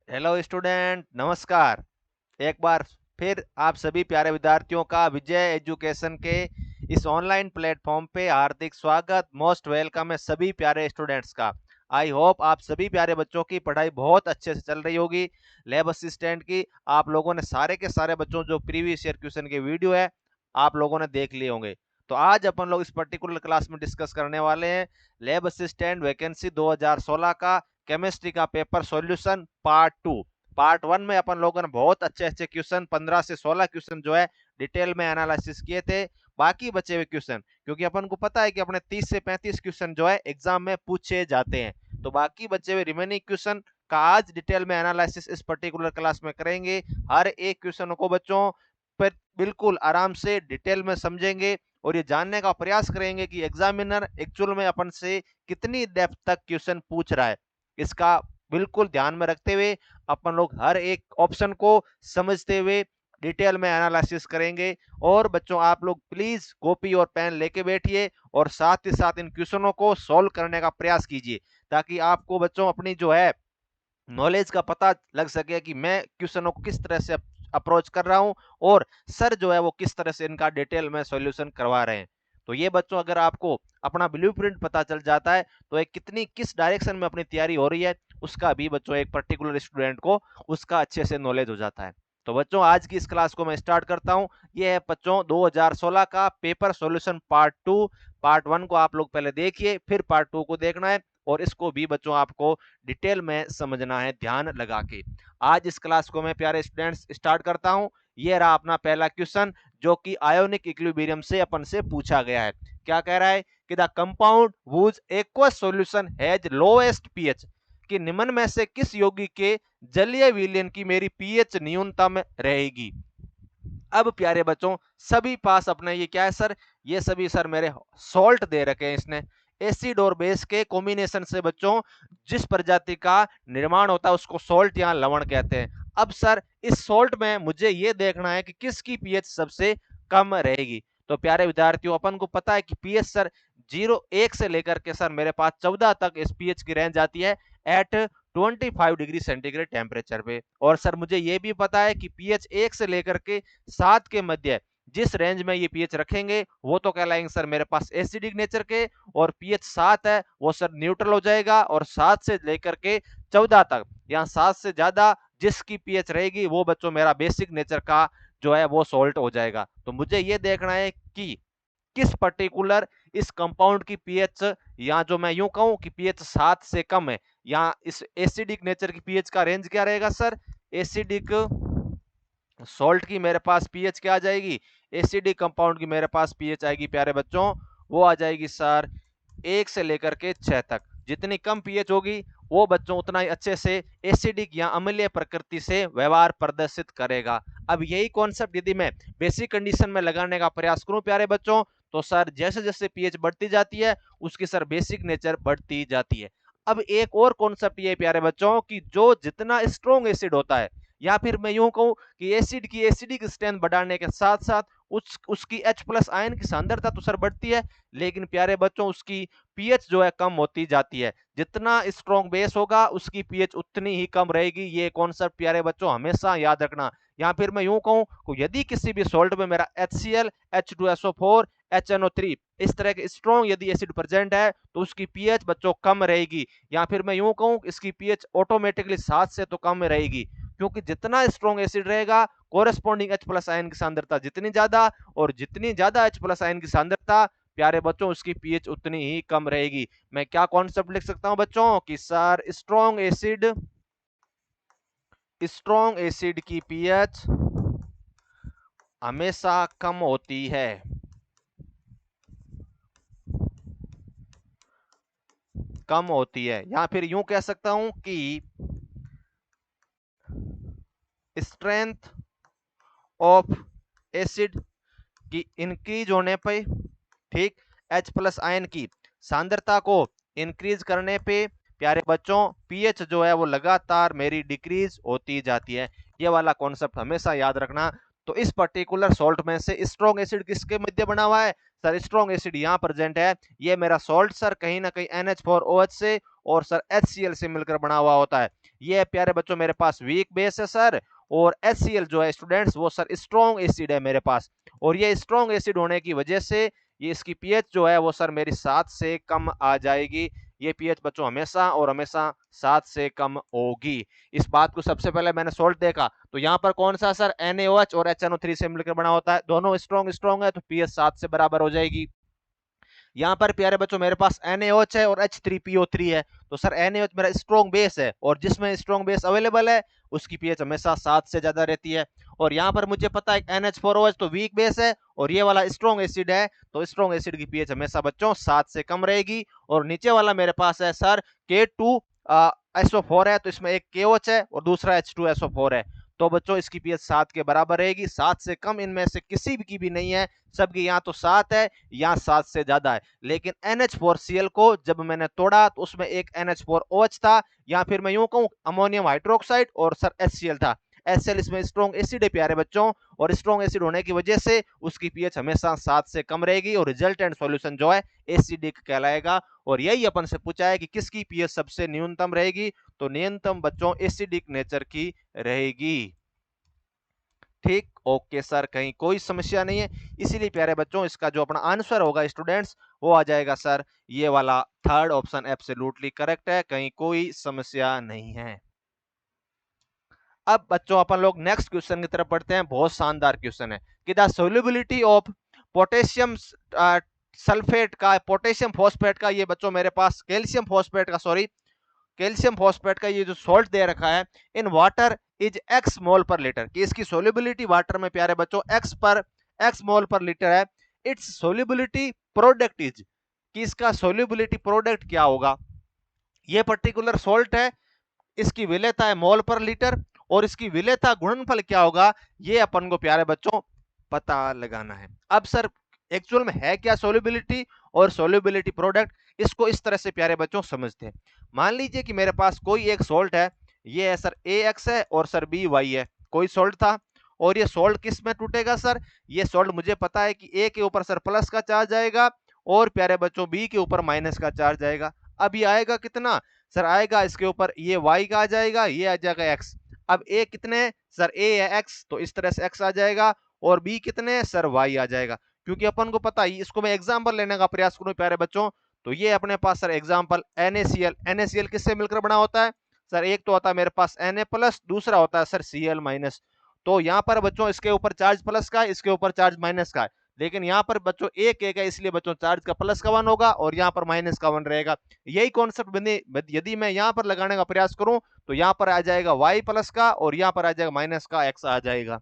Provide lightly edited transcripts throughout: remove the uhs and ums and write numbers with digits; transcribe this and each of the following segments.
Hello student, नमस्कार। एक बार फिर आप सभी प्यारे विद्यार्थियों का विजय एजुकेशन के इस ऑनलाइन प्लेटफॉर्म पे हार्दिक स्वागत। मोस्ट वेलकम है सभी प्यारे स्टूडेंट्स का। आई होप आप सभी प्यारे बच्चों की पढ़ाई बहुत अच्छे से चल रही होगी। लैब असिस्टेंट की आप लोगों ने सारे के सारे बच्चों जो प्रीवियस ईयर क्वेश्चन के वीडियो है आप लोगों ने देख लिए होंगे। तो आज अपन लोग इस पर्टिकुलर क्लास में डिस्कस करने वाले हैं लैब असिस्टेंट वैकेंसी 2016 का केमिस्ट्री का पेपर सॉल्यूशन पार्ट 2। पार्ट 1 में अपन लोगों ने बहुत अच्छे अच्छे क्वेश्चन 15 से 16 क्वेश्चन जो है डिटेल में एनालिसिस किए थे। बाकी बचे हुए क्वेश्चन, क्योंकि अपन को पता है कि अपने 30 से 35 क्वेश्चन जो है एग्जाम में पूछे जाते हैं, तो बाकी बचे हुए रिमेनिंग क्वेश्चन का आज डिटेल में एनालिसिस इस पर्टिकुलर क्लास में करेंगे। हर एक क्वेश्चन को बच्चों पर बिल्कुल आराम से डिटेल में समझेंगे और ये जानने का प्रयास करेंगे कि एग्जामिनर एक्चुअल में अपन से कितनी डेप्थ तक क्वेश्चन पूछ रहा है। इसका बिल्कुल ध्यान में रखते हुए अपन लोग हर एक ऑप्शन को समझते हुए डिटेल में एनालिसिस करेंगे। और बच्चों आप लोग प्लीज कॉपी और पेन लेके बैठिए और साथ ही साथ इन क्वेश्चनों को सॉल्व करने का प्रयास कीजिए, ताकि आपको बच्चों अपनी जो है नॉलेज का पता लग सके कि मैं क्वेश्चनों को किस तरह से अप्रोच कर रहा हूं और सर जो है वो किस तरह से इनका डिटेल में सॉल्यूशन करवा रहे हैं। तो ये बच्चों अगर आपको अपना ब्लूप्रिंट पता चल जाता है तो एक कितनी किस डायरेक्शन में अपनी तैयारी हो रही है उसका भी बच्चों एक पर्टिकुलर स्टूडेंट को उसका अच्छे से नॉलेज हो जाता है। तो बच्चों आज की इस क्लास को मैं स्टार्ट करता हूं। ये है बच्चों 2016 का पेपर सॉल्यूशन पार्ट 2। पार्ट 1 को आप लोग पहले देखिए, फिर पार्ट 2 को देखना है और इसको भी बच्चों आपको डिटेल में समझना है ध्यान लगा के। आज इस क्लास को मैं प्यारे स्टूडेंट्स स्टार्ट करता हूं। ये रहा अपना पहला क्वेश्चन जो कि आयोनिक इक्विलिब्रियम से अपन से पूछा गया है। क्या कह रहा है कि the compound whose aqueous solution has lowest pH, कि निम्न में से किस यौगिक के जलीय विलयन की मेरी पीएच न्यूनतम रहेगी। अब प्यारे बच्चों सभी पास अपने ये क्या है सर, ये सभी सर मेरे सॉल्ट दे रखे हैं इसने। एसिड और बेस के कॉम्बिनेशन से बच्चों जिस प्रजाति का निर्माण होता है उसको सॉल्ट या लवण कहते हैं। अब सर इस सॉल्ट में मुझे ये देखना है कि किसकी पीएच सबसे कम रहेगी। तो प्यारे विद्यार्थियों अपन को पता है कि पीएच सर 0 1 से लेकर के सर मेरे पास 14 तक इस पीएच की रेंज आती है एट 25 डिग्री सेंटीग्रेड टेम्परेचर पे। और सर मुझे ये भी पता है कि पीएच 1 से लेकर के 7 के मध्य जिस रेंज में ये पीएच रखेंगे वो तो कहलाएंगे सर मेरे पास एसिडिक नेचर के, और पीएच 7 है वो सर न्यूट्रल हो जाएगा। और 7 से लेकर के 14 तक या 7 से ज्यादा जिसकी पीएच रहेगी वो बच्चों मेरा बेसिक नेचर का जो है वो सॉल्ट हो जाएगा। तो मुझे ये देखना है कि किस पर्टिकुलर इस कंपाउंड की पीएच, या जो मैं यूं कहूं कि पीएच 7 से कम है, या इस एसिडिक नेचर की पीएच का रेंज क्या रहेगा सर। एसिडिक सॉल्ट की मेरे पास पीएच क्या आ जाएगी, एसिडिक कंपाउंड की मेरे पास पीएच आएगी प्यारे बच्चों वो आ जाएगी सर 1 से लेकर के 6 तक। जितनी कम पीएच होगी वो बच्चों उतना ही अच्छे से एसिडिक या अम्लीय प्रकृति से व्यवहार प्रदर्शित करेगा। अब यही कॉन्सेप्ट यदि मैं बेसिक कंडीशन में लगाने का प्रयास करूं प्यारे बच्चों, तो सर जैसे जैसे पीएच बढ़ती जाती है उसकी सर बेसिक नेचर बढ़ती जाती है। अब एक और कॉन्सेप्ट ये प्यारे बच्चों कि जो जितना स्ट्रॉन्ग एसिड होता है, या फिर मैं यूं कहूं कि एसिड की एसिडिक स्ट्रेंथ बढ़ाने के साथ साथ उसकी H प्लस आयन की सांद्रता तो सर बढ़ती है, लेकिन प्यारे बच्चों उसकी पीएच जो है कम होती जाती है। जितना स्ट्रॉन्ग बेस होगा उसकी पीएच उतनी ही कम रहेगी। ये कॉन्सेप्ट प्यारे बच्चों हमेशा याद रखना। या फिर मैं यूं कहूं यदि किसी भी सॉल्ट में मेरा HCl H2SO4 HNO3 इस तरह के स्ट्रॉन्ग यदि एसिड प्रेजेंट है तो उसकी पीएच बच्चों कम रहेगी। या फिर मैं यूं कहूं इसकी पीएच ऑटोमेटिकली 7 से तो कम रहेगी, क्योंकि जितना स्ट्रॉन्ग एसिड रहेगा कोरेस्पॉन्डिंग H प्लस आयन की सांद्रता जितनी ज्यादा, और जितनी ज्यादा H प्लस आयन की सांद्रता प्यारे बच्चों उसकी पीएच उतनी ही कम रहेगी। मैं क्या कॉन्सेप्ट लिख सकता हूं बच्चों कि सर स्ट्रॉन्ग एसिड की पीएच हमेशा कम होती है। कम होती है, या फिर यूं कह सकता हूं कि स्ट्रेंथ ऑफ एसिड की इंक्रीज होने पे, ठीक, H प्लस आयन की सांद्रता को इंक्रीज करने पे प्यारे बच्चों पीएच जो है वो लगातार मेरी डिक्रीज होती जाती है। ये वाला कॉन्सेप्ट हमेशा याद रखना। तो इस पर्टिकुलर सॉल्ट में से स्ट्रॉन्ग एसिड किसके मध्य बना हुआ है सर, स्ट्रॉन्ग एसिड यहाँ प्रेजेंट है। ये मेरा सॉल्ट सर कहीं ना कहीं NH4OH से और सर HCl से मिलकर बना हुआ होता है। ये है प्यारे बच्चों मेरे पास वीक बेस है सर, और HCl जो है स्टूडेंट्स वो सर स्ट्रॉन्ग एसिड है मेरे पास, और ये स्ट्रॉन्ग एसिड होने की वजह से ये इसकी पीएच जो है वो सर मेरी 7 से कम आ जाएगी। ये पीएच बच्चों हमेशा और हमेशा 7 से कम होगी। इस बात को सबसे पहले मैंने सोल्ट देखा तो यहाँ पर कौन सा सर NaOH और HNO3 से मिलकर बना होता है, दोनों स्ट्रॉन्ग स्ट्रॉन्ग है तो पीएच 7 से बराबर हो जाएगी। यहाँ पर प्यारे बच्चों मेरे पास NaOH है और H3PO3 है, तो सर NaOH मेरा स्ट्रॉन्ग बेस है और जिसमें स्ट्रॉन्ग बेस अवेलेबल है उसकी पीएच हमेशा 7 से ज्यादा रहती है। और यहाँ पर मुझे पता है NH4OH तो वीक बेस है और ये वाला स्ट्रॉन्ग एसिड है, तो स्ट्रॉन्ग एसिड की पीएच हमेशा बच्चों 7 से कम रहेगी। और नीचे वाला मेरे पास है सर K2SO4 है, तो इसमें एक KOH है और दूसरा H2SO4 है, तो बच्चों इसकी पीएच 7 के बराबर रहेगी। 7 से कम इनमें से किसी की भी नहीं है, सबकी यहाँ तो 7 है या 7 से ज्यादा है। लेकिन NH4Cl को जब मैंने तोड़ा तो उसमें एक NH4OH था, या फिर मैं यूं कहूं अमोनियम हाइड्रोक्साइड और सर HCl था। HCl इसमें स्ट्रॉन्ग एसिड है प्यारे बच्चों, और स्ट्रॉन्ग एसिड होने की वजह से उसकी पीएच हमेशा 7 से कम रहेगी और रिजल्टेंट सॉल्यूशन जो है एसिडिक कहलाएगा। और यही अपन से पूछा है कि किसकी पीएच सबसे न्यूनतम रहेगी, तो न्यूनतम बच्चों एसिडिक नेचर की रहेगी। ठीक, ओके सर, कहीं कोई समस्या नहीं है। इसीलिए प्यारे बच्चों इसका जो अपना आंसर होगा स्टूडेंट्स वो आ जाएगा सर ये वाला थर्ड ऑप्शन एब्सोल्युटली करेक्ट है, कहीं कोई समस्या नहीं है। अब बच्चों अपन लोग नेक्स्ट क्वेश्चन की तरफ बढ़ते हैं। बहुत शानदार क्वेश्चन है कि the solubility of potassium sulphate का, पोटेशियम फॉस्फेट का, ये बच्चों मेरे पास कैल्शियम फॉस्फेट का, सॉरी कैल्शियम फॉस्फेट का ये जो सॉल्ट दे रखा है इन वाटर इज x मोल पर लीटर, कि इसकी सोल्युबिलिटी वाटर में प्यारे बच्चों x मोल पर लीटर है। इट्स सोल्युबिलिटी प्रोडक्ट इज, कि इसका सोल्युबिलिटी प्रोडक्ट क्या होगा। ये पर्टिकुलर सॉल्ट है, इसकी विलेयता है मोल पर लीटर, और इसकी विलेयता गुणनफल क्या होगा ये अपन को प्यारे बच्चों पता लगाना है। अब सर एक्चुअल में है क्या सोल्युबिलिटी और सोल्युबिलिटी प्रोडक्ट, इसको इस तरह से प्यारे बच्चों समझते हैं। मान लीजिए कि मेरे पास कोई एक सॉल्ट है, ये है सर AX है और सर BY है, कोई सॉल्ट था, और ये सॉल्ट किस में टूटेगा सर, ये सॉल्ट मुझे पता है कि A के ऊपर सर प्लस का चार्ज आएगा और प्यारे बच्चों B के ऊपर माइनस का चार्ज आएगा। अब ये आएगा कितना सर, आएगा इसके ऊपर ये Y का आ जाएगा, ये आ जाएगा X। अब A कितने सर, A है X, तो इस तरह से X आ जाएगा, और B कितने सर Y आ जाएगा। क्योंकि अपन को पता है, इसको मैं एग्जांपल लेने का प्रयास करूं प्यारे बच्चों, तो ये अपने पास सर एग्जांपल NaCl किससे मिलकर बना होता है सर, एक तो होता है मेरे पास Na प्लस, दूसरा होता है सर Cl माइनस। तो यहाँ पर बच्चों इसके ऊपर चार्ज प्लस का है, इसके ऊपर चार्ज माइनस का है, लेकिन यहाँ पर बच्चों एक है, इसलिए बच्चों चार्ज का प्लस का 1 होगा और यहाँ पर माइनस का 1 रहेगा। यही कॉन्सेप्ट बने यदि मैं यहाँ पर लगाने का प्रयास करूं तो यहाँ पर आ जाएगा Y प्लस का और यहाँ पर आ जाएगा माइनस का X आ जाएगा।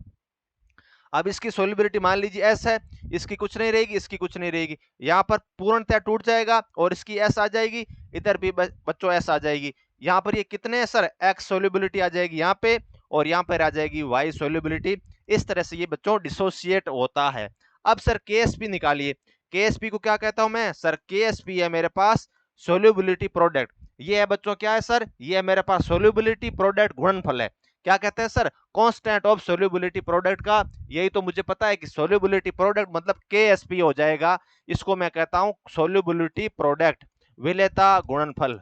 अब इसकी सोल्युबिलिटी मान लीजिए S है, इसकी कुछ नहीं रहेगी, इसकी कुछ नहीं रहेगी, यहाँ पर पूर्णतः टूट जाएगा और इसकी S आ जाएगी, इधर भी बच्चों S आ जाएगी। यहाँ पर ये कितने है सर, X सोल्युबिलिटी आ जाएगी यहाँ पे, और यहाँ पर आ जाएगी Y सोल्युबिलिटी। इस तरह से ये बच्चों डिसोसिएट होता है। अब सर KSP निकालिए, KSP को क्या कहता हूं मैं सर, KSP है मेरे पास सोल्युबिलिटी प्रोडक्ट। ये है बच्चों क्या है सर, ये है मेरे पास सोल्युबिलिटी प्रोडक्ट गुणनफल है। क्या कहते हैं sir, constant of solubility product का। यही तो मुझे पता है कि सोल्युबिलिटी प्रोडक्ट मतलब KSP हो जाएगा, इसको मैं कहता हूं सोल्युबिलिटी प्रोडक्ट, विलेयता गुणनफल।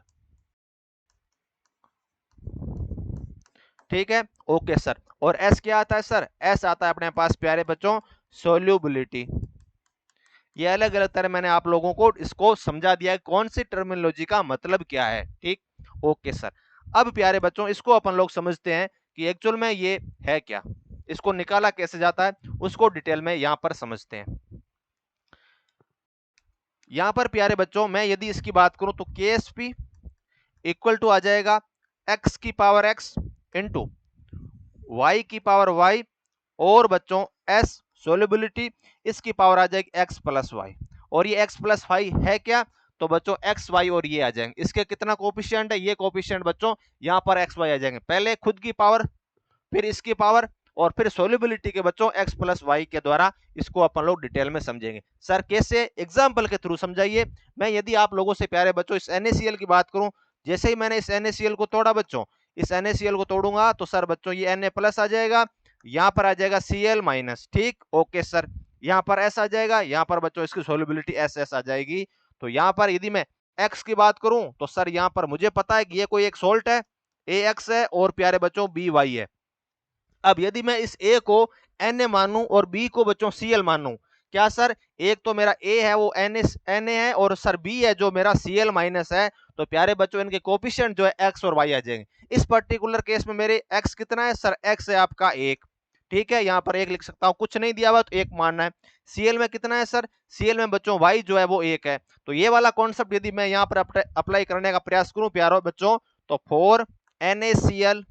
ठीक है, ओके सर। और S क्या आता है सर, S आता है अपने पास प्यारे बच्चों सोल्युबिलिटी। ये अलग अलग तरह मैंने आप लोगों को इसको समझा दिया है कौन सी टर्मिनोलॉजी का मतलब क्या है। ठीक, ओके सर। अब प्यारे बच्चों इसको अपन लोग समझते हैं कि एक्चुअल में ये है क्या, इसको निकाला कैसे जाता है उसको डिटेल में यहां पर समझते हैं। यहां पर प्यारे बच्चों मैं यदि इसकी बात करूं तो KSP इक्वल टू आ जाएगा x की पावर x इंटू y की पावर y, और बच्चों S सोल्युबिलिटी इसकी पावर आ जाएगी x प्लस वाई, और ये x प्लस वाई है क्या, तो बच्चों एक्स वाई और ये आ जाएंगे। इसके कितना कोफिशिएंट है, ये कोफिशिएंट बच्चों यहाँ पर एक्स वाई आ जाएंगे, पहले खुद की पावर फिर इसकी पावर और फिर सोल्युबिलिटी के बच्चों x प्लस वाई के द्वारा। इसको अपन लोग डिटेल में समझेंगे। सर कैसे, एग्जाम्पल के थ्रू समझाइए। मैं यदि आप लोगों से प्यारे बच्चों इस NaCl की बात करूं, जैसे ही मैंने इस NaCl को तोड़ा बच्चों, इस NaCl को तोड़ूंगा तो सर बच्चों ये Na प्लस आ जाएगा, यहाँ पर आ जाएगा Cl माइनस। ठीक, ओके सर। यहाँ पर S आ जाएगा, यहाँ पर बच्चों इसकी सोल्युबिलिटी SS आ जाएगी। तो यहाँ पर यदि मैं एक्स की बात करूं तो सर यहां पर मुझे पता है कि ये कोई एक सोल्ट है, ए एक्स है और प्यारे बच्चों बी वाई है। अब यदि मैं इस ए को Na मानूं और बी को बच्चों Cl मानूं, क्या सर एक तो मेरा ए है वो Na है और सर बी है जो मेरा Cl माइनस है, तो प्यारे बच्चों इनके कोफिशिएंट जो है एक्स और वाई आ जाएंगे। इस पर्टिकुलर केस में मेरे एक्स कितना है सर, एक्स है आपका एक, ठीक है, यहाँ पर एक लिख सकता हूँ, कुछ नहीं दिया हुआ तो एक मानना है। Cl में कितना है सर, Cl में बच्चों वाई जो है वो एक है। तो ये वाला कॉन्सेप्ट यदि मैं यहाँ पर अप्लाई करने का प्रयास करूं प्यारो बच्चों, तो 4NaCl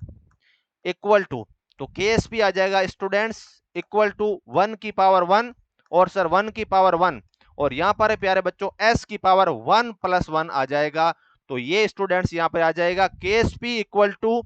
इक्वल टू, तो केएसपी आ जाएगा स्टूडेंट्स इक्वल टू 1 की पावर 1 और सर 1 की पावर 1 और यहां पर है प्यारे बच्चों एस की पावर 1 प्लस 1 आ जाएगा। तो ये स्टूडेंट्स यहां पर आ जाएगा केएसपी इक्वल टू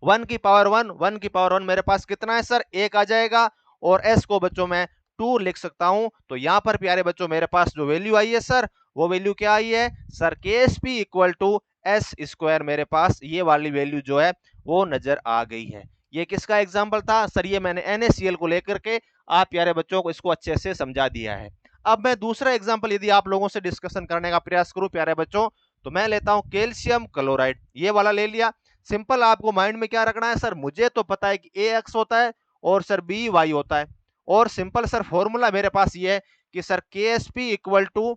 1 की पावर 1, 1 की पावर 1 मेरे पास कितना है सर, एक आ जाएगा और एस को बच्चों मैं 2 लिख सकता हूं। तो यहां पर प्यारे बच्चों मेरे पास जो वैल्यू आई है सर, वो वैल्यू क्या आई है sir, KSP equal to S square, मेरे पास ये वाली वैल्यू जो है वो नजर आ गई है। ये किसका एग्जाम्पल था सर, ये मैंने NaCl को लेकर के आप प्यारे बच्चों को इसको अच्छे से समझा दिया है। अब मैं दूसरा एग्जाम्पल यदि आप लोगों से डिस्कशन करने का प्रयास करूं प्यारे बच्चों, तो मैं लेता हूं कैल्शियम क्लोराइड, ये वाला ले लिया। सिंपल आपको माइंड में क्या रखना है सर, मुझे तो पता है कि ए एक्स होता है और सर बी वाई होता है, और सिंपल सर फॉर्मूला मेरे पास ये है कि sir K S P equal to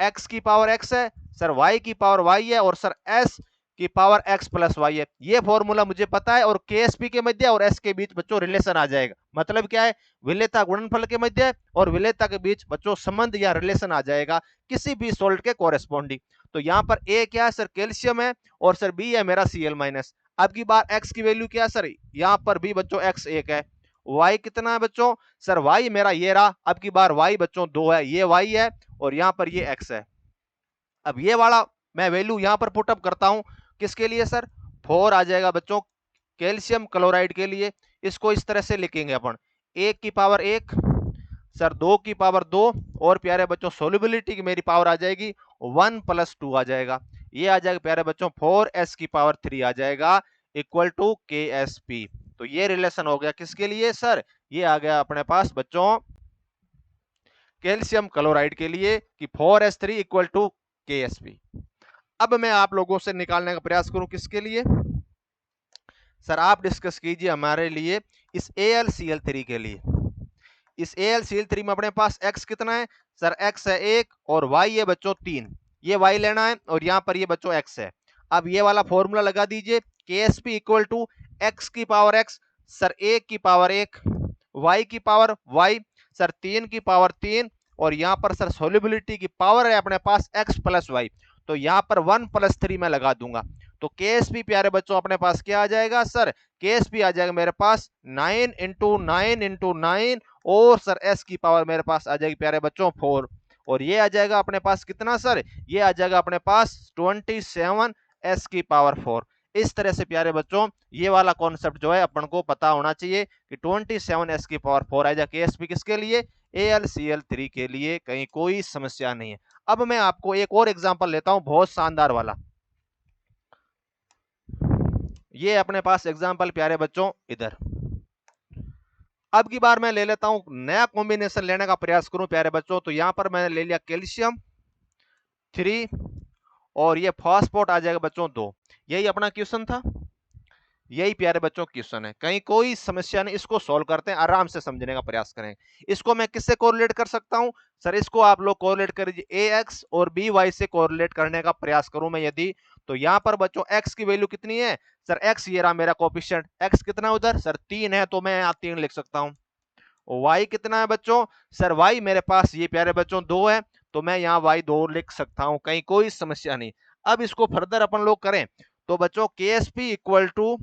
X की पावर एक्स है, सर वाई की पावर वाई है और सर एस की पावर एक्स प्लस वाई है। ये फॉर्मूला मुझे पता है और केएसपी के मध्य और एस के बीच बच्चों रिलेशन आ जाएगा। मतलब क्या है, विलेयता गुणनफल के मध्य और विलेयता के बीच बच्चों संबंध या रिलेशन आ जाएगा किसी भी सोल्ट के कोरेस्पॉन्डिंग। तो यहाँ पर ए क्या है सर, कैल्शियम है और सर बी है मेरा Cl माइनस। अब की बार एक्स की वैल्यू क्या है सर, यहाँ पर भी बच्चों एक्स एक है, वाई कितना है बच्चों सर, वाई मेरा ये रहा, अब की बार वाई बच्चों 2 है, ये वाई है और यहाँ पर ये एक्स है। अब ये वाला मैं वैल्यू यहां पर पुटअप करता हूं, किसके लिए सर, 4 आ जाएगा बच्चों कैल्शियम क्लोराइड के लिए। इसको इस तरह से लिखेंगे अपन, 1 की पावर 1 सर, 2 की पावर 2 और प्यारे बच्चों सोल्युबिलिटी की मेरी पावर आ जाएगी 1 प्लस 2 आ जाएगा। ये आ जाएगा प्यारे बच्चों 4s की पावर 3 आ जाएगा इक्वल टू KSP। तो ये रिलेशन हो गया किसके लिए सर, ये आ गया अपने पास बच्चों कैल्शियम क्लोराइड के लिए कि 4s3 इक्वल टू KSP। अब मैं आप लोगों से निकालने का प्रयास करूं किसके लिए सर, आप डिस्कस कीजिए हमारे लिए इस AlCl3 के लिए। इस AlCl3 में अपने पास x कितना है सर, x है 1 और y है बच्चों 3, ये y लेना है और यहां पर ये बच्चों x है। अब ये वाला फॉर्मूला लगा दीजिए, KSP इक्वल टू x की पावर x सर, 1 की पावर 1 y की पावर y सर, 3 की पावर 3 और यहां पर सर सोल्युबिलिटी की पावर है अपने पास x प्लस वाई, तो यहां पर 1 प्लस 3 मैं लगा दूंगा। तो KSP प्यारे बच्चों अपने पास क्या आ जाएगा सर, KSP आ जाएगा मेरे पास 9 इंटू 9 इंटू 9 और सर s की पावर मेरे पास आ जाएगी प्यारे बच्चों 4 और ये आ जाएगा अपने पास कितना सर, ये आ जाएगा अपने पास 27 s की पावर 4। इस तरह से प्यारे बच्चों ये वाला कॉन्सेप्ट जो है अपन को पता होना चाहिए कि 27 s की पावर 4 आ जाएगा KSP किसके लिए, AlCl3 के लिए, कहीं कोई समस्या नहीं है। अब मैं आपको एक और एग्जांपल लेता हूं बहुत शानदार वाला। ये अपने पास एग्जांपल प्यारे बच्चों इधर, अब की बार मैं ले लेता हूं नया कॉम्बिनेशन लेने का प्रयास करूं प्यारे बच्चों। तो यहां पर मैंने ले लिया कैल्शियम 3 और ये फॉस्फोट आ जाएगा बच्चों 2। यही अपना क्वेश्चन था, यही प्यारे बच्चों क्वेश्चन है, कहीं कोई समस्या नहीं। इसको सॉल्व करते हैं, आराम से समझने का प्रयास करें। इसको मैं किससे कोरिलेट कर सकता हूं सर, इसको आप लोग कोरिलेट करिए AX और BY से कोरिलेट करने का प्रयास करूं मैं यदि, तो यहां पर बच्चों x की वैल्यू कितनी है सर, x ये रहा मेरा कोफिशिएंट, x कितना उधर सर 3 है, तो मैं यहां 3 लिख सकता हूं। y कितना है बच्चों सर, y मेरे पास ये प्यारे बच्चों 2 है, तो मैं यहाँ y 2 लिख सकता हूं, कहीं कोई समस्या नहीं। अब इसको फर्दर अपन लोग करें तो बच्चों KSP इक्वल टू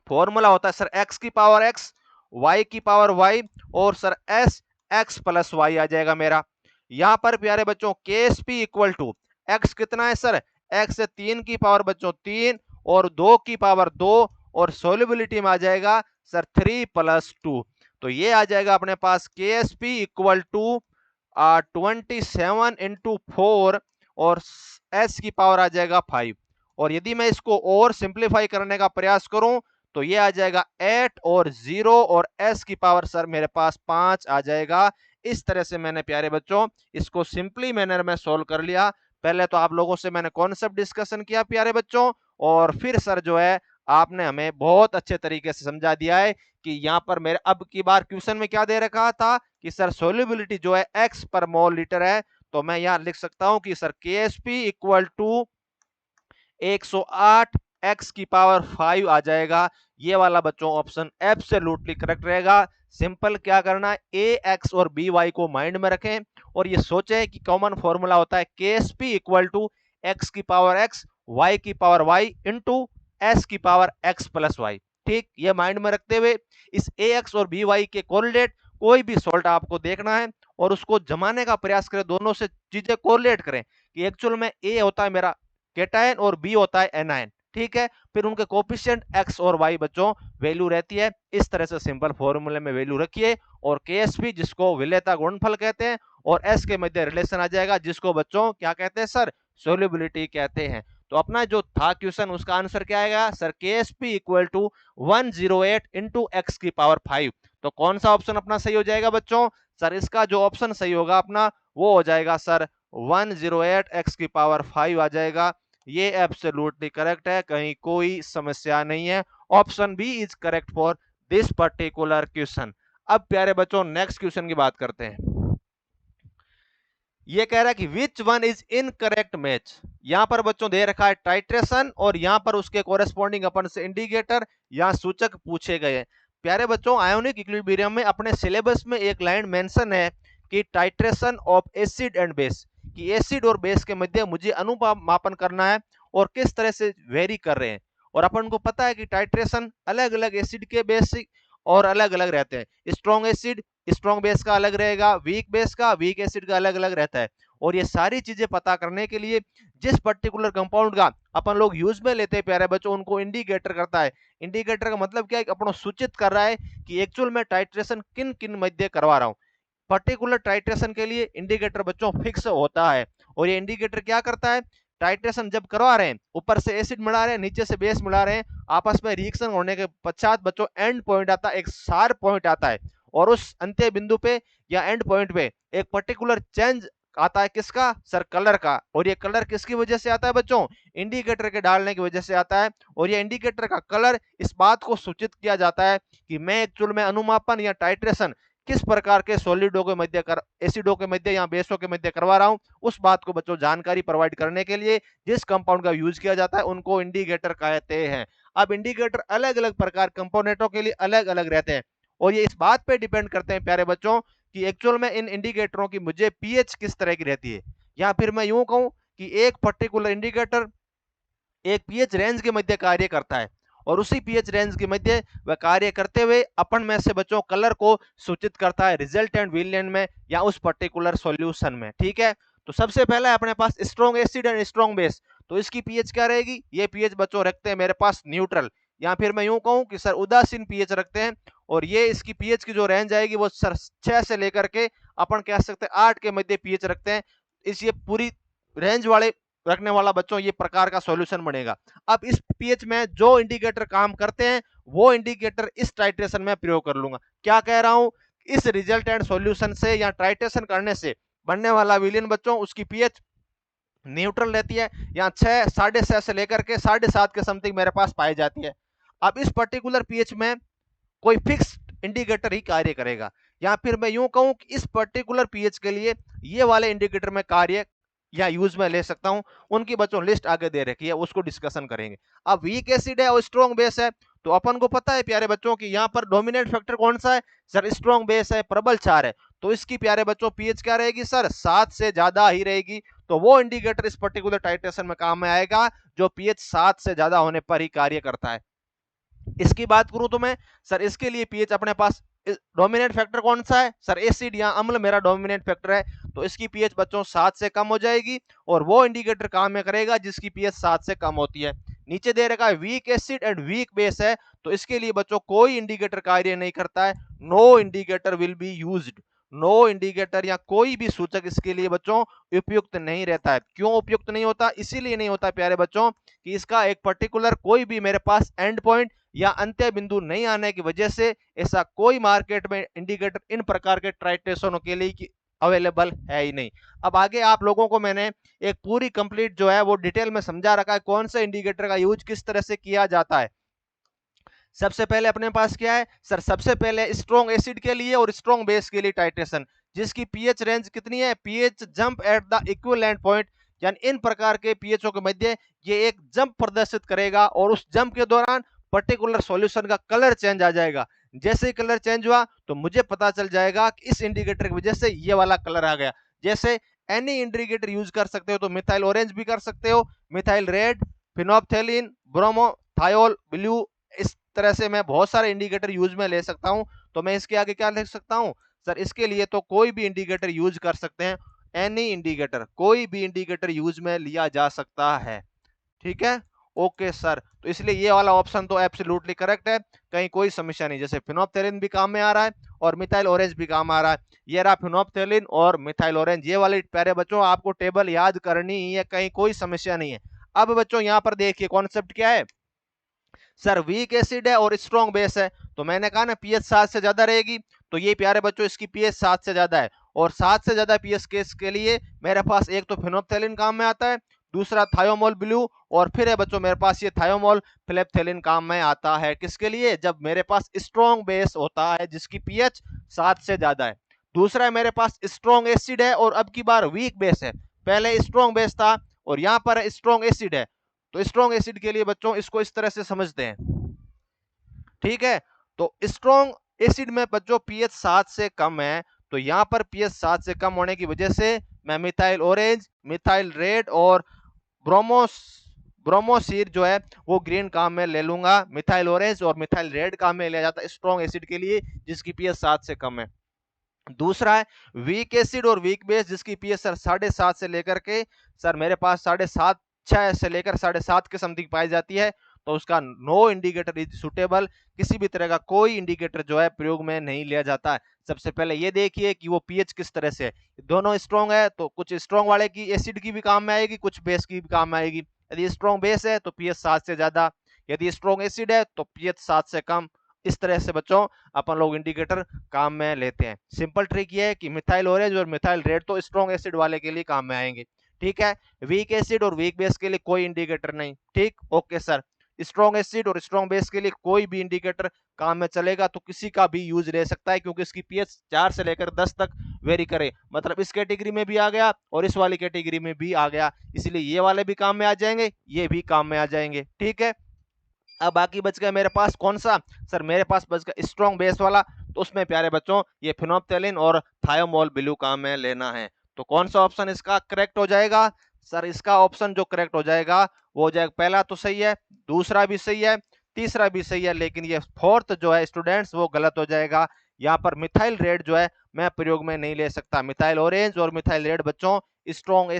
फॉर्मूला होता है सर x की पावर x, y की पावर y और sir s x plus y आ जाएगा मेरा। यहां पर प्यारे बच्चों KSP इक्वल टू x कितना है सर, x से 3 की पावर बच्चों 3 और 2 की पावर 2 और सोल्युबिलिटी में आ जाएगा सर 3 प्लस 2। तो ये आ जाएगा अपने पास KSP इक्वल टू 27 इंटू 4 और s की पावर आ जाएगा 5। और यदि मैं इसको और सिंप्लीफाई करने का प्रयास करूं तो ये आ जाएगा 8 और 0 और s की पावर सर मेरे पास 5 आ जाएगा। इस तरह से मैंने प्यारे बच्चों इसको सिंपली मैनर में सोल्व कर लिया। पहले तो आप लोगों से मैंने कॉन्सेप्ट डिस्कशन किया प्यारे बच्चों, और फिर सर जो है आपने हमें बहुत अच्छे तरीके से समझा दिया है कि यहाँ पर मेरे अब की बार क्वेश्चन में क्या दे रखा था कि सर सोल्यूबिलिटी जो है x पर मोल लीटर है, तो मैं यहाँ लिख सकता हूं कि sir KSP equal to 108 x की पावर 5 आ जाएगा। ये वाला बच्चों ऑप्शन एब्सोल्युटली करेक्ट रहेगा। सिंपल क्या करना है, ए एक्स और बी वाई को माइंड में रखें और ये सोचें कि कॉमन फॉर्मूला होता है KSP इक्वल टू एक्स की पावर एक्स, वाई की पावर वाई इंटू एस की पावर एक्स प्लस वाई। ठीक, ये माइंड में रखते हुए इस ए एक्स और बी वाई के कोरिलेट कोई भी सॉल्ट आपको देखना है और उसको जमाने का प्रयास करें, दोनों से चीजें कोरिलेट करें कि एक्चुअल में ए होता है मेरा केटायन और बी होता है एनायन। ठीक है, फिर उनके कोफिशिएंट एक्स और वाई बच्चों वैल्यू रहती है। इस तरह से सिंपल फॉर्मूले में वैल्यू रखिए और केएसपी जिसको विलेयता गुणनफल कहते हैं और एस के मध्य रिलेशन आ जाएगा जिसको बच्चों क्या कहते हैं सर, सोल्यूबिलिटी कहते हैं। तो अपना जो था क्वेश्चन उसका आंसर क्या आएगा sir, KSP equal to 108 into X की पावर 5। तो कौन सा ऑप्शन अपना सही हो जाएगा बच्चों, सर इसका जो ऑप्शन सही होगा अपना वो हो जाएगा सर 108 एक्स की पावर 5 आ जाएगा। ये एब्सोल्युटली करेक्ट है, कहीं कोई समस्या नहीं है। Option B is correct for this particular question. अब प्यारे बच्चों नेक्स्ट क्वेश्चन की बात करते हैं। ये कह रहा है कि which one is incorrect match. यहां पर बच्चों दे रखा है टाइट्रेशन और यहां पर उसके कोरेस्पॉन्डिंग अपन से इंडिकेटर या सूचक पूछे गए। प्यारे बच्चों आयोनिक इक्विलिब्रियम में अपने सिलेबस में एक लाइन मेंशन है कि titration of acid and base, कि एसिड और बेस के मध्य मुझे अनुमापन करना है और किस तरह से वेरी कर रहे हैं। और अपन को पता है कि टाइट्रेशन अलग अलग एसिड के बेसिक और अलग अलग रहते हैं। स्ट्रॉन्ग एसिड स्ट्रॉन्ग बेस का अलग रहेगा, वीक बेस का वीक एसिड का अलग अलग रहता है। और ये सारी चीजें पता करने के लिए जिस पर्टिकुलर कंपाउंड का अपन लोग यूज में लेते हैं प्यारे बच्चों, उनको इंडिकेटर करता है। इंडिकेटर का मतलब क्या है, अपन सूचित कर रहा है कि एक्चुअल में टाइट्रेशन किन किन मध्य करवा रहा हूं। पर्टिकुलर टाइट्रेशन के लिए इंडिकेटर बच्चों फिक्स होता है और ये इंडिकेटर क्या करता है, टाइट्रेशन जब करवा रहे हैं, ऊपर से एसिड मिला रहे हैं नीचे से बेस मिला रहे हैं, आपस में रिएक्शन होने के पश्चात बच्चों एंड पॉइंट आता है, एक शार्प पॉइंट आता है और उस अंत्य बिंदु पे या एंड पॉइंट पे एक पर्टिकुलर चेंज आता है किसका सर, कलर का। और ये कलर किसकी वजह से आता है बच्चों, इंडिकेटर के डालने की वजह से आता है। और ये इंडिकेटर का कलर इस बात को सूचित किया जाता है कि मैं एक्चुअल में अनुमापन या टाइट्रेशन किस प्रकार के सॉलिडों के मध्य एसिडों के मध्य या बेसों के मध्य करवा रहा हूं, उस बात को बच्चों जानकारी प्रोवाइड करने के लिए जिस कंपाउंड का यूज किया जाता है उनको इंडिकेटर कहते हैं। अब इंडिकेटर अलग अलग प्रकार कंपोनेंटों के लिए अलग अलग रहते हैं और ये इस बात पे डिपेंड करते हैं प्यारे बच्चों कि एक्चुअल में इन इंडिकेटरों की मुझे पीएच किस तरह की रहती है। या फिर मैं यूं कहूं कि एक पर्टिकुलर इंडिकेटर एक पीएच रेंज के मध्य कार्य करता है और उसी पीएच रेंज के मध्य वह कार्य करते हुए अपन में से बच्चों कलर को सूचित करता है रिजल्टेंट विलियन में या उस पर्टिकुलर सॉल्यूशन में। ठीक है, तो सबसे पहला है अपने पास strong acid and strong base, तो इसकी पीएच क्या रहेगी, ये पीएच बच्चों रखते हैं मेरे पास न्यूट्रल, या फिर मैं यूं कहूं कि सर उदासीन पीएच रखते हैं। और ये इसकी पीएच की जो रेंज आएगी वो सर 6 से लेकर के अपन कह सकते हैं 8 के मध्य पीएच रखते हैं। इस ये पूरी रेंज वाले रखने वाला बच्चों ये प्रकार का सॉल्यूशन बनेगा। अब इस पीएच में जो इंडिकेटर काम करते हैं वो इंडिकेटर इस टाइट्रेशन में प्रयोग कर लूंगा। क्या कह रहा हूं, इस रिजल्टेंट सॉल्यूशन से या टाइट्रेशन करने से बनने वाला विलियन बच्चों उसकी पीएच न्यूट्रल रहती है, या 6 6.5 से लेकर के 7.5 के समथिंग मेरे पास पाई जाती है। अब इस पर्टिकुलर पीएच में कोई फिक्स इंडिकेटर ही कार्य करेगा, या फिर मैं यूं कहूं कि इस पर्टिकुलर पीएच के लिए ये वाले इंडिकेटर में कार्य या यूज में ले सकता हूं। उनकी बच्चों लिस्ट आगे दे रखी है, उसको डिस्कशन करेंगे। अब वीक एसिड है और स्ट्रॉन्ग बेस है, तो अपन को पता है प्यारे बच्चों की यहाँ पर डोमिनेंट फैक्टर कौन सा है सर, स्ट्रॉन्ग बेस है, प्रबल क्षार है, तो इसकी प्यारे बच्चों पीएच क्या रहेगी सर, 7 से ज्यादा ही रहेगी। तो वो इंडिकेटर इस पर्टिकुलर टाइट्रेशन में काम में आएगा जो पीएच 7 से ज्यादा होने पर ही कार्य करता है। इसकी बात करूं तो मैं सर इसके लिए पीएच अपने पास डोमिनेंट फैक्टर कौन सा है सर, एसिड या अम्ल मेरा डोमिनेंट फैक्टर है, तो इसकी पीएच बच्चों 7 से कम हो जाएगी और वो इंडिकेटर काम में करेगा जिसकी पीएच 7 से कम होती है। नीचे दे रखा है weak acid and weak base है, तो इसके लिए बच्चों कोई इंडिकेटर कार्य नहीं करता है, no indicator will be used. No indicator या कोई भी सूचक इसके लिए बच्चों उपयुक्त नहीं रहता है। क्यों उपयुक्त नहीं होता, इसीलिए नहीं होता प्यारे बच्चों कि इसका एक पर्टिकुलर कोई भी मेरे पास एंड पॉइंट या अंत्य बिंदु नहीं आने की वजह से ऐसा कोई मार्केट में इंडिकेटर इन प्रकार के ट्राइट्रेशनों के लिए कि अवेलेबल है ही नहीं। अब आगे आप लोगों को मैंने एक पूरी कंप्लीट जो है वो डिटेल में समझा रखा है कौन सा इंडिकेटर का यूज किस तरह से किया जाता है। सबसे पहले अपने पास क्या है सर, सबसे पहले स्ट्रॉन्ग एसिड के लिए और स्ट्रॉन्ग बेस के लिए टाइट्रेशन, जिसकी पीएच रेंज कितनी है, pH jump at the equivalent point, यानी इन प्रकार के पीएचओ के मध्य ये एक जंप प्रदर्शित करेगा और उस जंप के दौरान पर्टिकुलर सॉल्यूशन का कलर चेंज आ जाएगा। जैसे ही कलर चेंज हुआ तो मुझे पता चल जाएगा कि इस इंडिकेटर की वजह से ये वाला कलर आ गया। जैसे एनी इंडिकेटर यूज कर सकते हो, तो मिथाइल ऑरेंज भी कर सकते हो, methyl red, phenolphthalein, bromothymol blue, इस तरह से मैं बहुत सारे इंडिकेटर यूज में ले सकता हूं। तो मैं इसके आगे क्या लिख सकता हूं सर, इसके लिए तो कोई भी इंडिकेटर यूज कर सकते हैं, एनी इंडिकेटर, कोई भी इंडिकेटर यूज में लिया जा सकता है। ठीक है, ओके सर। तो इसलिए ये वाला ऑप्शन तो एब्सोल्युटली करेक्ट है, कहीं कोई समस्या नहीं। जैसे फिनोप्थेलिन भी काम में आ रहा है और मिथाइल ऑरेंज भी काम आ रहा है। ये रहा फिनोप्थेलिन और मिथाइल ऑरेंज, ये वाले प्यारे बच्चों आपको टेबल याद करनी है, कहीं कोई समस्या नहीं है। अब बच्चों यहाँ पर देखिए कॉन्सेप्ट क्या है सर, वीक एसिड है और स्ट्रॉन्ग बेस है, तो मैंने कहा ना पीएच 7 से ज्यादा रहेगी, तो ये प्यारे बच्चों इसकी पीएच 7 से ज्यादा है। और 7 से ज्यादा पीएच केस के लिए मेरे पास एक तो फिनोप्थेलिन काम में आता है, दूसरा थायोमोल ब्लू, और फिर है बच्चों मेरे पास ये थायोमोल फिलेप्थेलिन काम में आता है। किसके लिए, जब मेरे पास स्ट्रॉन्ग बेस होता है जिसकी पीएच 7 से ज्यादा है। दूसरा है मेरे पास स्ट्रॉन्ग एसिड है और अब की बार वीक बेस है, पहले स्ट्रॉन्ग बेस था और यहाँ पर स्ट्रॉन्ग एसिड है। तो स्ट्रॉन्ग एसिड के लिए बच्चों इसको इस तरह से समझते हैं, ठीक है। तो स्ट्रॉन्ग एसिड में बच्चों पीएच 7 से कम है, तो यहां पर पीएच 7 से कम होने की वजह से मैं मिथाइल ऑरेंज, मिथाइल रेड और ब्रोमोस ब्रोमोसीर जो है वो ग्रीन काम में ले लूंगा। मिथाइल ऑरेंज और मिथाइल रेड काम में लिया जाता है स्ट्रॉन्ग एसिड के लिए जिसकी पीएच 7 से कम है। दूसरा है वीक एसिड और वीक बेस जिसकी पीएच सर 7.5 से लेकर के सर मेरे पास 7.5 6 से लेकर 7.5 के समथिंग पाई जाती है, तो उसका नो इंडिकेटर इज सुटेबल, किसी भी तरह का कोई इंडिकेटर जो है प्रयोग में नहीं लिया जाता है। सबसे पहले ये देखिए कि वो पीएच किस तरह से है, दोनों स्ट्रॉन्ग है तो कुछ स्ट्रॉन्ग वाले की एसिड की भी काम में आएगी, कुछ बेस की भी काम में आएगी। यदि स्ट्रॉन्ग बेस है तो पीएच 7 से ज्यादा, यदि स्ट्रॉन्ग एसिड है तो पीएच 7 से कम। इस तरह से बच्चों अपन लोग इंडिकेटर काम में लेते हैं। सिंपल ट्रिक ये है कि मिथाइल ऑरेंज और मिथाइल रेड तो स्ट्रॉन्ग एसिड वाले के लिए काम में आएंगे, ठीक है। वीक एसिड और वीक बेस के लिए कोई इंडिकेटर नहीं, ठीक, ओके सर। स्ट्रॉन्ग एसिड और स्ट्रॉन्ग बेस के लिए कोई भी इंडिकेटर काम में चलेगा, तो किसी का भी यूज ले सकता है क्योंकि इसकी पीएच 4 से लेकर 10 तक वेरी करे, मतलब इस कैटेगरी में भी आ गया और इस वाली कैटेगरी में भी आ गया, इसलिए ये वाले भी काम में आ जाएंगे, ये भी काम में आ जाएंगे, ठीक है। अब बाकी बच गया मेरे पास कौन सा सर, मेरे पास बच गया स्ट्रॉन्ग बेस वाला, तो उसमें प्यारे बच्चों ये फिनोप्थेलिन और थायोमोल ब्लू काम में लेना है। तो कौन सा ऑप्शन इसका करेक्ट हो जाएगा सर, इसका ऑप्शन जो करेक्ट हो जाएगा वो हो जाएगा, पहला तो सही है, दूसरा भी सही है, तीसरा भी सही है, लेकिन ये फोर्थ जो है स्टूडेंट्स वो गलत हो जाएगा। यहाँ पर मिथाइल रेड जो है मैं प्रयोग में नहीं ले सकता। मिथाइल ऑरेंज और मिथाइल रेड बच्चों strong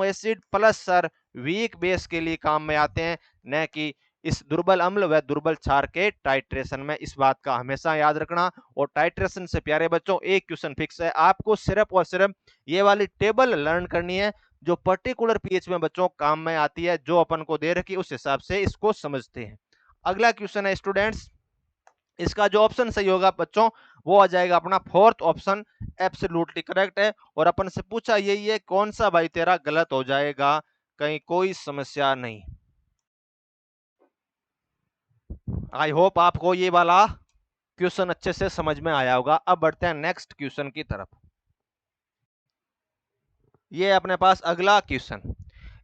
acid plus sir weak base के लिए काम में आते हैं, न कि इस दुर्बल अम्ल व दुर्बल क्षार के टाइट्रेशन में। इस बात का हमेशा याद रखना। और टाइट्रेशन से प्यारे बच्चों एक क्वेश्चन फिक्स है, आपको सिर्फ और सिर्फ ये वाली टेबल लर्न करनी है जो पर्टिकुलर पीएच में बच्चों काम में आती है, जो अपन को दे रखी उस हिसाब से इसको समझते हैं। अगला क्वेश्चन है स्टूडेंट्स, इसका जो ऑप्शन सही होगा बच्चों वो आ जाएगा अपना फोर्थ ऑप्शन, एब्सोल्युटली करेक्ट है। और अपन से पूछा यही है कौन सा भाई तेरा गलत हो जाएगा, कहीं कोई समस्या नहीं। आई होप आपको ये वाला क्वेश्चन अच्छे से समझ में आया होगा। अब बढ़ते हैं नेक्स्ट क्वेश्चन की तरफ। ये अपने पास अगला क्वेश्चन,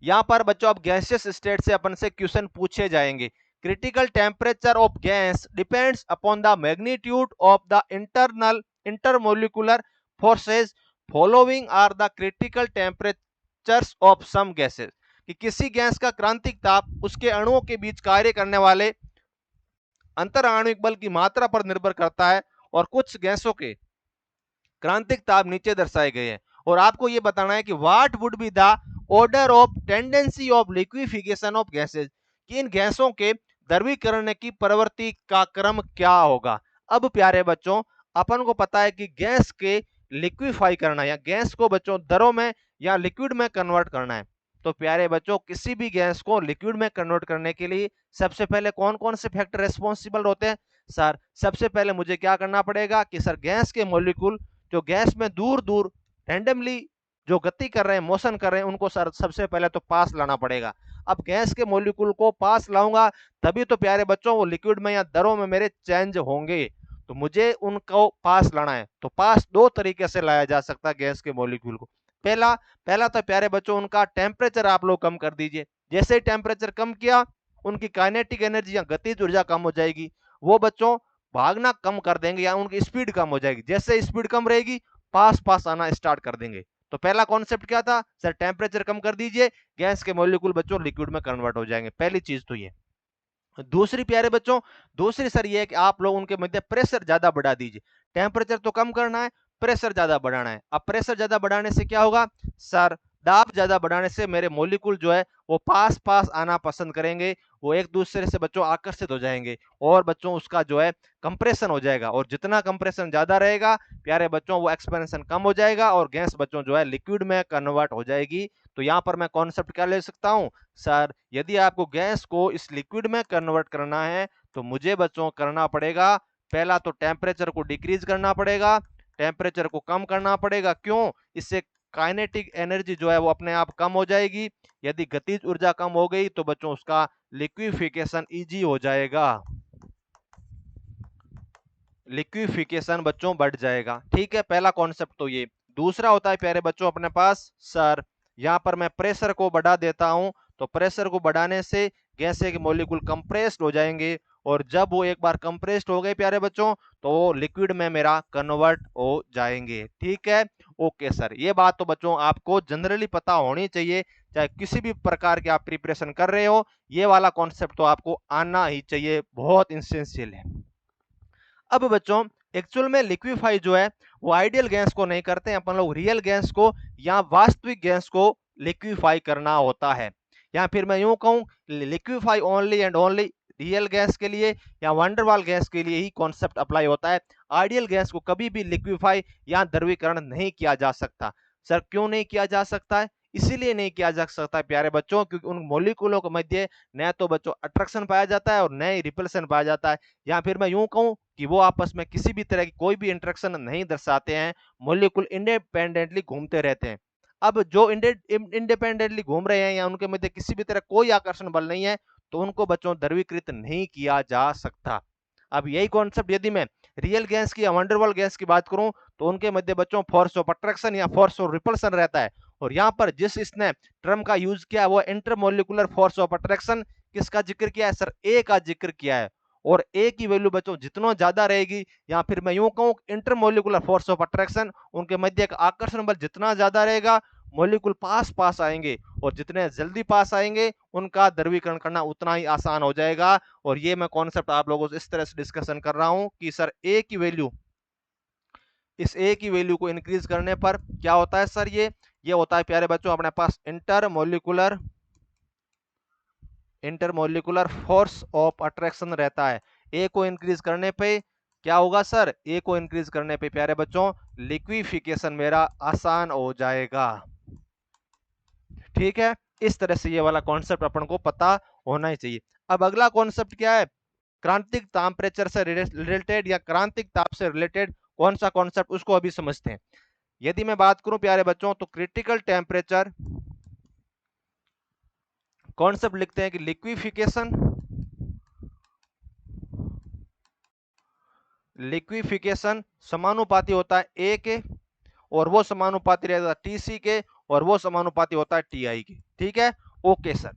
यहां पर बच्चों अब गैसियस स्टेट से अपन से क्वेश्चन पूछे जाएंगे। Critical temperature of gas depends upon the magnitude of the internal intermolecular forces following are the critical temperatures of some gases, कि किसी गैस का क्रांतिक ताप उसके अणुओं के बीच कार्य करने वाले अंतर आणविक बल की मात्रा पर निर्भर करता है, और कुछ गैसों के क्रांतिक ताप नीचे दर्शाए गए हैं। और आपको यह बताना है कि what would be the order of tendency of liquefaction of gases, कि इन गैसों के द्रवीकरण की प्रवृत्ति का क्रम क्या होगा। अब प्यारे बच्चों अपन को पता है कि गैस के लिक्विफाई करना या गैस को बच्चों दरों में या लिक्विड में कन्वर्ट करना है। तो प्यारे बच्चों किसी भी गैस को लिक्विड में कन्वर्ट करने के लिए सबसे पहले कौन कौन से फैक्टर रेस्पॉन्सिबल होते हैं सर, सबसे पहले मुझे क्या करना पड़ेगा कि सर गैस के मॉलिक्यूल जो गैस में दूर दूर रैंडमली जो गति कर रहे हैं, मोशन कर रहे हैं, उनको सबसे पहले तो पास लाना पड़ेगा। अब गैस के मॉलिक्यूल को पास लाऊंगा तभी तो प्यारे बच्चों वो लिक्विड में या दरों में मेरे चेंज होंगे। तो मुझे उनको पास लाना है, तो पास दो तरीके से लाया जा सकता है गैस के मॉलिक्यूल को। पहला पहला तो प्यारे बच्चों उनका टेम्परेचर आप लोग कम कर दीजिए। जैसे ही टेम्परेचर कम किया, उनकी काइनेटिक एनर्जी या गतिज ऊर्जा कम हो जाएगी, वो बच्चों भागना कम कर देंगे या उनकी स्पीड कम हो जाएगी। जैसे स्पीड कम रहेगी, पास पास आना स्टार्ट कर देंगे। तो पहला कॉन्सेप्ट क्या था सर, टेम्परेचर कम कर दीजिए, गैस के मॉलिक्यूल बच्चों लिक्विड में कन्वर्ट हो जाएंगे। पहली चीज तो ये। दूसरी प्यारे बच्चों, दूसरी सर ये है कि आप लोग उनके मध्य प्रेशर ज्यादा बढ़ा दीजिए। टेम्परेचर तो कम करना है, प्रेशर ज्यादा बढ़ाना है। अब प्रेशर ज्यादा बढ़ाने से क्या होगा सर, दाब ज्यादा बढ़ाने से मेरे मॉलिक्यूल जो है वो पास पास आना पसंद करेंगे, वो एक दूसरे से बच्चों आकर्षित हो जाएंगे और बच्चों उसका जो है कंप्रेशन हो जाएगा। और जितना कंप्रेशन ज्यादा रहेगा प्यारे बच्चों, वो एक्सपेंशन कम हो जाएगा और गैस बच्चों जो है लिक्विड में कन्वर्ट हो जाएगी। तो यहाँ पर मैं कॉन्सेप्ट क्या ले सकता हूँ सर, यदि आपको गैस को इस लिक्विड में कन्वर्ट करना है तो मुझे बच्चों करना पड़ेगा, पहला तो टेम्परेचर को डिक्रीज करना पड़ेगा, टेम्परेचर को कम करना पड़ेगा। क्यों? इससे काइनेटिक एनर्जी जो है वो अपने आप कम हो जाएगी। यदि गतिज ऊर्जा कम हो गई तो बच्चों उसका लिक्विफिकेशन इजी हो जाएगा, लिक्विफिकेशन बच्चों बढ़ जाएगा। ठीक है, पहला कॉन्सेप्ट तो ये। दूसरा होता है प्यारे बच्चों अपने पास सर, यहां पर मैं प्रेशर को बढ़ा देता हूं, तो प्रेशर को बढ़ाने से गैसें के मॉलिक्यूल कंप्रेस्ड हो जाएंगे और जब वो एक बार कंप्रेस्ड हो गए प्यारे बच्चों तो वो लिक्विड में मेरा कन्वर्ट हो जाएंगे। ठीक है, ओके सर, ये बात तो बच्चों आपको जनरली पता होनी चाहिए, चाहे किसी भी प्रकार के आप प्रिपरेशन कर रहे हो, ये वाला कॉन्सेप्ट तो आपको आना ही चाहिए, बहुत इंसेंशियल है। अब बच्चों एक्चुअल में लिक्विफाई जो है वो आइडियल गैस को नहीं करते हैं, अपन लोग रियल गैस को या वास्तविक गैस को लिक्विफाई करना होता है। या फिर मैं यूं कहूं, liquefy only and only real gas के लिए या वंडरवाल गैस के लिए ही कॉन्सेप्ट अप्लाई होता है। आइडियल गैस को कभी भी लिक्विफाई या द्रवीकरण नहीं किया जा सकता। सर क्यों नहीं किया जा सकता है? इसीलिए नहीं किया जा सकता प्यारे बच्चों क्योंकि उन मॉलिक्यूलों के मध्य न तो बच्चों अट्रैक्शन पाया जाता है और न ही रिपल्सन पाया जाता है। या फिर मैं यूं कहूं कि वो आपस में किसी भी तरह की कोई भी इंटरेक्शन नहीं दर्शाते हैं, मॉलिक्यूल इंडिपेंडेंटली घूमते रहते हैं। अब जो इंडिपेंडेंटली घूम रहे हैं या उनके मध्य किसी भी तरह कोई आकर्षण बल नहीं है, तो उनको बच्चों द्रवीकृत नहीं किया जा सकता। अब यही कॉन्सेप्ट यदि मैं रियल गैस की या वंडरवॉल गैस की बात करूं तो उनके मध्य बच्चों फोर्स ऑफ अट्रैक्शन या फोर्स ऑफ रिपल्सन रहता है। और यहाँ पर जिस इसने टर्म का यूज किया वो इंटरमोलिकुलर फोर्स ऑफ अट्रैक्शन, किसका जिक्र किया है सर? ए का जिक्र किया है। और ए की वैल्यू बच्चों जितना ज्यादा रहेगी, या फिर मैं यूं कहूं इंटरमोलिकुलर फोर्स ऑफ अट्रैक्शन, उनके मध्य का आकर्षण बल जितना ज्यादा रहेगा, मॉलिक्यूल पास पास आएंगे और जितने जल्दी पास आएंगे उनका द्रवीकरण करना उतना ही आसान हो जाएगा। और ये मैं कॉन्सेप्ट आप लोगों से इस तरह से डिस्कशन कर रहा हूं कि सर ए की वैल्यू, इस ए की वैल्यू को इंक्रीज करने पर क्या होता है सर? ये होता है प्यारे बच्चों अपने पास इंटरमोलिकुलर फोर्स ऑफ अट्रैक्शन रहता है। ए को इंक्रीज करने पे क्या होगा सर? ए को इंक्रीज करने पे प्यारे बच्चों लिक्विफिकेशन मेरा आसान हो जाएगा। ठीक है, इस तरह से ये वाला कॉन्सेप्ट अपन को पता होना ही चाहिए। अब अगला कॉन्सेप्ट क्या है? क्रांतिक टेम्परेचर से रिलेटेड या क्रांतिक ताप से रिलेटेड कौन सा कॉन्सेप्ट, उसको अभी समझते हैं। यदि मैं बात करूं प्यारे बच्चों तो क्रिटिकल टेम्परेचर कॉन्सेप्ट लिखते हैं कि लिक्विफिकेशन समानुपाती होता है ए के, और वो समानुपाती रहता है टीसी के, और वो समानुपाती होता है टीआई के। ठीक है, ओके सर।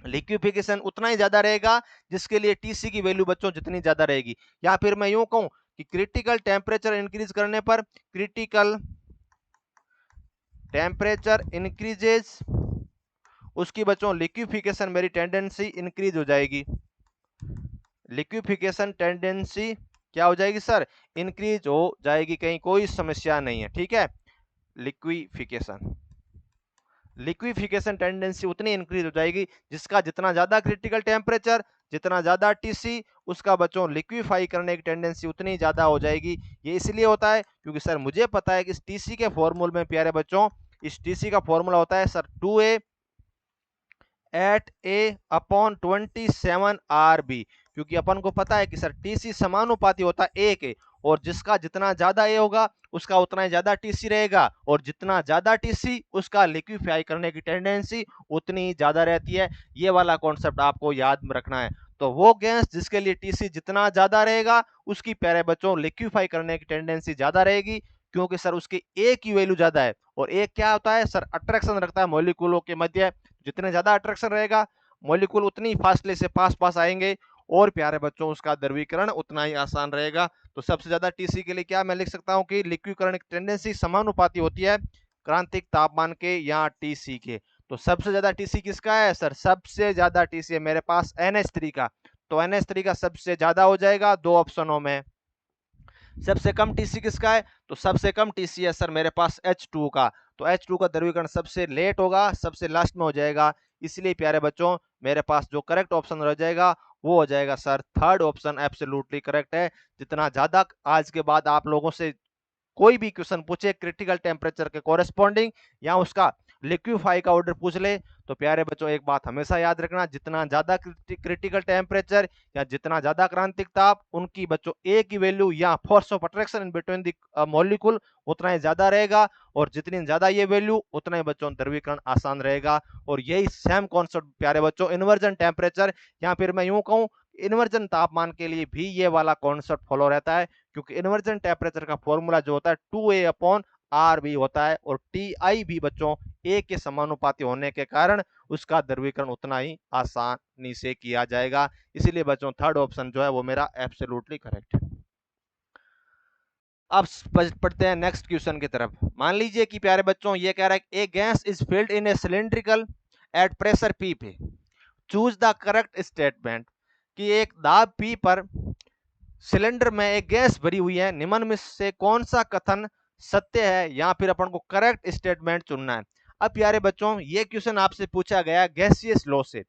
लिक्विफिकेशन उतना ही ज्यादा रहेगा जिसके लिए टीसी की वैल्यू बच्चों जितनी ज्यादा रहेगी। या फिर मैं यूं कहूं कि क्रिटिकल टेम्परेचर इंक्रीज करने पर क्रिटिकल टेम्परेचर इंक्रीजेस, उसकी बच्चों लिक्विफिकेशन मेरी टेंडेंसी इंक्रीज हो जाएगी। लिक्विफिकेशन टेंडेंसी क्या हो जाएगी सर? इंक्रीज हो जाएगी, कहीं कोई समस्या नहीं है। ठीक है, लिक्विफिकेशन लिक्विफिकेशन टेंडेंसी उतनी इंक्रीज हो जाएगी जिसका जितना ज्यादा क्रिटिकल टेम्परेचर, जितना ज्यादा टीसी, उसका बच्चों लिक्विफाई करने की टेंडेंसी उतनी ज्यादा हो जाएगी। ये इसलिए होता है क्योंकि सर मुझे पता है कि इस टीसी के फॉर्मूले में प्यारे बच्चों, इस टीसी का फॉर्मूला होता है सर 2a एट ए अपॉन 27 RB, क्योंकि अपन को पता है कि सर टीसी समानुपाती होता है ए के, और जिसका जितना ज्यादा ए होगा उसका उतना ही ज्यादा टीसी रहेगा, और जितना ज्यादा टीसी उसका लिक्विफाई करने की टेंडेंसी उतनी ही ज्यादा रहती है। ये वाला कॉन्सेप्ट आपको याद में रखना है। तो वो गैस जिसके लिए टीसी जितना ज्यादा रहेगा उसकी प्यारे बच्चों लिक्विफाई करने की टेंडेंसी ज्यादा रहेगी, क्योंकि सर उसकी ए की वैल्यू ज्यादा है। और ए क्या होता है सर, अट्रैक्शन रखता है मॉलिक्यूलों के मध्य। जितने ज्यादा अट्रैक्शन रहेगा मॉलिक्यूल उतनी फास्टली से पास पास आएंगे, और प्यारे बच्चों उसका द्रवीकरण उतना ही आसान रहेगा। तो सबसे ज्यादा टीसी के लिए क्या मैं लिख सकता हूं कि लिक्विडीकरण की टेंडेंसी समानुपाती होती है क्रांतिक तापमान के या टीसी के। तो सबसे ज्यादा टीसी किसका है सर, सबसे ज्यादा टीसी है मेरे पास NH3 का। तो NH3 का सबसे ज्यादा हो जाएगा दो ऑप्शनों में। सबसे कम टीसी किसका है, तो सबसे कम टीसी है सर मेरे पास H2 का। तो H2 का द्रवीकरण सबसे लेट होगा, सबसे लास्ट में हो जाएगा। इसलिए प्यारे बच्चों मेरे पास जो करेक्ट ऑप्शन रह जाएगा वो हो जाएगा sir third option, absolutely correct है। जितना ज्यादा आज के बाद आप लोगों से कोई भी क्वेश्चन पूछे क्रिटिकल टेम्परेचर के कोरेस्पॉन्डिंग या उसका लिक्विफाई का ऑर्डर पूछ ले, तो प्यारे बच्चों एक बात हमेशा याद रखना, जितना ज्यादा क्रिटिकल टेम्परेचर या जितना ज्यादा क्रांतिक ताप उनकी बच्चों ए की वैल्यू या force of attraction in between the molecule उतना ही ज्यादा रहेगा, और जितनी ज्यादा ये वैल्यू उतना ही बच्चों द्रवीकरण आसान रहेगा। और यही सेम कॉन्सेप्ट प्यारे बच्चों इन्वर्जन टेम्परेचर या फिर मैं यूं कहूं इन्वर्जन तापमान के लिए भी ये वाला कॉन्सेप्ट फॉलो रहता है, क्योंकि इन्वर्जन टेम्परेचर का फॉर्मूला जो होता है 2A/R भी होता है, और TI भी बच्चों ए के समानुपाती होने के कारण उसका द्रवीकरण उतना ही आसानी से किया जाएगा। इसीलिए बच्चों थर्ड ऑप्शन जो है वो मेरा एब्सोल्युटली करेक्ट है। अब पढ़ते हैं नेक्स्ट क्वेश्चन की तरफ। मान लीजिए कि प्यारे बच्चों ये कह रहा है कि a gas is filled in a cylindrical at pressure P पे, चूज द करेक्ट स्टेटमेंट। कि एक दाब P पर सिलेंडर में एक गैस भरी हुई है, निम्न में से कौन सा कथन सत्य है, या फिर अपन को करेक्ट स्टेटमेंट चुनना है। अब प्यारे बच्चों ये क्वेश्चन आपसे पूछा गया गैसियस लॉ से।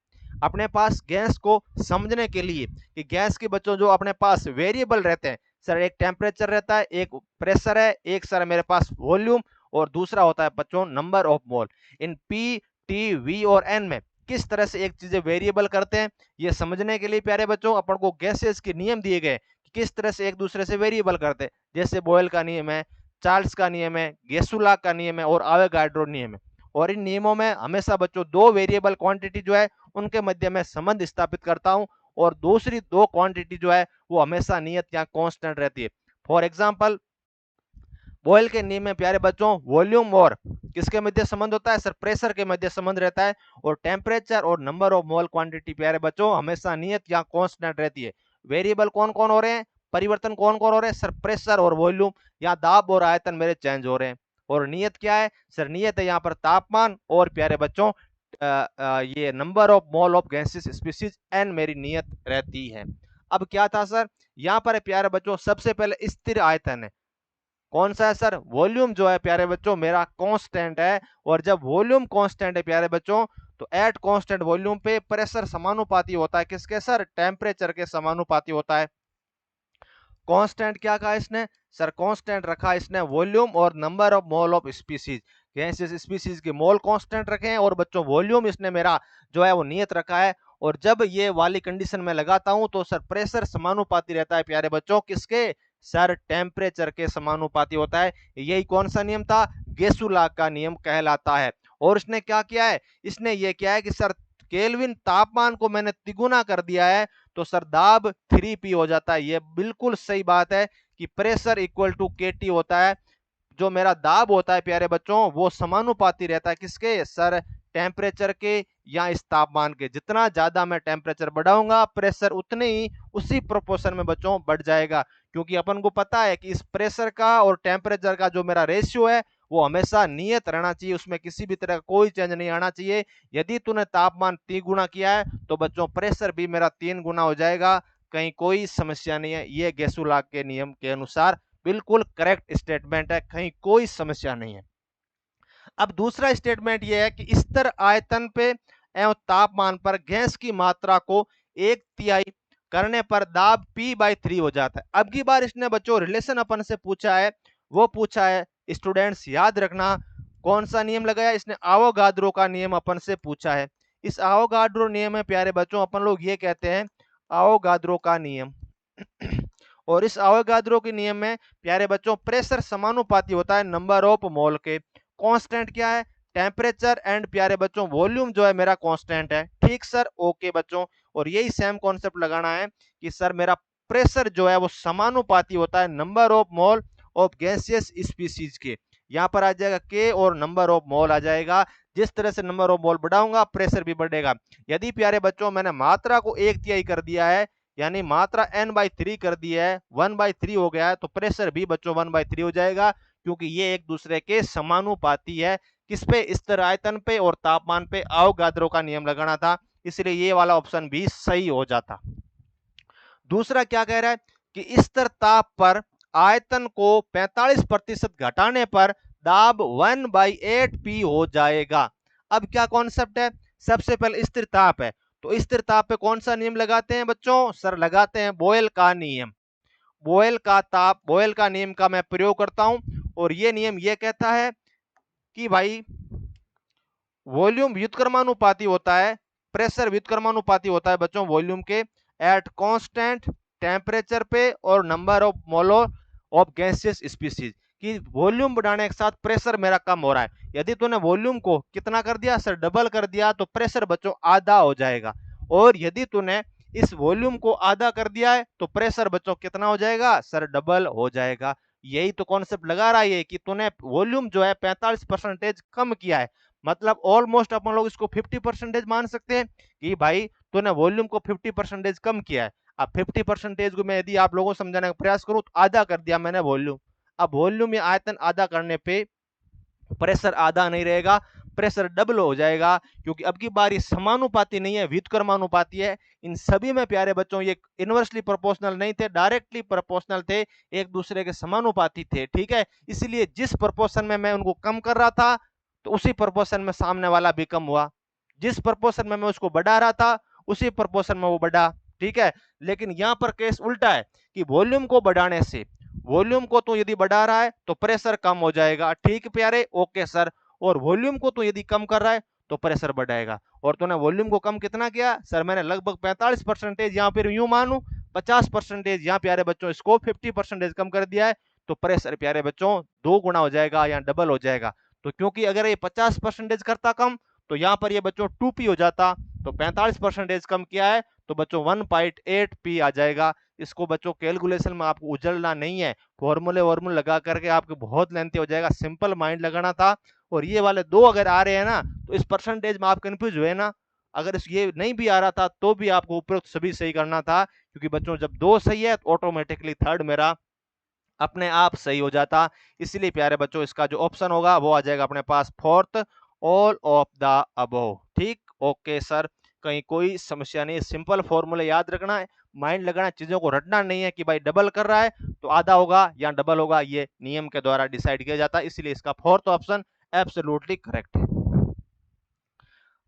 अपने पास गैस को समझने के लिए कि गैस के बच्चों जो अपने पास वेरिएबल रहते हैं सर, एक टेम्परेचर रहता है, एक प्रेशर है, एक सर मेरे पास वॉल्यूम, और दूसरा होता है बच्चों number of mole. In P, T, V और N में किस तरह से एक चीजें वेरिएबल करते हैं, ये समझने के लिए प्यारे बच्चों अपन को गैसेस के नियम दिए गए किस तरह से एक दूसरे से वेरिएबल करते हैं। जैसे बॉयल का नियम है, चार्ल्स का नियम है, गेसुलाक का नियम है और आवेगाड्रो नियम है। और इन नियमों में हमेशा बच्चों दो वेरिएबल क्वांटिटी जो है उनके मध्य में संबंध स्थापित करता हूं, और दूसरी दो क्वांटिटी जो है वो हमेशा नियत या कांस्टेंट रहती है। फॉर एग्जांपल बॉयल के नियम में प्यारे बच्चों वॉल्यूम और किसके मध्य संबंध होता है सर, प्रेशर के मध्य संबंध रहता है, और टेम्परेचर और नंबर ऑफ मोल क्वांटिटी प्यारे बच्चों हमेशा नियत या कांस्टेंट रहती है। वेरिएबल कौन कौन हो रहे हैं, परिवर्तन कौन कौन हो रहे हैं सर, प्रेशर और वॉल्यूम या दाब और आयतन मेरे चेंज हो रहे हैं। और नियत क्या है सर, नियत है यहाँ पर तापमान, और प्यारे बच्चों ये number of mole of gases species N मेरी नियत रहती है। अब क्या था सर, यहाँ पर प्यारे बच्चों सबसे पहले स्थिर आयतन है, कौन सा है सर, वॉल्यूम जो है प्यारे बच्चों मेरा कांस्टेंट है। और जब वॉल्यूम कांस्टेंट है प्यारे बच्चों, तो एट कांस्टेंट वॉल्यूम पे प्रेशर समानुपाती होता है किसके सर, टेम्परेचर के समानुपाती होता है। कांस्टेंट क्या कहा इसने सर, कांस्टेंट रखा इसने वॉल्यूम और number of mole of species, gases species के मोल कांस्टेंट रखे हैं, और बच्चों वॉल्यूम इसने मेरा जो है वो नियत रखा है। और जब ये वाली कंडीशन में लगाता हूं तो सर प्रेशर समानुपाती रहता है प्यारे बच्चों किसके सर, टेम्परेचर के समानुपाती होता है। यही कौन सा नियम था, गेसुलाक का नियम कहलाता है। और इसने क्या किया है, इसने ये किया है कि सर केल्विन तापमान को मैंने तिगुना कर दिया है, तो सर दाब 3P हो जाता है। ये बिल्कुल सही बात है कि प्रेशर इक्वल टू KT होता है। जो मेरा दाब होता है प्यारे बच्चों वो समानुपाती रहता है किसके सर, टेम्परेचर के या इस तापमान के। जितना ज्यादा मैं टेम्परेचर बढ़ाऊंगा प्रेशर उतने ही उसी प्रोपोर्शन में बच्चों बढ़ जाएगा, क्योंकि अपन को पता है कि इस प्रेशर का और टेम्परेचर का जो मेरा रेशियो है वो हमेशा नियत रहना चाहिए, उसमें किसी भी तरह का कोई चेंज नहीं आना चाहिए। यदि तूने तापमान 3 गुना किया है तो बच्चों प्रेशर भी मेरा 3 गुना हो जाएगा, कहीं कोई समस्या नहीं है। ये गेसुलाक के नियम के अनुसार बिल्कुल करेक्ट स्टेटमेंट है, कहीं कोई समस्या नहीं है। अब दूसरा स्टेटमेंट यह है कि स्तर आयतन पे एवं तापमान पर गैस की मात्रा को 1/3 करने पर दाब P/3 हो जाता है। अब की बार इसने बच्चों रिलेशन अपन से पूछा है, वो पूछा है स्टूडेंट्स याद रखना कौन सा नियम लगाया इसने, आवोगाद्रो का नियम अपन से पूछा है। इस आवोगाद्रो नियम में प्यारे बच्चों अपन लोग ये कहते हैं आवोगाद्रो का नियम और इस अवोगाद्रो के नियम में प्यारे बच्चों प्रेशर समानुपाती होता है नंबर ऑफ मोल के। कांस्टेंट क्या है? टेम्परेचर। एंड प्यारे बच्चों वॉल्यूम जो है मेरा कांस्टेंट है। ठीक सर, ओके बच्चों। और यही सेम कॉन्सेप्ट लगाना है कि सर मेरा प्रेशर जो है वो समानुपाती होता है number of mole of gaseous species के। यहां पर आ जाएगा के और नंबर ऑफ मोल आ जाएगा। जिस तरह से नंबर ऑफ मोल बढ़ाऊंगा प्रेशर भी बढ़ेगा। यदि प्यारे बच्चों मैंने मात्रा को 1/3 कर दिया है, यानी मात्रा n/3 कर दी है, 1/3 हो गया है, तो प्रेशर भी बच्चों 1/3 हो जाएगा, क्योंकि ये एक दूसरे के समानुपाती है। किस पे? स्थिर आयतन पे और तापमान पे अवोगाद्रो का नियम लगाना था, इसलिए ये वाला ऑप्शन भी सही हो जाता। दूसरा क्या कह रहा है कि स्थिर ताप पर आयतन को 45% घटाने पर दाब 1/8p हो जाएगा। अब क्या कॉन्सेप्ट है? सबसे पहले स्थिर ताप है, तो स्थिर ताप पे कौन सा नियम लगाते हैं बच्चों? सर लगाते हैं बोयल का नियम। बोयल का नियम का मैं प्रयोग करता हूं, और ये नियम ये कहता है कि भाई वॉल्यूम व्युत्क्रमानुपाती होता है, प्रेशर व्युत्क्रमानुपाती होता है बच्चों वॉल्यूम के एट कांस्टेंट टेम्परेचर पे और number of molar of gaseous species. कि वॉल्यूम बढ़ाने के साथ प्रेशर मेरा कम हो रहा है। यदि तूने वॉल्यूम को कितना कर दिया सर? डबल कर दिया, तो प्रेशर बच्चों आधा हो जाएगा। और यदि तूने इस वॉल्यूम को आधा कर दिया है तो प्रेशर बच्चों कितना हो जाएगा? सर डबल हो जाएगा। यही तो कॉन्सेप्ट लगा रहा है कि तूने वॉल्यूम जो है 45% कम किया है, मतलब ऑलमोस्ट अपन लोग इसको 50% मान सकते हैं कि भाई तूने वॉल्यूम को 50% कम किया है। अब 50% को मैं यदि आप लोगों को समझाने का प्रयास करूं तो आधा कर दिया मैंने वॉल्यूम। अब वॉल्यूम या आयतन आधा करने पे प्रेशर आधा नहीं रहेगा, प्रेशर डबल हो जाएगा, क्योंकि अब की बार ये समानुपाती नहीं है, व्युत्क्रमानुपाती है। इन सभी में प्यारे बच्चों ये इनवर्सली प्रोपोर्शनल नहीं थे, डायरेक्टली प्रोपोर्शनल थे, एक दूसरे के समानुपाती थे। ठीक है, इसलिए जिस प्रोपोर्शन में मैं उनको कम कर रहा था तो उसी प्रोपोर्शन में सामने वाला भी कम हुआ, जिस प्रोपोर्शन में मैं उसको बढ़ा रहा था उसी प्रोपोर्शन में वो बढ़ा। ठीक है, लेकिन यहां पर केस उल्टा है कि वॉल्यूम को बढ़ाने से, वॉल्यूम को तो यदि बढ़ा रहा है तो प्रेशर कम हो जाएगा। ठीक प्यारे, ओके सर। और वॉल्यूम को तो यदि कम कर रहा है तो प्रेशर बढ़ाएगा। और तूने वॉल्यूम को कम कितना किया सर? मैंने लगभग 45%, या फिर यूं मानू 50%, यहाँ प्यारे बच्चों इसको 50% कम कर दिया है, तो प्रेशर प्यारे बच्चों 2 गुना हो जाएगा या डबल हो जाएगा। तो क्योंकि अगर ये 50% करता कम तो यहाँ पर ये बच्चों 2p हो जाता, तो 45% कम किया है तो बच्चों 1/8p आ जाएगा। इसको बच्चों कैलकुलेशन में आपको उजलना नहीं है, फॉर्मूले वॉर्मूले लगा करके आपके बहुत लेंथी हो जाएगा, सिंपल माइंड लगाना था। और ये वाले दो अगर आ रहे हैं ना तो इस परसेंटेज में आप कंफ्यूज हुए ना, अगर इस ये नहीं भी आ रहा था तो भी आपको उपरोक्त सभी सही करना था, क्योंकि बच्चों जब दो सही है तो ऑटोमेटिकली थर्ड मेरा अपने आप सही हो जाता। इसलिए प्यारे बच्चों इसका जो ऑप्शन होगा वो आ जाएगा अपने पास fourth, all of the above. ठीक, ओके सर, कहीं कोई समस्या नहीं, सिंपल फॉर्मूले याद रखना है, माइंड लगाना, चीजों को रटना नहीं है कि भाई डबल कर रहा है तो आधा होगा या डबल होगा, ये नियम के द्वारा डिसाइड किया जाता है। इसलिए इसका फोर्थ ऑप्शन एब्सोल्युटली करेक्ट है।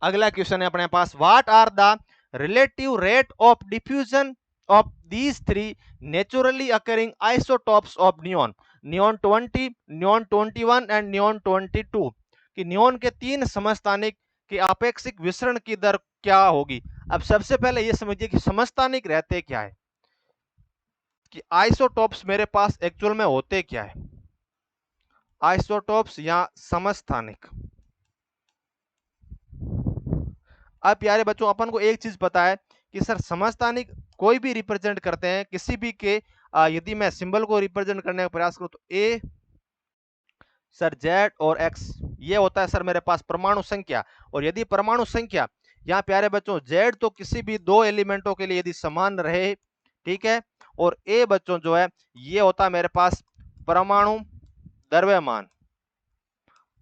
अगला क्वेश्चन है अपने पास, what are the relative rate of diffusion of these three naturally occurring isotopes of neon, neon 20, neon 21 and neon 22। कि नियोन के तीन समस्थानिक के आपेक्षिक विसरण की दर क्या होगी? अब सबसे पहले यह समझिए कि समस्थानिक रहते क्या है, कि आइसोटॉप्स मेरे पास एक्चुअल में होते क्या है। आइसोटॉप्स या समस्थानिक। अब प्यारे बच्चों अपन को एक चीज पता है कि सर समस्थानिक कोई भी रिप्रेजेंट करते हैं किसी भी के, यदि मैं सिंबल को रिप्रेजेंट करने का प्रयास करूं तो ए, सर जेड और एक्स, ये होता है सर मेरे पास परमाणु संख्या। और यदि परमाणु संख्या यहाँ प्यारे बच्चों जेड तो किसी भी दो एलिमेंटों के लिए यदि समान रहे, ठीक है, और ए बच्चों जो है ये होता है मेरे पास परमाणु द्रव्यमान।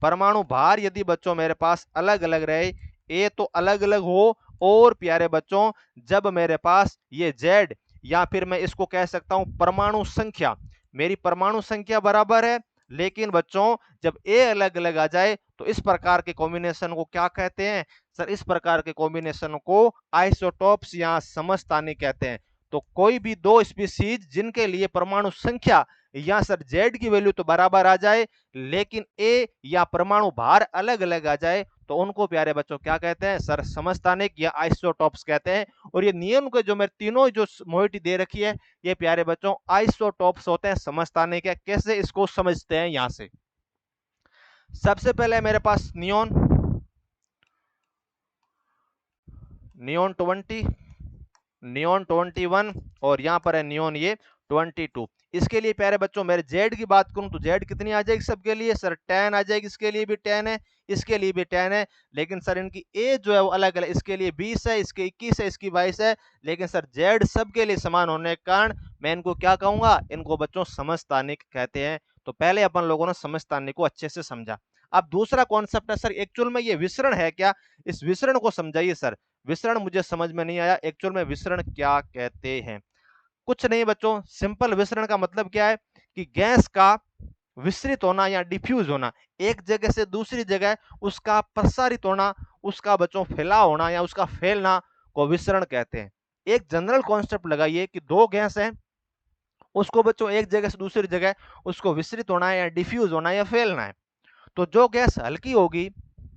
परमाणु भार यदि बच्चों मेरे पास अलग अलग रहे, ए तो अलग अलग हो, और प्यारे बच्चों जब मेरे पास ये जेड, या फिर मैं इसको कह सकता हूं परमाणु संख्या, मेरी परमाणु संख्या बराबर है, लेकिन बच्चों जब ए अलग अलग आ जाए तो इस प्रकार के कॉम्बिनेशन को क्या कहते हैं सर? इस प्रकार के कॉम्बिनेशन को आइसोटॉप्स या समस्थानिक कहते हैं। तो कोई भी दो स्पीसीज जिनके लिए परमाणु संख्या या सर जेड की वैल्यू तो बराबर आ जाए, लेकिन ए या परमाणु भार अलग अलग आ जाए, तो उनको प्यारे बच्चों क्या कहते हैं सर, समस्थानिक या आइसोटोप्स कहते हैं। और ये नियम के जो मेरे तीनों जो मोइटी दे रखी है, ये प्यारे बच्चों आइसोटोप्स होते हैं, समस्थानिक है। कैसे इसको समझते हैं यहां से, सबसे पहले मेरे पास नियोन, नियोन 20, नियोन 21 और यहाँ पर है नियोन ये 22। इसके लिए प्यारे बच्चों मेरे जेड की बात करूं तो जेड कितनी आ जाएगी सबके लिए सर, 10 आ जाएगी। इसके लिए भी 10 है, इसके लिए भी 10 है, लेकिन सर इनकी एज जो है वो अलग अलग, इसके लिए 20 है, इसके 21 है, इसकी 22 है। लेकिन सर जेड सबके लिए समान होने के कारण मैं इनको क्या कहूंगा, इनको बच्चों समस्थानिक कहते हैं। तो पहले अपन लोगों ने समस्थानिक को अच्छे से समझा। अब दूसरा कॉन्सेप्ट है सर, एक्चुअल में ये विसरण है क्या, इस विसरण को समझाइए सर। विसरण मुझे समझ में नहीं आया, एक्चुअल में विसरण क्या कहते हैं। कुछ नहीं बच्चों, सिंपल विसरण का मतलब क्या है कि गैस का विसरित होना या डिफ्यूज होना, एक जगह से दूसरी जगह उसका प्रसारित होना, उसका बच्चों फैलाव होना या उसका फैलना को विसरण कहते हैं। एक जनरल कॉन्सेप्ट लगाइए कि दो गैस हैं, उसको बच्चों एक जगह से दूसरी जगह उसको विसरित होना है या डिफ्यूज होना है या फैलना है। तो जो गैस हल्की होगी,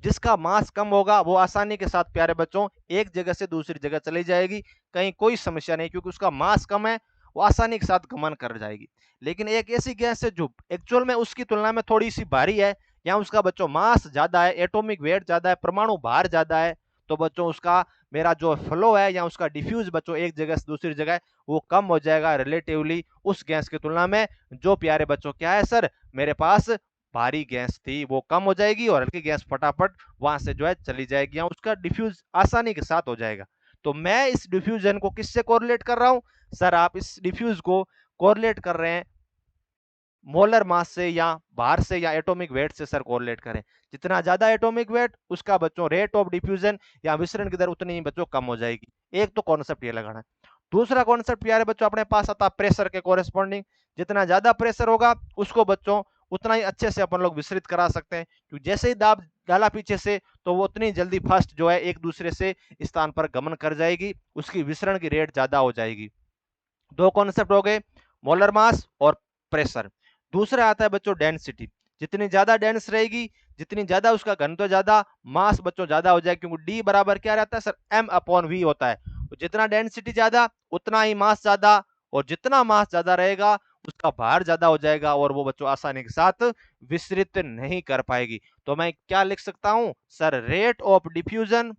जिसका मास कम होगा, वो आसानी के साथ प्यारे बच्चों एक जगह से दूसरी जगह चली जाएगी, कहीं कोई समस्या नहीं, क्योंकि उसका मास कम है, वो आसानी के साथ गमन कर जाएगी। लेकिन एक ऐसी गैस है जो एक्चुअल में उसकी तुलना में थोड़ी सी भारी है, या उसका बच्चों मास ज्यादा है, एटॉमिक वेट ज्यादा है, परमाणु भार ज्यादा है, तो बच्चों उसका मेरा जो फ्लो है या उसका डिफ्यूज बच्चों एक जगह से दूसरी जगह वो कम हो जाएगा रिलेटिवली उस गैस की तुलना में, जो प्यारे बच्चों क्या है सर मेरे पास भारी गैस थी वो कम हो जाएगी और हल्की गैस फटाफट वहां से जो है चली जाएगी या उसका डिफ्यूज आसानी के साथ हो जाएगा। तो मैं इस डिफ्यूजन को किससे कोरिलेट कर रहा हूं सर, आप इस डिफ्यूज को कोरिलेट कर रहे हैं मोलर मास से या भार से या एटॉमिक वेट से सर कोरिलेट करें। जितना ज्यादा एटॉमिक वेट उसका बच्चों रेट ऑफ डिफ्यूजन या विसरण की दर उतनी ही बच्चों कम हो जाएगी। एक तो कॉन्सेप्ट ये लगाना है। दूसरा कॉन्सेप्ट प्यारे बच्चों अपने पास आता है प्रेशर के कोरेस्पॉन्डिंग। जितना ज्यादा प्रेशर होगा उसको बच्चों उतना ही अच्छे से अपन लोग विसरित करा सकते हैं, क्योंकि जैसे ही दाब डाला पीछे से तो वो उतनी जल्दी फर्स्ट जो है एक दूसरे से स्थान पर गमन कर जाएगी, उसकी विसरण की रेट ज्यादा हो जाएगी। दो कॉन्सेप्ट हो गए, मोलर मास और प्रेशर। दूसरा आता है बच्चों डेंसिटी। जितनी ज्यादा डेंस रहेगी, जितनी ज्यादा उसका घनत्व ज्यादा, मास बच्चों ज्यादा हो जाए, क्योंकि डी बराबर क्या रहता है सर, एम अपॉन वी होता है। तो जितना डेंसिटी ज्यादा उतना ही मास ज्यादा, और जितना मास ज्यादा रहेगा उसका भार ज्यादा हो जाएगा और वो बच्चों आसानी के साथ विसरित नहीं कर पाएगी। तो मैं क्या लिख सकता हूं sir, rate of diffusion,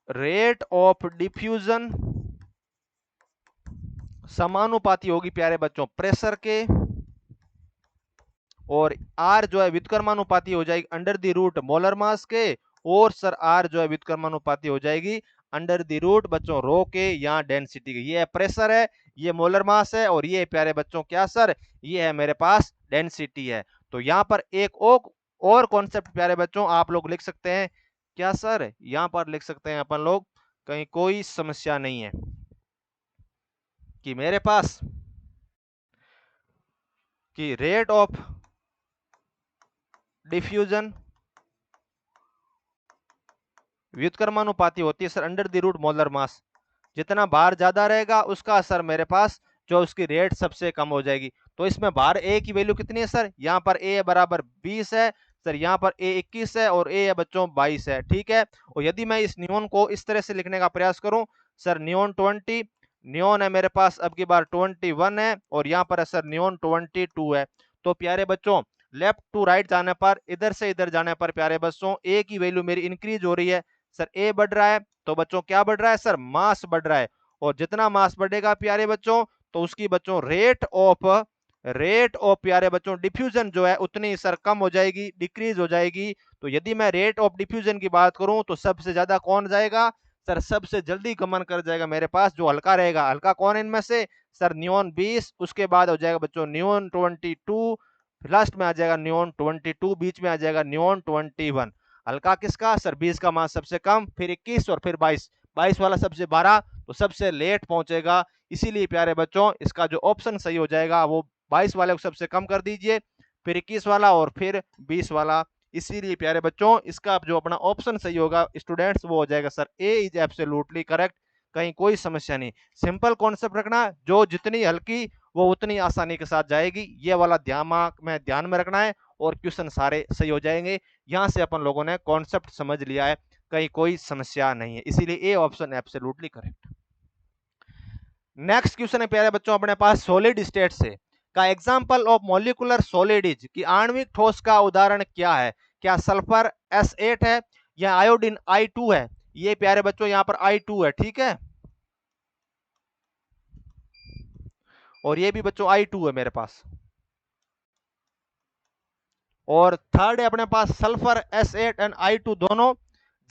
rate of diffusion समानुपाती होगी प्यारे बच्चों प्रेशर के, और आर जो है व्युत्क्रमानुपाती हो जाएगी under the root molar mass के, और सर आर जो है व्युत्क्रमानुपाती हो जाएगी अंडर द रूट बच्चों रो के या डेंसिटी के। ये प्रेशर है, ये मोलर मास है, और ये प्यारे बच्चों क्या सर, ये है मेरे पास डेंसिटी है। तो यहाँ पर एक और कॉन्सेप्ट प्यारे बच्चों आप लोग लिख सकते हैं क्या सर, यहाँ पर लिख सकते हैं अपन लोग, कहीं कोई समस्या नहीं है, कि मेरे पास कि रेट ऑफ डिफ्यूजन व्युत्क्रमानुपाती होती है sir under the root molar mass. जितना भार ज्यादा रहेगा उसका असर मेरे पास जो उसकी रेट सबसे कम हो जाएगी। तो इसमें भार ए की वैल्यू कितनी है सर, यहाँ पर ए बराबर 20 है सर, यहाँ पर ए 21 है और ए है बच्चों 22 है, ठीक है। और यदि मैं इस नियोन को इस तरह से लिखने का प्रयास करूं सर, नियोन 20, नियोन है मेरे पास अब की बार 21 है, और यहाँ पर है सर नियोन 22 है। तो प्यारे बच्चों लेफ्ट टू राइट जाने पर, इधर से इधर जाने पर प्यारे बच्चों ए की वैल्यू मेरी इंक्रीज हो रही है सर, ए बढ़ रहा है, तो बच्चों क्या बढ़ रहा है सर, मास बढ़ रहा है। और जितना मास बढ़ेगा प्यारे बच्चों तो उसकी बच्चों रेट ऑफ प्यारे बच्चों डिफ्यूजन जो है उतनी सर कम हो जाएगी, डिक्रीज हो जाएगी। तो यदि मैं रेट ऑफ डिफ्यूजन की बात करूं तो सबसे ज्यादा कौन जाएगा सर, सबसे जल्दी गमन कर जाएगा मेरे पास जो हल्का रहेगा। हल्का कौन है इनमें से सर, नियोन 20, उसके बाद हो जाएगा बच्चों नियोन 22, लास्ट में आ जाएगा नियोन 22, बीच में आ जाएगा नियोन 21। हल्का किसका सर, 20 का मास सबसे कम, फिर 21 और फिर 22, 22 वाला सबसे 12, तो सबसे लेट पहुंचेगा। इसीलिए प्यारे बच्चों इसका जो ऑप्शन सही हो जाएगा वो 22 वाले को सबसे कम कर दीजिए, फिर 21 वाला और फिर 20 वाला। इसीलिए प्यारे बच्चों इसका जो अपना ऑप्शन सही होगा स्टूडेंट्स वो हो जाएगा sir, A is absolutely correct, कहीं कोई समस्या नहीं। सिंपल कॉन्सेप्ट रखना, जो जितनी हल्की वो उतनी आसानी के साथ जाएगी, ये वाला ध्यान में रखना है। और क्वेश्चन सारे सही हो जाएंगे। यहां से अपन लोगों ने कॉन्सेप्ट समझ लिया है, कहीं कोई समस्या नहीं है, इसीलिए A option absolutely correct. Next question है प्यारे बच्चों अपने पास सॉलिड स्टेट से का example of molecular solid is कि आणविक ठोस का उदाहरण क्या है। क्या सल्फर S8 है या आयोडीन I2 है। ये प्यारे बच्चों यहां पर I2 है, ठीक है, और ये भी बच्चों I2 है मेरे पास। और थर्ड है अपने पास सल्फर S8 एंड I2 दोनों,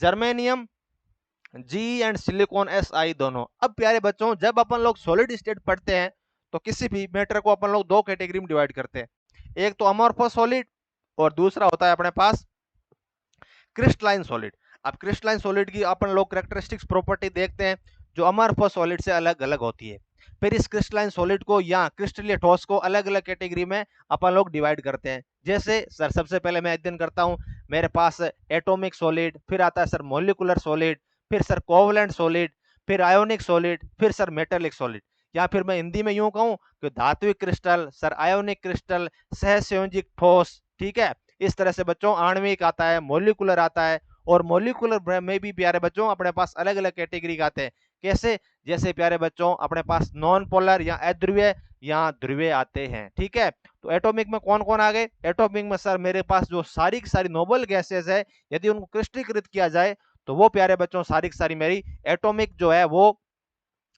germanium G and silicon Si दोनों। अब प्यारे बच्चों जब अपन लोग सॉलिड स्टेट पढ़ते हैं तो किसी भी मैटर को अपन लोग दो कैटेगरी में डिवाइड करते हैं, एक तो अमॉर्फस सॉलिड और दूसरा होता है अपने पास क्रिस्टलाइन सॉलिड। अब क्रिस्टलाइन सॉलिड की अपन लोग कैरेक्टरिस्टिक्स प्रॉपर्टी देखते हैं जो अमॉर्फस सॉलिड से अलग अलग होती है। फिर इस क्रिस्टलाइन सॉलिड को या क्रिस्टलीय ठोस को अलग अलग कैटेगरी में अपन लोग डिवाइड करते हैं। जैसे सर सबसे पहले मैं अध्ययन करता हूं, मेरे पास एटॉमिक सॉलिड, फिर आता है सर मॉलिक्यूलर सॉलिड, फिर सर कोवलेंट सॉलिड, फिर आयोनिक सॉलिड, फिर सर मेटेलिक सॉलिड। या फिर मैं हिंदी में यूं कहूं कि धात्विक क्रिस्टल, सर आयोनिक क्रिस्टल, सहसंयोजिक ठोस, ठीक है। इस तरह से बच्चों आणविक आता है, मॉलिक्यूलर आता है, और मॉलिक्यूलर में भी प्यारे बच्चों अपने पास अलग अलग कैटेगरी के आते हैं। कैसे, जैसे प्यारे बच्चों अपने पास नॉन पोलर या अध्रुवीय या ध्रुवीय आते हैं, ठीक है। तो एटॉमिक में कौन कौन आ गए, एटॉमिक में सर मेरे पास जो सारी की सारी नोबल गैसेस है, यदि उनको क्रिस्टलीकृत किया जाए तो वो प्यारे बच्चों सारी की सारी मेरी एटॉमिक जो है वो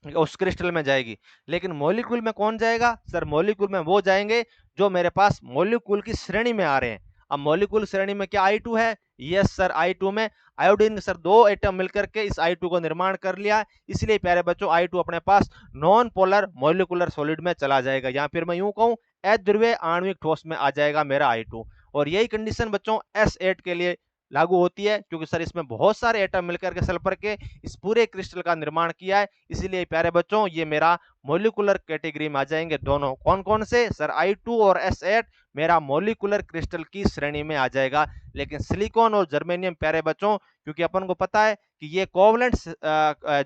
उस क्रिस्टल में जाएगी। लेकिन मॉलिक्यूल में कौन जाएगा, सर मॉलिक्यूल में वो जाएंगे जो मेरे पास मॉलिक्यूल की श्रेणी में आ रहे हैं। अब मॉलिक्यूल श्रेणी में क्या I2 है, यस सर I2 में आयोडीन सर दो एटम मिलकर के इस I2 को निर्माण कर लिया, इसलिए प्यारे बच्चों I2 अपने पास नॉन पोलर मॉलिक्यूलर सॉलिड में चला जाएगा, या फिर मैं यूं कहूं अध्रुवीय आणविक ठोस में आ जाएगा मेरा I2। और यही कंडीशन बच्चों S8 के लिए लागू होती है, क्योंकि सर इसमें बहुत सारे एटम मिलकर के सल्फर के इस पूरे क्रिस्टल का निर्माण किया है, इसलिए प्यारे बच्चों ये मेरा मॉलिक्यूलर कैटेगरी में आ जाएंगे दोनों। कौन कौन से, सर I2 और S8 मेरा मॉलिक्यूलर क्रिस्टल की श्रेणी में आ जाएगा। लेकिन सिलिकॉन और जर्मेनियम प्यारे बच्चों क्योंकि अपन को पता है कि ये कोवलेंट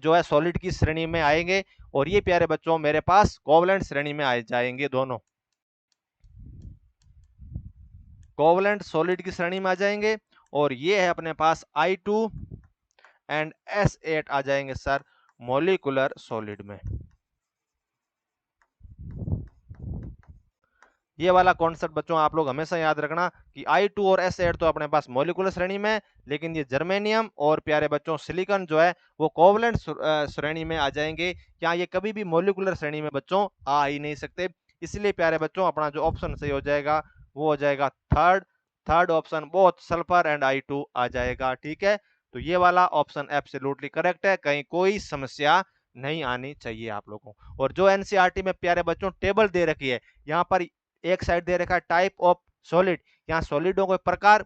जो है सॉलिड की श्रेणी में आएंगे, और ये प्यारे बच्चों मेरे पास कोवलेंट श्रेणी में आ जाएंगे, दोनों कोवलेंट सॉलिड की श्रेणी में आ जाएंगे। और ये है अपने पास I2 एंड S8 आ जाएंगे सर मॉलिक्यूलर सॉलिड में। ये वाला कॉन्सेप्ट बच्चों आप लोग हमेशा याद रखना कि I2 और S8 तो अपने पास मॉलिक्यूलर श्रेणी में, लेकिन ये जर्मेनियम और प्यारे बच्चों सिलिकॉन जो है वो कोवलेंट श्रेणी में आ जाएंगे। क्या ये कभी भी मॉलिक्यूलर श्रेणी में बच्चों आ ही नहीं सकते, इसलिए प्यारे बच्चों अपना जो ऑप्शन सही हो जाएगा वो हो जाएगा third option, both sulphur and I2 आ जाएगा, ठीक है। तो ये वाला ऑप्शन एब्सोल्युटली करेक्ट है, कहीं कोई समस्या नहीं आनी चाहिए आप लोगों को। और जो एनसीईआरटी में प्यारे बच्चों टेबल दे रखी है, यहाँ पर एक साइड दे रखा है टाइप ऑफ सॉलिड, यहाँ सॉलिडों के प्रकार,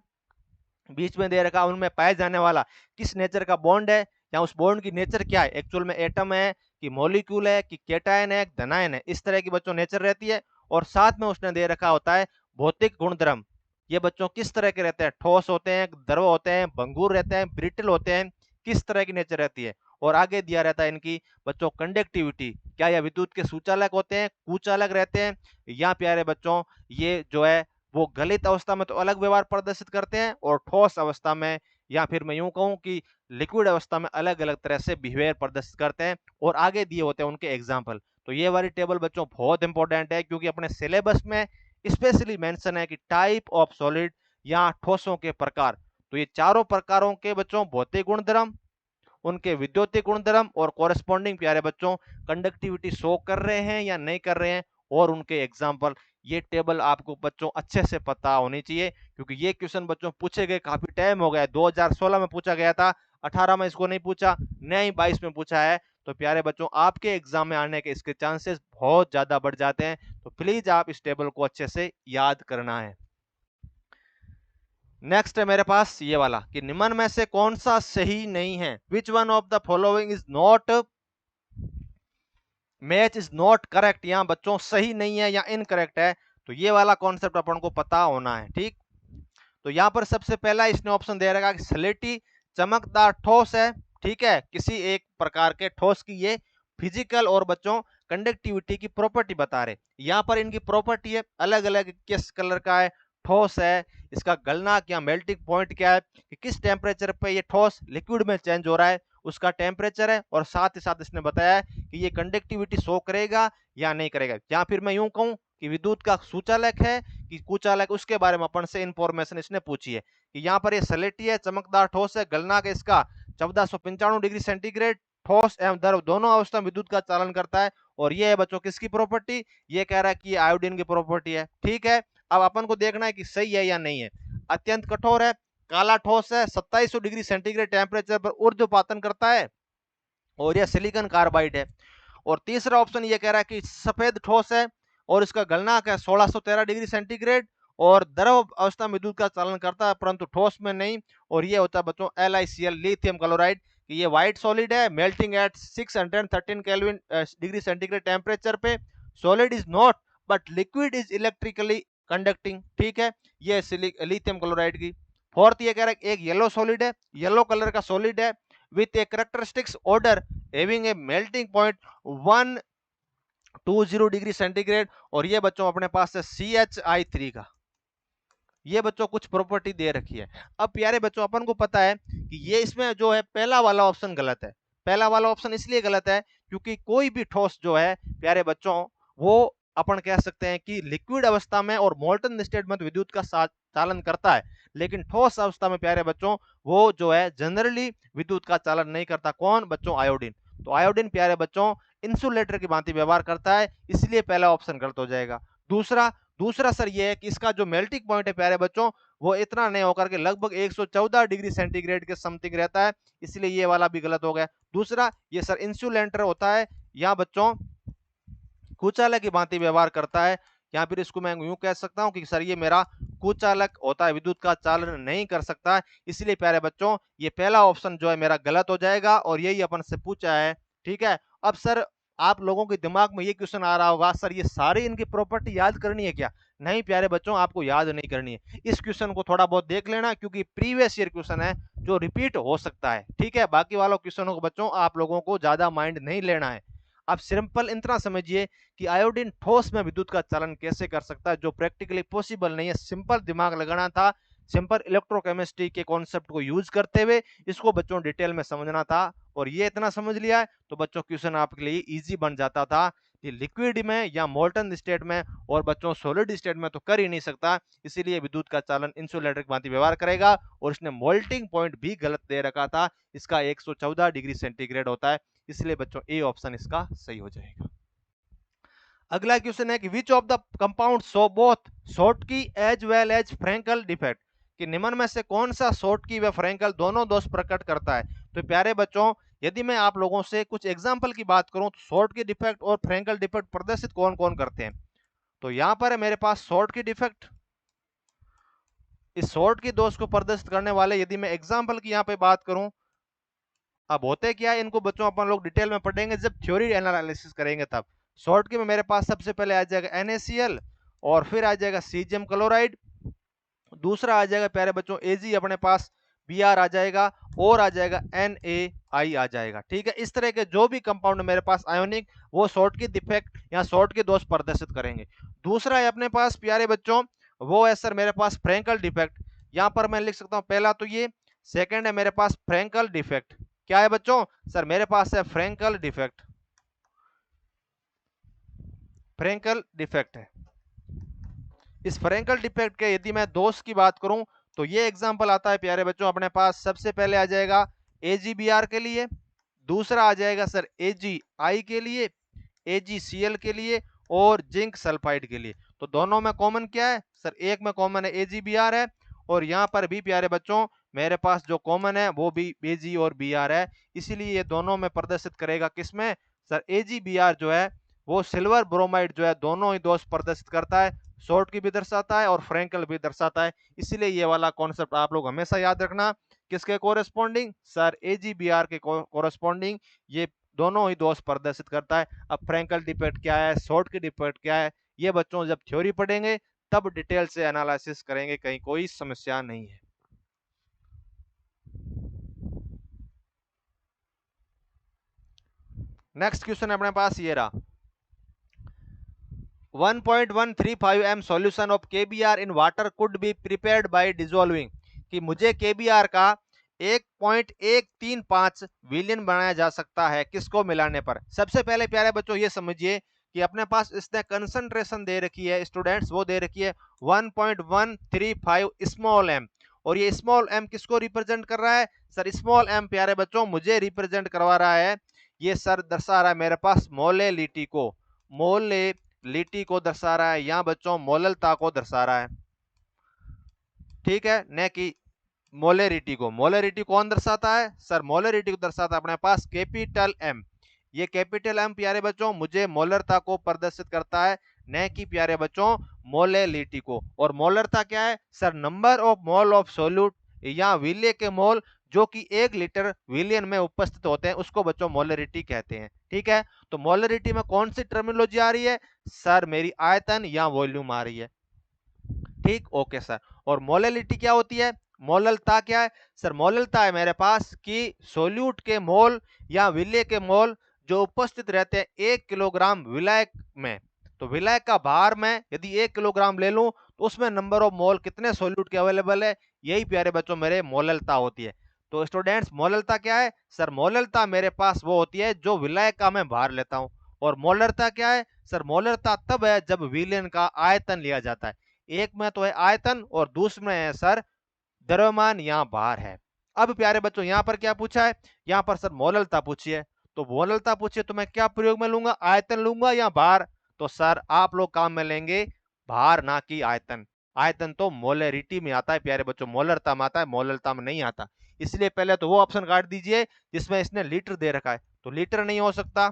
बीच में दे रखा उनमें पाए जाने वाला किस नेचर का बॉन्ड है, या उस बॉन्ड की नेचर क्या है, एक्चुअल में एटम है कि मॉलिक्यूल है कि केटायन है धनायन है, इस तरह की बच्चों नेचर रहती है। और साथ में उसने दे रखा होता है भौतिक गुणधर्म, ये बच्चों किस तरह के रहते हैं, ठोस होते हैं, द्रव होते हैं, भंगुर रहते हैं, ब्रिटल होते हैं, किस तरह की नेचर रहती है। और आगे दिया रहता है इनकी बच्चों कंडक्टिविटी, क्या यह विद्युत के सुचालक होते हैं, कुचालक रहते हैं, या प्यारे बच्चों ये जो है वो गलित अवस्था में तो अलग व्यवहार प्रदर्शित करते हैं, और ठोस अवस्था में या फिर मैं यूं कहूं कि लिक्विड अवस्था में अलग अलग तरह से बिहेवियर प्रदर्शित करते हैं। और आगे दिए होते हैं उनके एग्जाम्पल। तो ये वाली टेबल बच्चों बहुत इंपॉर्टेंट है, क्योंकि अपने सिलेबस में स्पेशली मेंशन है कि टाइप ऑफ सॉलिड या ठोसों के प्रकार। तो ये चारों प्रकारों के बच्चों भौतिक गुणधर्म, उनके विद्युतीय गुणधर्म और कोरेस्पॉन्डिंग प्यारे बच्चों कंडक्टिविटी शो कर रहे हैं या नहीं कर रहे हैं, और उनके एग्जाम्पल। ये टेबल आपको बच्चों अच्छे से पता होनी चाहिए, क्योंकि ये क्वेश्चन बच्चों पूछे गए काफी टाइम हो गया, 2016 में पूछा गया था, 18 में इसको नहीं पूछा, नहीं 22 में पूछा है। तो प्यारे बच्चों आपके एग्जाम में आने के इसके चांसेस बहुत ज्यादा बढ़ जाते हैं, तो प्लीज आप इस टेबल को अच्छे से याद करना है। नेक्स्ट है मेरे पास ये वाला कि निम्न में से कौन सा सही नहीं है, which one of the following is not match is not correct, यहाँ बच्चों सही नहीं है या इनकरेक्ट है। तो ये वाला कॉन्सेप्ट अपन को पता होना है, ठीक। तो यहाँ पर सबसे पहला इसने ऑप्शन दे रखा कि स्लेटी चमकदार ठोस है, ठीक है, किसी एक प्रकार के ठोस की ये फिजिकल और बच्चों कंडक्टिविटी की प्रॉपर्टी बता रहे। यहाँ पर इनकी प्रॉपर्टी है अलग अलग, किस कलर का है, ठोस है, इसका गलनांक या मेल्टिंग पॉइंट क्या है, कि किस टेम्परेचर पे ये ठोस लिक्विड में चेंज हो रहा है, उसका टेम्परेचर है, और साथ ही साथ इसने बताया है कि ये कंडक्टिविटी शो करेगा या नहीं करेगा। या फिर मैं यूं कहूं कि विद्युत का सूचालक है कि कुचालक, उसके बारे में अपन से इंफॉर्मेशन इसने पूछी है कि यहाँ पर ये सलेटी है, चमकदार ठोस है, गलनांक इसका 1495 डिग्री सेंटीग्रेड, ठोस एवं द्रव दोनों अवस्था में विद्युत का चालन करता है। और ये है बच्चों किसकी प्रॉपर्टी, ये कह रहा है कि ये आयोडीन की प्रॉपर्टी है। ठीक है, अब अपन को देखना है कि सही है या नहीं है। अत्यंत कठोर है, काला ठोस है, 2700 डिग्री सेंटीग्रेड टेम्परेचर पर ऊर्ध्वपातन करता है, और यह सिलिकॉन कार्बाइड है। और तीसरा ऑप्शन ये कह रहा है कि सफेद ठोस है और इसका गलनांक है 1613 डिग्री सेंटीग्रेड, और द्रव अवस्था में विद्युत का चालन करता है परंतु ठोस में नहीं, और ये होता है बच्चों LiCl, लिथियम क्लोराइड। ये व्हाइट सॉलिड है, melting at 613 kelvin degree centigrade temperature पे। Solid is not but liquid is electrically conducting. ठीक है, ये लिथियम क्लोराइड की। फोर्थ ये कह रहा है एक येलो सॉलिड है, येलो कलर का सॉलिड है, with A characteristics order having a melting point 120 degree centigrade, और ये बच्चों अपने पास है CHI3 का। ये बच्चों कुछ प्रॉपर्टी दे रखी है। अब प्यारे बच्चों अपन को पता है कि ये इसमें जो है पहला वाला ऑप्शन गलत है। पहला वाला ऑप्शन इसलिए गलत है क्योंकि कोई भी ठोस जो है प्यारे बच्चों, वो अपन कह सकते हैं कि लिक्विड अवस्था में और मोल्टन स्टेट में तो विद्युत का चालन करता है, लेकिन ठोस अवस्था में प्यारे बच्चों वो जो है जनरली विद्युत का चालन नहीं करता। कौन बच्चों, आयोडीन। तो आयोडीन प्यारे बच्चों इंसुलेटर की भांति व्यवहार करता है, इसलिए पहला ऑप्शन गलत हो जाएगा। दूसरा दूसरा सर ये है कि इसका जो मेल्टिंग पॉइंट है प्यारे बच्चों, वो इतना नहीं होकर के लगभग 114 डिग्री सेंटीग्रेड के समथिंग रहता है, इसलिए ये वाला भी गलत हो गया। दूसरा ये सर इंसुलेटर होता है या बच्चों कुचालक की भांति व्यवहार करता है, या फिर इसको मैं यूं कह सकता हूं कि सर ये मेरा कुचालक होता है, विद्युत का चालन नहीं कर सकता, इसलिए प्यारे बच्चों ये पहला ऑप्शन जो है मेरा गलत हो जाएगा, और यही अपन से पूछा है। ठीक है, अब सर आप लोगों के दिमाग में ये क्वेश्चन आ रहा होगा, सर ये सारी इनकी प्रॉपर्टी याद करनी है क्या? नहीं प्यारे बच्चों, आपको याद नहीं करनी है। इस क्वेश्चन को थोड़ा बहुत देख लेना, क्योंकि प्रीवियस ईयर क्वेश्चन है जो रिपीट हो सकता है। ठीक है, बाकी वालों क्वेश्चनों को बच्चों आप लोगों को ज्यादा माइंड नहीं लेना है। आप सिंपल इतना समझिए कि आयोडीन ठोस में विद्युत का चालन कैसे कर सकता है, जो प्रैक्टिकली पॉसिबल नहीं है। सिंपल दिमाग लगाना था, सिंपल इलेक्ट्रोकेमिस्ट्री के कॉन्सेप्ट को यूज करते हुए इसको बच्चों डिटेल में समझना था, और ये इतना समझ लिया है तो बच्चों क्वेश्चन आपके लिए इजी बन जाता था कि लिक्विड में या मोल्टन स्टेट में, और बच्चों सॉलिड स्टेट में तो कर ही नहीं सकता, इसीलिए विद्युत का चालन इंसुलेटर की भांति व्यवहार करेगा। और इसने मोल्टिंग पॉइंट भी गलत दे रखा था, इसका 114 डिग्री सेंटीग्रेड होता है, इसलिए बच्चों ए ऑप्शन इसका सही हो जाएगा। अगला क्वेश्चन है कि which of the compound show both Schottky as well as Frenkel defect, कि निम्न में से कौन सा शॉर्टकी व फ्रैंकल दोनों दोष प्रकट करता है। तो प्यारे बच्चों यदि मैं आप लोगों से कुछ एग्जांपल की बात करूं तो शॉर्टकी डिफेक्ट और फ्रैंकल डिफेक्ट प्रदर्शित कौन कौन करते हैं। तो यहां पर है मेरे पास शॉर्टकी डिफेक्ट। इस शॉर्टकी दोष को प्रदर्शित करने वाले यदि मैं एग्जांपल की यहां पे बात करूं, अब होते क्या है इनको बच्चों अपन लोग डिटेल में पढ़ेंगे जब थ्योरी एनालिसिस करेंगे तब। शॉर्टकी में मेरे पास सबसे पहले आ जाएगा NaCl, और फिर आ जाएगा सीजियम क्लोराइड, दूसरा आ जाएगा प्यारे बच्चों Ag अपने पास, Br आ जाएगा, और आ जाएगा NaI आ जाएगा। ठीक है, इस तरह के जो भी कंपाउंड मेरे पास आयोनिक, वो शॉर्टकी डिफेक्ट या शॉर्टकी दोष प्रदर्शित करेंगे। दूसरा है अपने पास प्यारे बच्चों, वो है सर मेरे पास फ्रैंकल डिफेक्ट। यहां पर मैं लिख सकता हूं पहला तो ये, सेकंड है मेरे पास फ्रैंकल डिफेक्ट। क्या है बच्चों, सर मेरे पास है फ्रैंकल डिफेक्ट, फ्रैंकल डिफेक्ट है। इस फ्रैंकल डिफेक्ट के यदि मैं दोष की बात करूं तो ये एग्जांपल आता है प्यारे बच्चों अपने पास, सबसे पहले आ जाएगा AgBr के लिए, दूसरा आ जाएगा सर AgI के लिए, AgCl के लिए, और जिंक सल्फाइड के लिए। तो दोनों में कॉमन क्या है सर, एक में कॉमन है AgBr है, और यहाँ पर भी प्यारे बच्चों मेरे पास जो कॉमन है वो भी Ag और Br है, इसीलिए ये दोनों में प्रदर्शित करेगा किसमें सर, AgBr जो है वो सिल्वर ब्रोमाइड जो है दोनों ही दोष प्रदर्शित करता है, शॉर्ट की भी दर्शाता है और फ्रैंकल भी दर्शाता है। इसलिए ये वाला कॉन्सेप्ट आप लोग हमेशा याद रखना, किसके कोरेस्पॉन्डिंग सर, AgBr के कोरेस्पॉन्डिंग ये दोनों ही दोष प्रदर्शित करता है। अब फ्रैंकल डिफेक्ट क्या है, शॉर्ट की डिफेक्ट क्या है, ये बच्चों जब थ्योरी पढ़ेंगे तब डिटेल से एनालिसिस करेंगे, कहीं कोई समस्या नहीं है। नेक्स्ट क्वेश्चन अपने पास ये रहा 1.135 m solution of KBr in water could be prepared by dissolving, कि मुझे KBr का 1.135 विलियन बनाया जा सकता है किसको मिलाने पर। सबसे पहले प्यारे बच्चों ये समझिए कि अपने पास इसने कंसंट्रेशन दे रखी है स्टूडेंट्स, वो दे रखी है 1.135 स्मॉल एम, और ये स्मॉल एम किसको रिप्रेजेंट कर रहा है सर? स्मॉल एम प्यारे बच्चों मुझे रिप्रेजेंट करवा रहा है, ये सर दर्शा रहा है मेरे पास मोलेलिटी को, मोलेलिटी को दर्शा रहा है, यहां बच्चों मोललता को दर्शा रहा है, ठीक है, न कि मोलेरिटी को। मोलेरिटी कौन दर्शाता है सर? मोलेरिटी को दर्शाता है अपने पास कैपिटल एम। ये कैपिटल एम प्यारे बच्चों मुझे मोलरता को प्रदर्शित करता है, न कि प्यारे बच्चों मोलेलिटी को। और मोलरता क्या है sir? Number of mole of solute या विले के मोल जो कि 1 लीटर विलियन में उपस्थित होते हैं उसको बच्चों मोलरिटी कहते हैं, ठीक है। तो मोलरिटी में कौन सी टर्मिनोलॉजी आ रही है सर? मेरी आयतन या वॉल्यूम आ रही है, ठीक, ओके सर। और मोलेलिटी क्या होती है? मोललता क्या है सर? मोललता है मेरे पास कि सोल्यूट के मोल या विलय के मोल जो उपस्थित रहते हैं 1 किलोग्राम विलायक में, तो विलायक का भार मैं यदि 1 किलोग्राम ले लूं तो उसमें नंबर ऑफ मोल कितने सोल्यूट के अवेलेबल है, यही प्यारे बच्चों मेरे मोललता होती है। तो स्टूडेंट्स मोललता क्या है सर? मोललता मेरे पास वो होती है जो विलायक का मैं भार लेता हूं। और मोलरता क्या है सर? मोलरता तब है जब विलयन का आयतन लिया जाता है। एक में तो है आयतन और दूसरे में है सर द्रव्यमान या भार है। अब प्यारे बच्चों यहां पर क्या पूछा है? यहां पर सर मोललता पूछी है, तो मोललता पूछिए तो मैं क्या प्रयोग में लूंगा? आयतन लूंगा या भार? तो सर आप लोग काम में लेंगे भार ना कि आयतन। आयतन तो मोलरिटी में आता है प्यारे बच्चों, मोलरता में आता है, मोललता में नहीं आता। इसलिए पहले तो वो ऑप्शन काट दीजिए जिसमें इसने लीटर दे रखा है, तो लीटर नहीं हो सकता,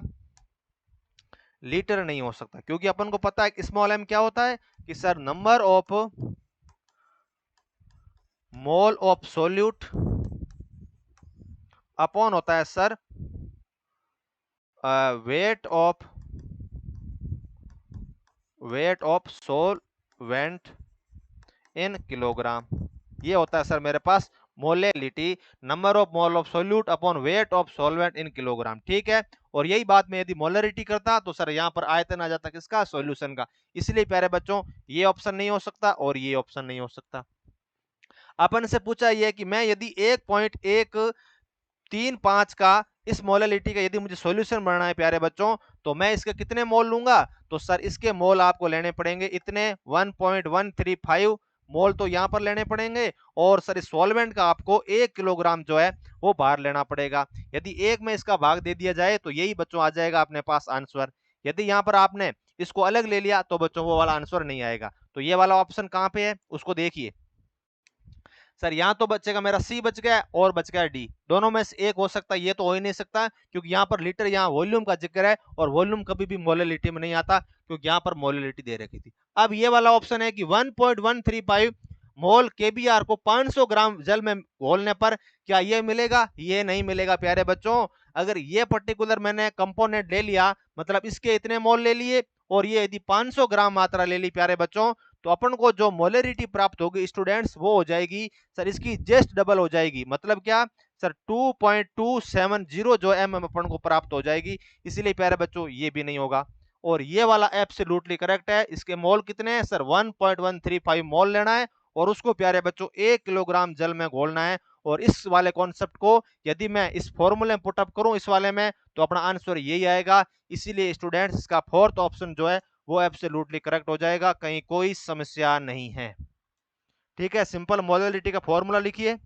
लीटर नहीं हो सकता, क्योंकि अपन को पता है स्मॉल एम क्या होता है कि sir number of mole of solute upon होता है sir weight of solvent in kilogram. ये होता है सर मेरे पास molality, number of mole of solute upon weight of solvent in kilogram, ठीक है। और यही बात मैं यदि मोलरिटी करता तो सर यहाँ पर आयतन आ जाता किसका? सॉल्यूशन का। इसलिए प्यारे बच्चों ये ऑप्शन नहीं हो सकता और ये ऑप्शन नहीं हो सकता। अपन से पूछा यह कि मैं यदि 1.135 का इस मोलरिटी का यदि मुझे सॉल्यूशन बनाना है प्यारे बच्चों, तो मैं इसके कितने मोल लूंगा? तो सर इसके मोल आपको लेने पड़ेंगे इतने 1.135 मोल तो यहां पर लेने पड़ेंगे, और सर इस सॉल्वेंट का आपको 1 किलोग्राम जो है वो बाहर लेना पड़ेगा। यदि एक में इसका भाग दे दिया जाए तो यही बच्चों आ जाएगा अपने पास आंसर। यदि यहाँ पर आपने इसको अलग ले लिया तो बच्चों वो वाला आंसर नहीं आएगा। तो ये वाला ऑप्शन कहाँ पे है उसको देखिए सर, यहाँ तो बचेगा मेरा सी बच गया और बच गया डी, दोनों में से एक हो सकता है, ये तो हो ही नहीं सकता क्योंकि यहाँ पर लीटर यहाँ वॉल्यूम का जिक्र है और वॉल्यूम कभी भी मोलरिटी में नहीं आता क्योंकि यहाँ पर मोलरिटी दे रखी थी। अब ये वाला ऑप्शन है कि 1.135 मोल केबीआर को 500 ग्राम जल में घोलने पर क्या ये मिलेगा? ये नहीं मिलेगा प्यारे बच्चों। अगर ये पर्टिकुलर मैंने कंपोनेंट ले लिया मतलब इसके इतने मोल ले लिए और ये यदि 500 ग्राम मात्रा ले ली प्यारे बच्चों, तो अपन को जो मोलरिटी प्राप्त होगी स्टूडेंट्स वो हो जाएगी सर इसकी जस्ट डबल हो जाएगी। मतलब क्या सर 2.270 जो एम अपन को प्राप्त हो जाएगी। इसीलिए प्यारे बच्चों ये भी नहीं होगा। और ये वाला एब्सोल्युटली करेक्ट है। इसके मोल कितने हैं सर? 1.135 मोल लेना है और उसको प्यारे बच्चों 1 किलोग्राम जल में घोलना है। और इस वाले कॉन्सेप्ट को यदि मैं इस फॉर्मूले में पुटअप करूं इस वाले में तो अपना आंसर यही आएगा। इसीलिए स्टूडेंट्स इसका फोर्थ ऑप्शन जो है वो एब्सोल्युटली करेक्ट हो जाएगा, कहीं कोई समस्या नहीं है। ठीक है, सिंपल मोलरिटी का फॉर्मूला लिखिए।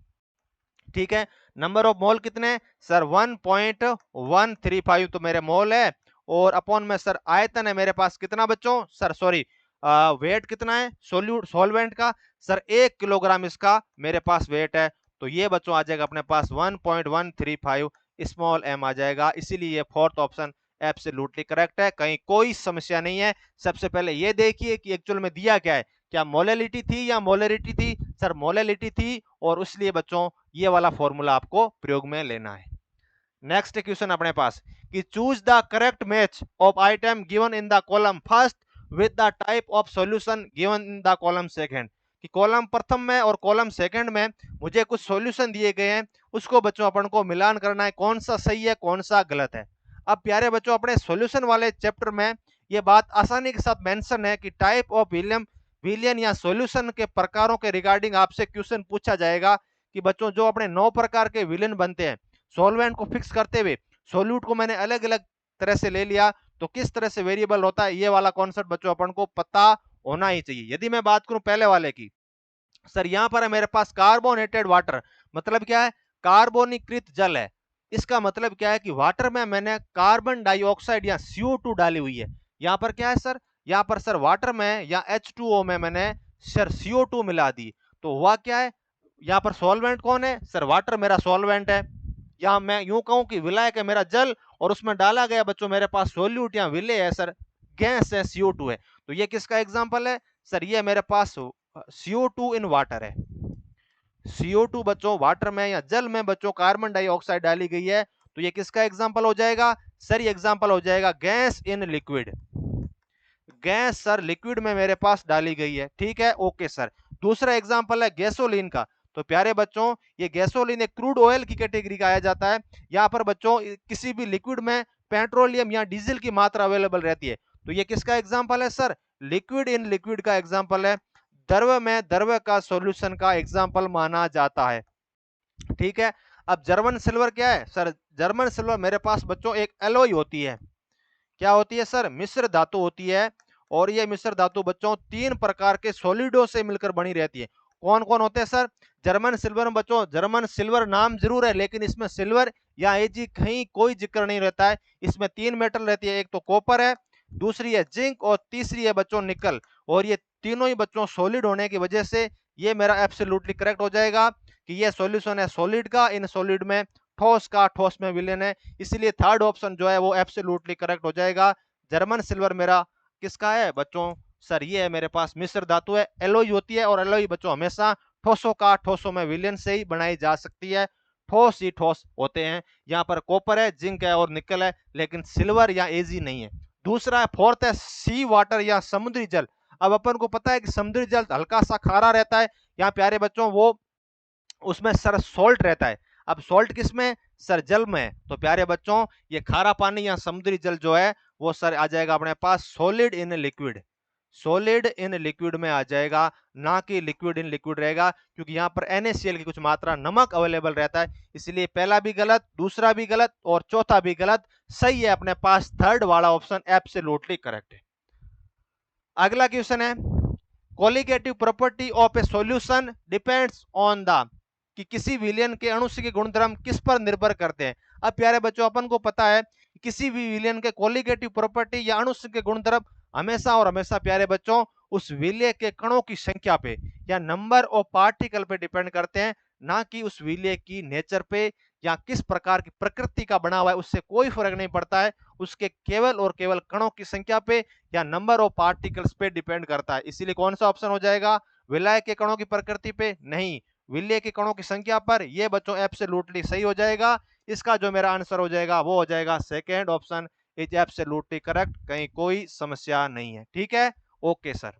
ठीक है, नंबर ऑफ मोल कितने सर? 1.135 तो मेरे मोल है और अपॉन में सर आयतन है मेरे पास कितना बच्चों? सर सॉरी वेट कितना है सोल्यूट सॉल्वेंट का? सर 1 किलोग्राम इसका मेरे पास वेट है, तो ये बच्चों आ जाएगा अपने पास 1.135 स्मॉल एम आ जाएगा। इसीलिए ये फोर्थ ऑप्शन एब्सोल्युटली करेक्ट है, कहीं कोई समस्या नहीं है। सबसे पहले ये देखिए कि एक्चुअल में दिया क्या है, क्या मोलेलिटी थी या मोलरिटी थी? सर मोलेलिटी थी और इसलिए बच्चों ये वाला फॉर्मूला आपको प्रयोग में लेना है। नेक्स्ट क्वेश्चन अपने पास कि choose the correct match of item given in the column first with the type of solution given in the column second, कि कॉलम प्रथम में और कॉलम सेकंड में मुझे कुछ सॉल्यूशन दिए गए हैं, उसको बच्चों अपन को मिलान करना है, कौन सा सही है कौन सा गलत है। अब प्यारे बच्चों अपने सॉल्यूशन वाले चैप्टर में ये बात आसानी के साथ मेंशन है कि टाइप ऑफ विलियन या सॉल्यूशन के प्रकारों के रिगार्डिंग आपसे क्वेश्चन पूछा जाएगा कि बच्चों जो अपने 9 प्रकार के विलियन बनते हैं, सॉल्वेंट को फिक्स करते हुए सोल्यूट को मैंने अलग अलग तरह से ले लिया, तो किस तरह से वेरिएबल होता है, ये वाला कॉन्सेप्ट बच्चों अपन को पता होना ही चाहिए। यदि मैं बात करूं पहले वाले की, सर यहां पर है मेरे पास कार्बोनेटेड वाटर, मतलब क्या है, कार्बोनीकृत जल है। इसका मतलब क्या है कि वाटर में मैंने कार्बन डाइऑक्साइड या CO2 डाली हुई है। यहां पर क्या है सर, यहां पर सर वाटर में या H2O में मैंने सर CO2 मिला दी, तो हुआ क्या है, यहां पर सॉल्वेंट कौन है सर, वाटर मेरा सॉल्वेंट है। या मैं यूं कहूं कि विलायक है मेरा जल, और उसमें डाला गया बच्चों मेरे पास सोल्यूट या विले है सर, गैस है CO2 है। तो ये किसका एग्जाम्पल है सर, ये मेरे पास CO2 इन वाटर है। CO2 बच्चों वाटर में या जल में बच्चों कार्बन डाइऑक्साइड डाली गई है, तो ये किसका एग्जाम्पल हो जाएगा सर, ये एग्जाम्पल हो जाएगा gas in liquid. Gas sir liquid में मेरे पास डाली गई है, ठीक है, ओके सर। दूसरा एग्जाम्पल है गैसोलीन का, तो प्यारे बच्चों ये गैसोलीन एक क्रूड ऑयल की कैटेगरी का आया जाता है। यहाँ पर बच्चों किसी भी लिक्विड में पेट्रोलियम या डीजल की मात्रा अवेलेबल रहती है, तो ये किसका एग्जाम्पल है सर, लिक्विड इन लिक्विड का एग्जाम्पल है। द्रव में द्रव का सॉल्यूशन का एग्जाम्पल माना जाता है, ठीक है। अब जर्मन सिल्वर क्या है सर, जर्मन सिल्वर मेरे पास बच्चों एक एलोई होती है, क्या होती है सर, मिश्र धातु होती है। और ये मिश्र धातु बच्चों 3 प्रकार के सॉलिडों से मिलकर बनी रहती है। कौन कौन होते हैं सर, जर्मन सिल्वर में बच्चों, जर्मन सिल्वर नाम जरूर है लेकिन इसमें सिल्वर या एजी कहीं कोई जिक्र नहीं रहता है। इसमें 3 मेटल रहती है, एक तो कॉपर है, दूसरी है जिंक और तीसरी है बच्चों निकल। और ये तीनों ही बच्चों सॉलिड होने की वजह से ये मेरा एब्सोल्युटली करेक्ट हो जाएगा कि ये सॉल्यूशन है सॉलिड का, इन सॉलिड में ठोस का, ठोस में विलेन है, इसलिए थर्ड ऑप्शन जो है वो एब्सोल्युटली करेक्ट हो जाएगा। जर्मन सिल्वर मेरा किसका है बच्चों सर, ये है मेरे पास मिश्र धातु है, एलोई होती है, और एलोई बच्चों हमेशा ठोसों का, ठोसों में विलेन से ही बनाई जा सकती है, ठोस ही ठोस होते हैं। यहाँ पर कॉपर है, जिंक है और निकल है, लेकिन सिल्वर या एजी नहीं है। दूसरा है फोर्थ है सी वाटर या समुद्री जल। अब अपन को पता है कि समुद्री जल हल्का सा खारा रहता है, यहाँ प्यारे बच्चों वो उसमें सर सॉल्ट रहता है। अब सॉल्ट किस में सर, जल में। तो प्यारे बच्चों ये खारा पानी या समुद्री जल जो है वो सर आ जाएगा अपने पास solid in liquid, solid in liquid में आ जाएगा, ना कि लिक्विड इन लिक्विड रहेगा, क्योंकि यहाँ पर NaCl की कुछ मात्रा नमक अवेलेबल रहता है। इसलिए पहला भी गलत, दूसरा भी गलत और चौथा भी गलत, सही है अपने पास थर्ड वाला ऑप्शन एब्सोल्युटली करेक्ट है। अगला क्वेश्चन है, colligative property of A solution depends on the, कि किसी विलयन के अणुस्थितिकी गुणधर्म किस पर निर्भर करते हैं। अब प्यारे बच्चों अपन को पता है कि किसी भी विलयन के कोलिगेटिव प्रॉपर्टी या अणुस्थितिकी गुणधर्म हमेशा और हमेशा प्यारे बच्चों उस विलय के कणों की संख्या पे या नंबर ऑफ पार्टिकल पे डिपेंड करते हैं, ना कि उस विलय की नेचर पे या किस प्रकार की प्रकृति का बना हुआ है, उससे कोई फर्क नहीं पड़ता है। उसके केवल और केवल कणों की संख्या पे या नंबर ऑफ पार्टिकल्स पे डिपेंड करता है। इसीलिए कौन सा ऑप्शन हो जाएगा, विलय के कणों की प्रकृति पे नहीं, विलय के कणों की संख्या पर। ये बच्चों एब्सोल्युटली सही हो जाएगा। इसका जो मेरा आंसर हो जाएगा वो हो जाएगा second option is absolutely correct, कहीं कोई समस्या नहीं है, ठीक है, ओके सर।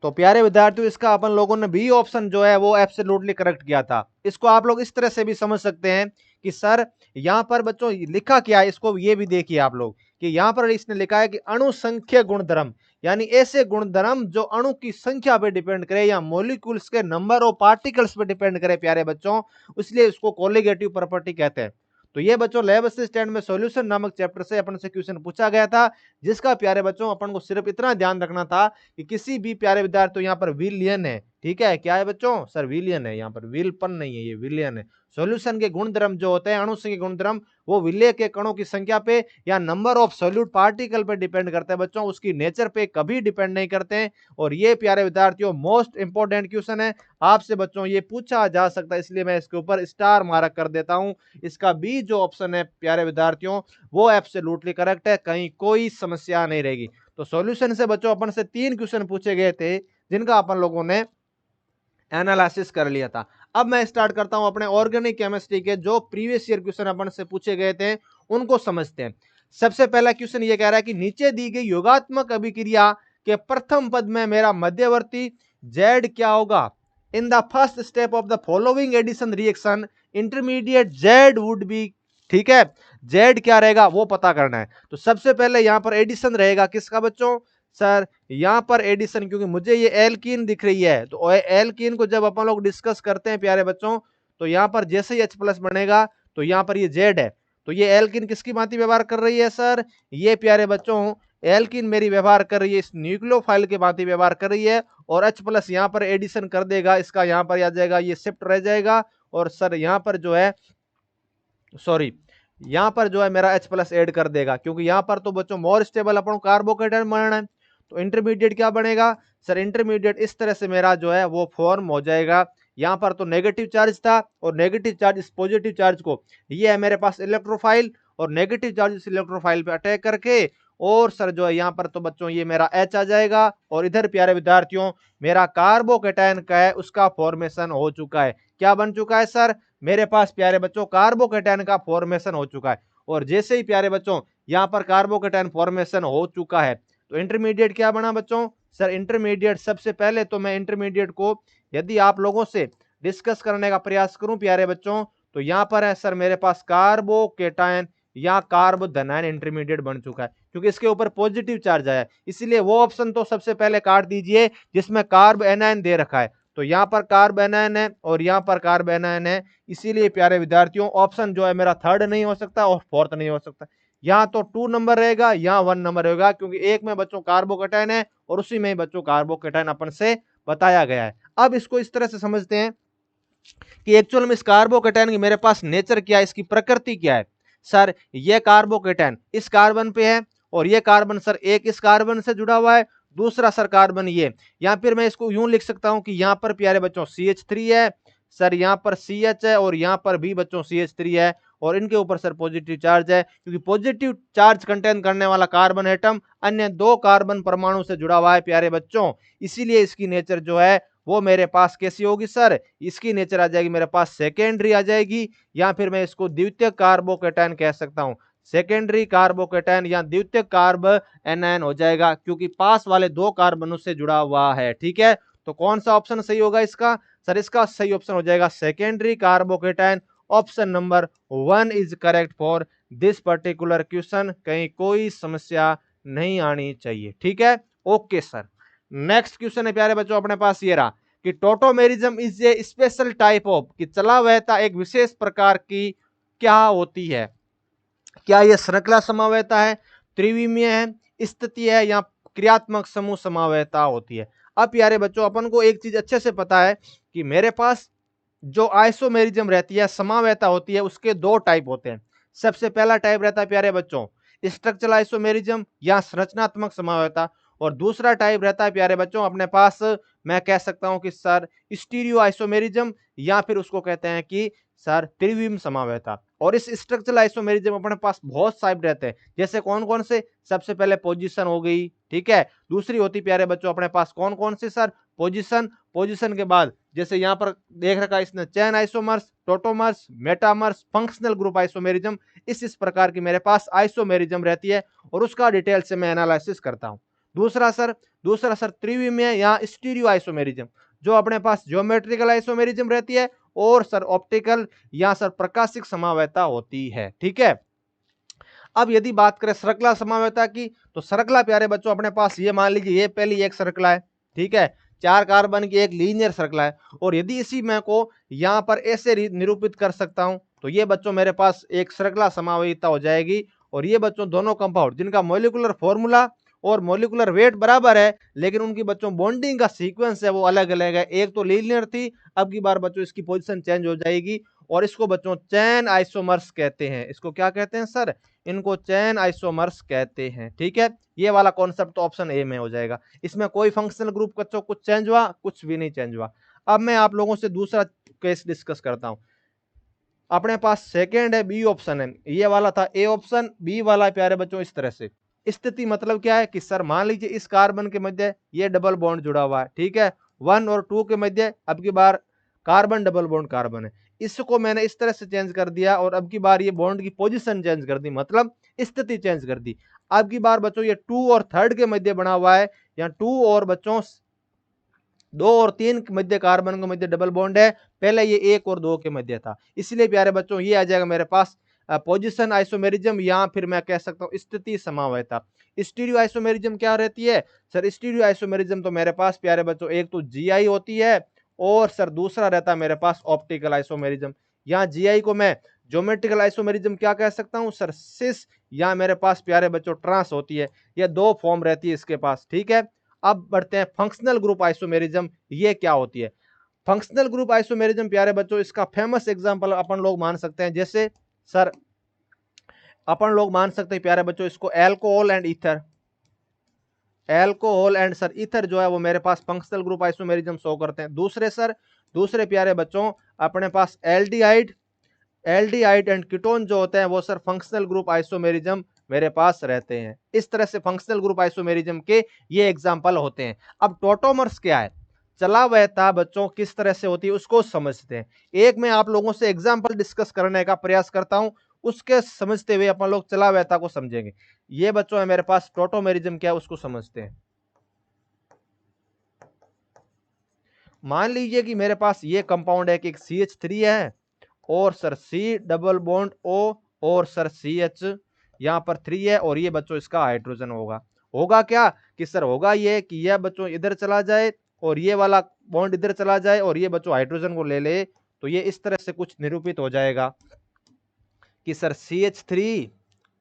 तो प्यारे विद्यार्थियों इसका अपन लोगों ने बी ऑप्शन जो है वो एब्सोल्युटली करेक्ट किया था। इसको आप लोग इस तरह से भी समझ सकते हैं कि सर यहाँ पर बच्चों लिखा क्या है, इसको ये भी देखिए आप लोग कि यहाँ पर इसने लिखा है कि अणु संख्या गुणधर्म, यानी ऐसे गुणधर्म जो अणु की संख्या पे डिपेंड करे या मॉलिक्यूल्स के नंबर ऑफ पार्टिकल्स पे डिपेंड करे प्यारे बच्चों, इसलिए इसको कोलिगेटिव प्रॉपर्टी कहते हैं। तो ये बच्चों लैब असिस्टेंट में सॉल्यूशन नामक चैप्टर से अपन से क्वेश्चन पूछा गया था, जिसका प्यारे बच्चों अपन को सिर्फ इतना ध्यान रखना था कि किसी भी प्यारे विद्यार्थी, तो यहाँ पर विलियन है, ठीक है, क्या है बच्चों सर, विलियन है, यहाँ पर विलपन नहीं है, ये विलियन है। सॉल्यूशन के गुणधर्म जो होते हैं, अणु के गुणधर्म, वो विलय के कणों की संख्या पे या नंबर ऑफ सॉल्यूट पार्टिकल पे डिपेंड करते हैं बच्चों, उसकी नेचर पे कभी डिपेंड नहीं करते हैं। और ये प्यारे विद्यार्थियों मोस्ट इंपॉर्टेंट क्वेश्चन है, आपसे बच्चों ये पूछा जा सकता है, इसलिए मैं इसके ऊपर स्टार मार्क कर देता हूं। इसका बी जो ऑप्शन है प्यारे विद्यार्थियों वो एब्सोल्युटली करेक्ट है, कहीं कोई समस्या नहीं रहेगी। तो सॉल्यूशन से बच्चों अपन से 3 क्वेश्चन पूछे गए थे, जिनका अपन लोगों ने एनालिसिस कर लिया था। अब मैं स्टार्ट करता हूं अपने ऑर्गेनिक केमिस्ट्री के जो प्रीवियस ईयर क्वेश्चन अपन से पूछे गए थे उनको समझते हैं। सबसे पहला क्वेश्चन ये कह रहा है कि नीचे दी गई योगात्मक अभिक्रिया के प्रथम पद में मेरा मध्यवर्ती Z क्या होगा। In the first step of the following addition reaction intermediate Z would be ठीक है, जेड क्या रहेगा वो पता करना है। तो सबसे पहले यहाँ पर एडिशन रहेगा किसका बच्चों, सर यहाँ पर एडिशन, क्योंकि मुझे ये एल्कीन दिख रही है, तो एल्कीन को जब अपन लोग डिस्कस करते हैं प्यारे बच्चों, तो यहाँ पर जैसे ही H प्लस बनेगा तो यहाँ पर ये जेड है, तो ये एल्कीन किसकी भांति व्यवहार कर रही है सर, ये प्यारे बच्चों एल्कीन मेरी व्यवहार कर रही है, इस न्यूक्लियोफाइल के भांति व्यवहार कर रही है, और H प्लस यहाँ पर एडिशन कर देगा, इसका यहाँ पर आ जाएगा, ये शिफ्ट रह जाएगा, और सर यहाँ पर जो है सॉरी यहाँ पर जो है मेरा H प्लस एड कर देगा, क्योंकि यहाँ पर तो बच्चों मोर स्टेबल अपन कार्बोकेटाइन बनाना है, तो इंटरमीडिएट क्या बनेगा सर, इंटरमीडिएट इस तरह से मेरा जो है वो फॉर्म हो जाएगा। यहाँ पर तो नेगेटिव चार्ज था, और नेगेटिव चार्ज इस पॉजिटिव चार्ज को, ये है मेरे पास इलेक्ट्रोफाइल, और नेगेटिव चार्ज इस इलेक्ट्रोफाइल पे अटैक करके, और सर जो है यहाँ पर तो बच्चों ये मेरा H आ जाएगा, और इधर प्यारे विद्यार्थियों मेरा कार्बोकेटाइन का है उसका फॉर्मेशन हो चुका है। क्या बन चुका है सर, मेरे पास प्यारे बच्चों कार्बोकेटाइन का फॉर्मेशन हो चुका है। और जैसे ही प्यारे बच्चों यहाँ पर कार्बोकेटाइन फॉर्मेशन हो चुका है, तो इंटरमीडिएट क्या बना बच्चों, सर इंटरमीडिएट सबसे पहले तो मैं इंटरमीडिएट को यदि आप लोगों से डिस्कस करने का प्रयास करूं प्यारे बच्चों, तो यहाँ पर है सर मेरे पास कार्बोकेटाइन या कार्बोधनायन इंटरमीडिएट बन चुका है, क्योंकि इसके ऊपर पॉजिटिव चार्ज आया है, इसलिए वो ऑप्शन तो सबसे पहले काट दीजिए जिसमें कार्ब एनायन दे रखा है। तो यहाँ पर कार्ब एनायन है और यहाँ पर कार्ब एनायन है, इसीलिए प्यारे विद्यार्थियों ऑप्शन जो है मेरा थर्ड नहीं हो सकता और फोर्थ नहीं हो सकता। यहाँ तो 2 नंबर रहेगा, यहाँ 1 नंबर रहेगा, क्योंकि एक में बच्चों कार्बोकेटाइन है और उसी में बच्चों कार्बोकेटाइन अपन से बताया गया है। अब इसको इस तरह से समझते हैं कि एक्चुअल में इस कार्बोकेटाइन की मेरे पास नेचर क्या है, इसकी प्रकृति क्या है। सर ये कार्बोकेटाइन इस कार्बन पे है, और ये कार्बन सर एक इस कार्बन से जुड़ा हुआ है, दूसरा सर कार्बन ये, या फिर मैं इसको यूं लिख सकता हूं कि यहाँ पर प्यारे बच्चों CH3 है, सर यहाँ पर CH है, और यहाँ पर भी बच्चों CH3 है, और इनके ऊपर सर पॉजिटिव चार्ज है, क्योंकि पॉजिटिव चार्ज कंटेन करने वाला कार्बन एटम अन्य 2 कार्बन परमाणु से जुड़ा हुआ है प्यारे बच्चों, इसीलिए इसकी नेचर जो है वो मेरे पास कैसी होगी सर, इसकी नेचर आ जाएगी मेरे पास सेकेंडरी आ जाएगी, या फिर मैं इसको द्वितीयक कार्बोकेटाइन कह सकता हूं, सेकेंडरी कार्बोकेटाइन या द्वितीयक कार्ब एनायन हो जाएगा, क्योंकि पास वाले 2 कार्बनों से जुड़ा हुआ है। ठीक है, तो कौन सा ऑप्शन सही होगा इसका, सर इसका सही ऑप्शन हो जाएगा secondary carbocation, option number 1 is correct for this particular question, कहीं कोई समस्या नहीं आनी चाहिए। ठीक है, ओके सर। नेक्स्ट क्वेश्चन है प्यारे बच्चों अपने पास ये रहा कि tautomerism is a special type of, कि चलावहता एक विशेष प्रकार की क्या होती है, क्या यह श्रृंखला समावहता है, त्रिविमीय है, स्थिति है, या क्रियात्मक समूह समावहता होती है। अब प्यारे बच्चों अपन को एक चीज अच्छे से पता है कि मेरे पास जो आइसोमेरिज्म रहती है समावहता होती है उसके 2 टाइप होते हैं। सबसे पहला टाइप रहता है प्यारे बच्चों स्ट्रक्चरल आइसोमेरिज्म या संरचनात्मक समावहता, और दूसरा टाइप रहता है प्यारे बच्चों अपने पास मैं कह सकता हूं कि सर स्टीरियो आइसोमेरिज्म, या फिर उसको कहते हैं कि सर त्रिविम समावहता। और इस स्ट्रक्चरल आइसोमेरिज्म अपने पास बहुत साइड रहते हैं, जैसे कौन कौन से, सबसे पहले पोजीशन हो गई, ठीक है, दूसरी होती प्यारे बच्चों अपने पास कौन कौन से सर, पोजीशन, पोजीशन के बाद जैसे यहाँ पर देख रखा है इसने chain isomers, tautomers, metamers, functional group isomerism, इस प्रकार की मेरे पास आइसोमेरिज्म रहती है, और उसका डिटेल से मैं एनालिसिस करता हूं। दूसरा सर त्रिविमीय या स्टीरियो आइसोमेरिज्म, जो अपने पास ज्योमेट्रिकल आइसोमेरिज्म रहती है, और सर ऑप्टिकल या सर प्रकाशिक समावहता होती है। ठीक है, अब यदि बात करें श्रृंखला समावहता की, तो श्रृंखला प्यारे बच्चों अपने पास ये मान लीजिए ये पहली एक श्रृंखला है, ठीक है, 4 कार्बन की एक लीनियर श्रृंखला है, और यदि इसी मैं को यहां पर ऐसे निरूपित कर सकता हूं, तो ये बच्चों मेरे पास एक श्रृंखला समावहता हो जाएगी। और ये बच्चों दोनों कंपाउंड जिनका मॉलिक्यूलर फॉर्मूला और मॉलिक्यूलर वेट बराबर है, लेकिन उनकी बच्चों बॉन्डिंग का सीक्वेंस है वो अलग अलग है, एक तो लीनियर थी, अब की बार बच्चों इसकी पोजीशन चेंज हो जाएगी, और इसको बच्चों चैन आइसोमर्स कहते हैं। इसको क्या कहते हैं सर, इनको चैन आइसोमर्स कहते हैं। ठीक है, ये वाला कॉन्सेप्ट तो ऑप्शन ए में हो जाएगा, इसमें कोई फंक्शनल ग्रुप बच्चों कुछ चेंज हुआ, कुछ भी नहीं चेंज हुआ। अब मैं आप लोगों से दूसरा केस डिस्कस करता हूं। अपने पास सेकेंड है, बी ऑप्शन है, ये वाला था ए ऑप्शन, बी वाला प्यारे बच्चों इस तरह से। स्थिति मतलब क्या है कि सर मान लीजिए इस कार्बन के मध्य ये डबल बॉन्ड जुड़ा हुआ है, ठीक है, 1 और 2 के मध्य अब की बार कार्बन डबल बॉन्ड कार्बन है, इसको मैंने इस तरह से चेंज कर दिया, और अब की बार ये बॉन्ड की पोजीशन चेंज कर दी, मतलब स्थिति चेंज कर दी। अब की बार बच्चों ये 2 और 3 के मध्य बना हुआ है, या 2 और बच्चों 2 और 3 के मध्य कार्बन के मध्य डबल बॉन्ड है, पहले ये 1 और 2 के मध्य था, इसलिए प्यारे बच्चों ये आ जाएगा मेरे पास पोजीशन आइसोमेरिज्म या फिर मैं कह सकता हूँ स्थिति समवायता। स्टीरियो आइसोमेरिज्म क्या रहती है सर? स्टीरियो आइसोमेरिज्म तो मेरे पास प्यारे बच्चों एक तो जीआई होती है और सर दूसरा रहता है मेरे पास ऑप्टिकल आइसोमेरिज्म। यहाँ जीआई को मैं ज्योमेट्रिकल आइसोमेरिज्म क्या कह सकता हूँ सर? सिस। या मेरे पास प्यारे बच्चों ट्रांस होती है। ये दो फॉर्म रहती है इसके पास, ठीक है। अब बढ़ते हैं फंक्शनल ग्रुप आइसोमेरिज्म, ये क्या होती है? फंक्शनल ग्रुप आइसोमेरिज्म प्यारे बच्चों इसका फेमस एग्जांपल अपन लोग मान सकते हैं, जैसे सर अपन लोग मान सकते हैं प्यारे बच्चों इसको alcohol and ether. Alcohol and sir ether जो है वो मेरे पास फंक्शनल ग्रुप आइसोमेरिज्म शो करते हैं। दूसरे प्यारे बच्चों अपने पास एल्डिहाइड एंड कीटोन जो होते हैं वो सर फंक्शनल ग्रुप आइसोमेरिज्म मेरे पास रहते हैं। इस तरह से फंक्शनल ग्रुप आइसोमेरिज्म के ये एग्जांपल होते हैं। अब टोटोमर्स क्या है, चलावयता बच्चों किस तरह से होती है उसको समझते हैं। एक मैं आप लोगों से एग्जांपल डिस्कस करने का प्रयास करता हूं, उसके समझते हुए अपन लोग चलावयता को समझेंगे। ये बच्चों है मेरे पास टोटोमेरिज्म क्या है उसको समझते हैं। मान लीजिए कि मेरे पास ये कंपाउंड है कि एक CH3 है और sir C double bond O और सर CH यहां पर 3 है और ये बच्चों इसका हाइड्रोजन होगा क्या कि सर होगा ये कि यह बच्चों इधर चला जाए और ये वाला बॉन्ड इधर चला जाए और ये बच्चों हाइड्रोजन को ले ले, तो ये इस तरह से कुछ निरूपित हो जाएगा कि सर CH3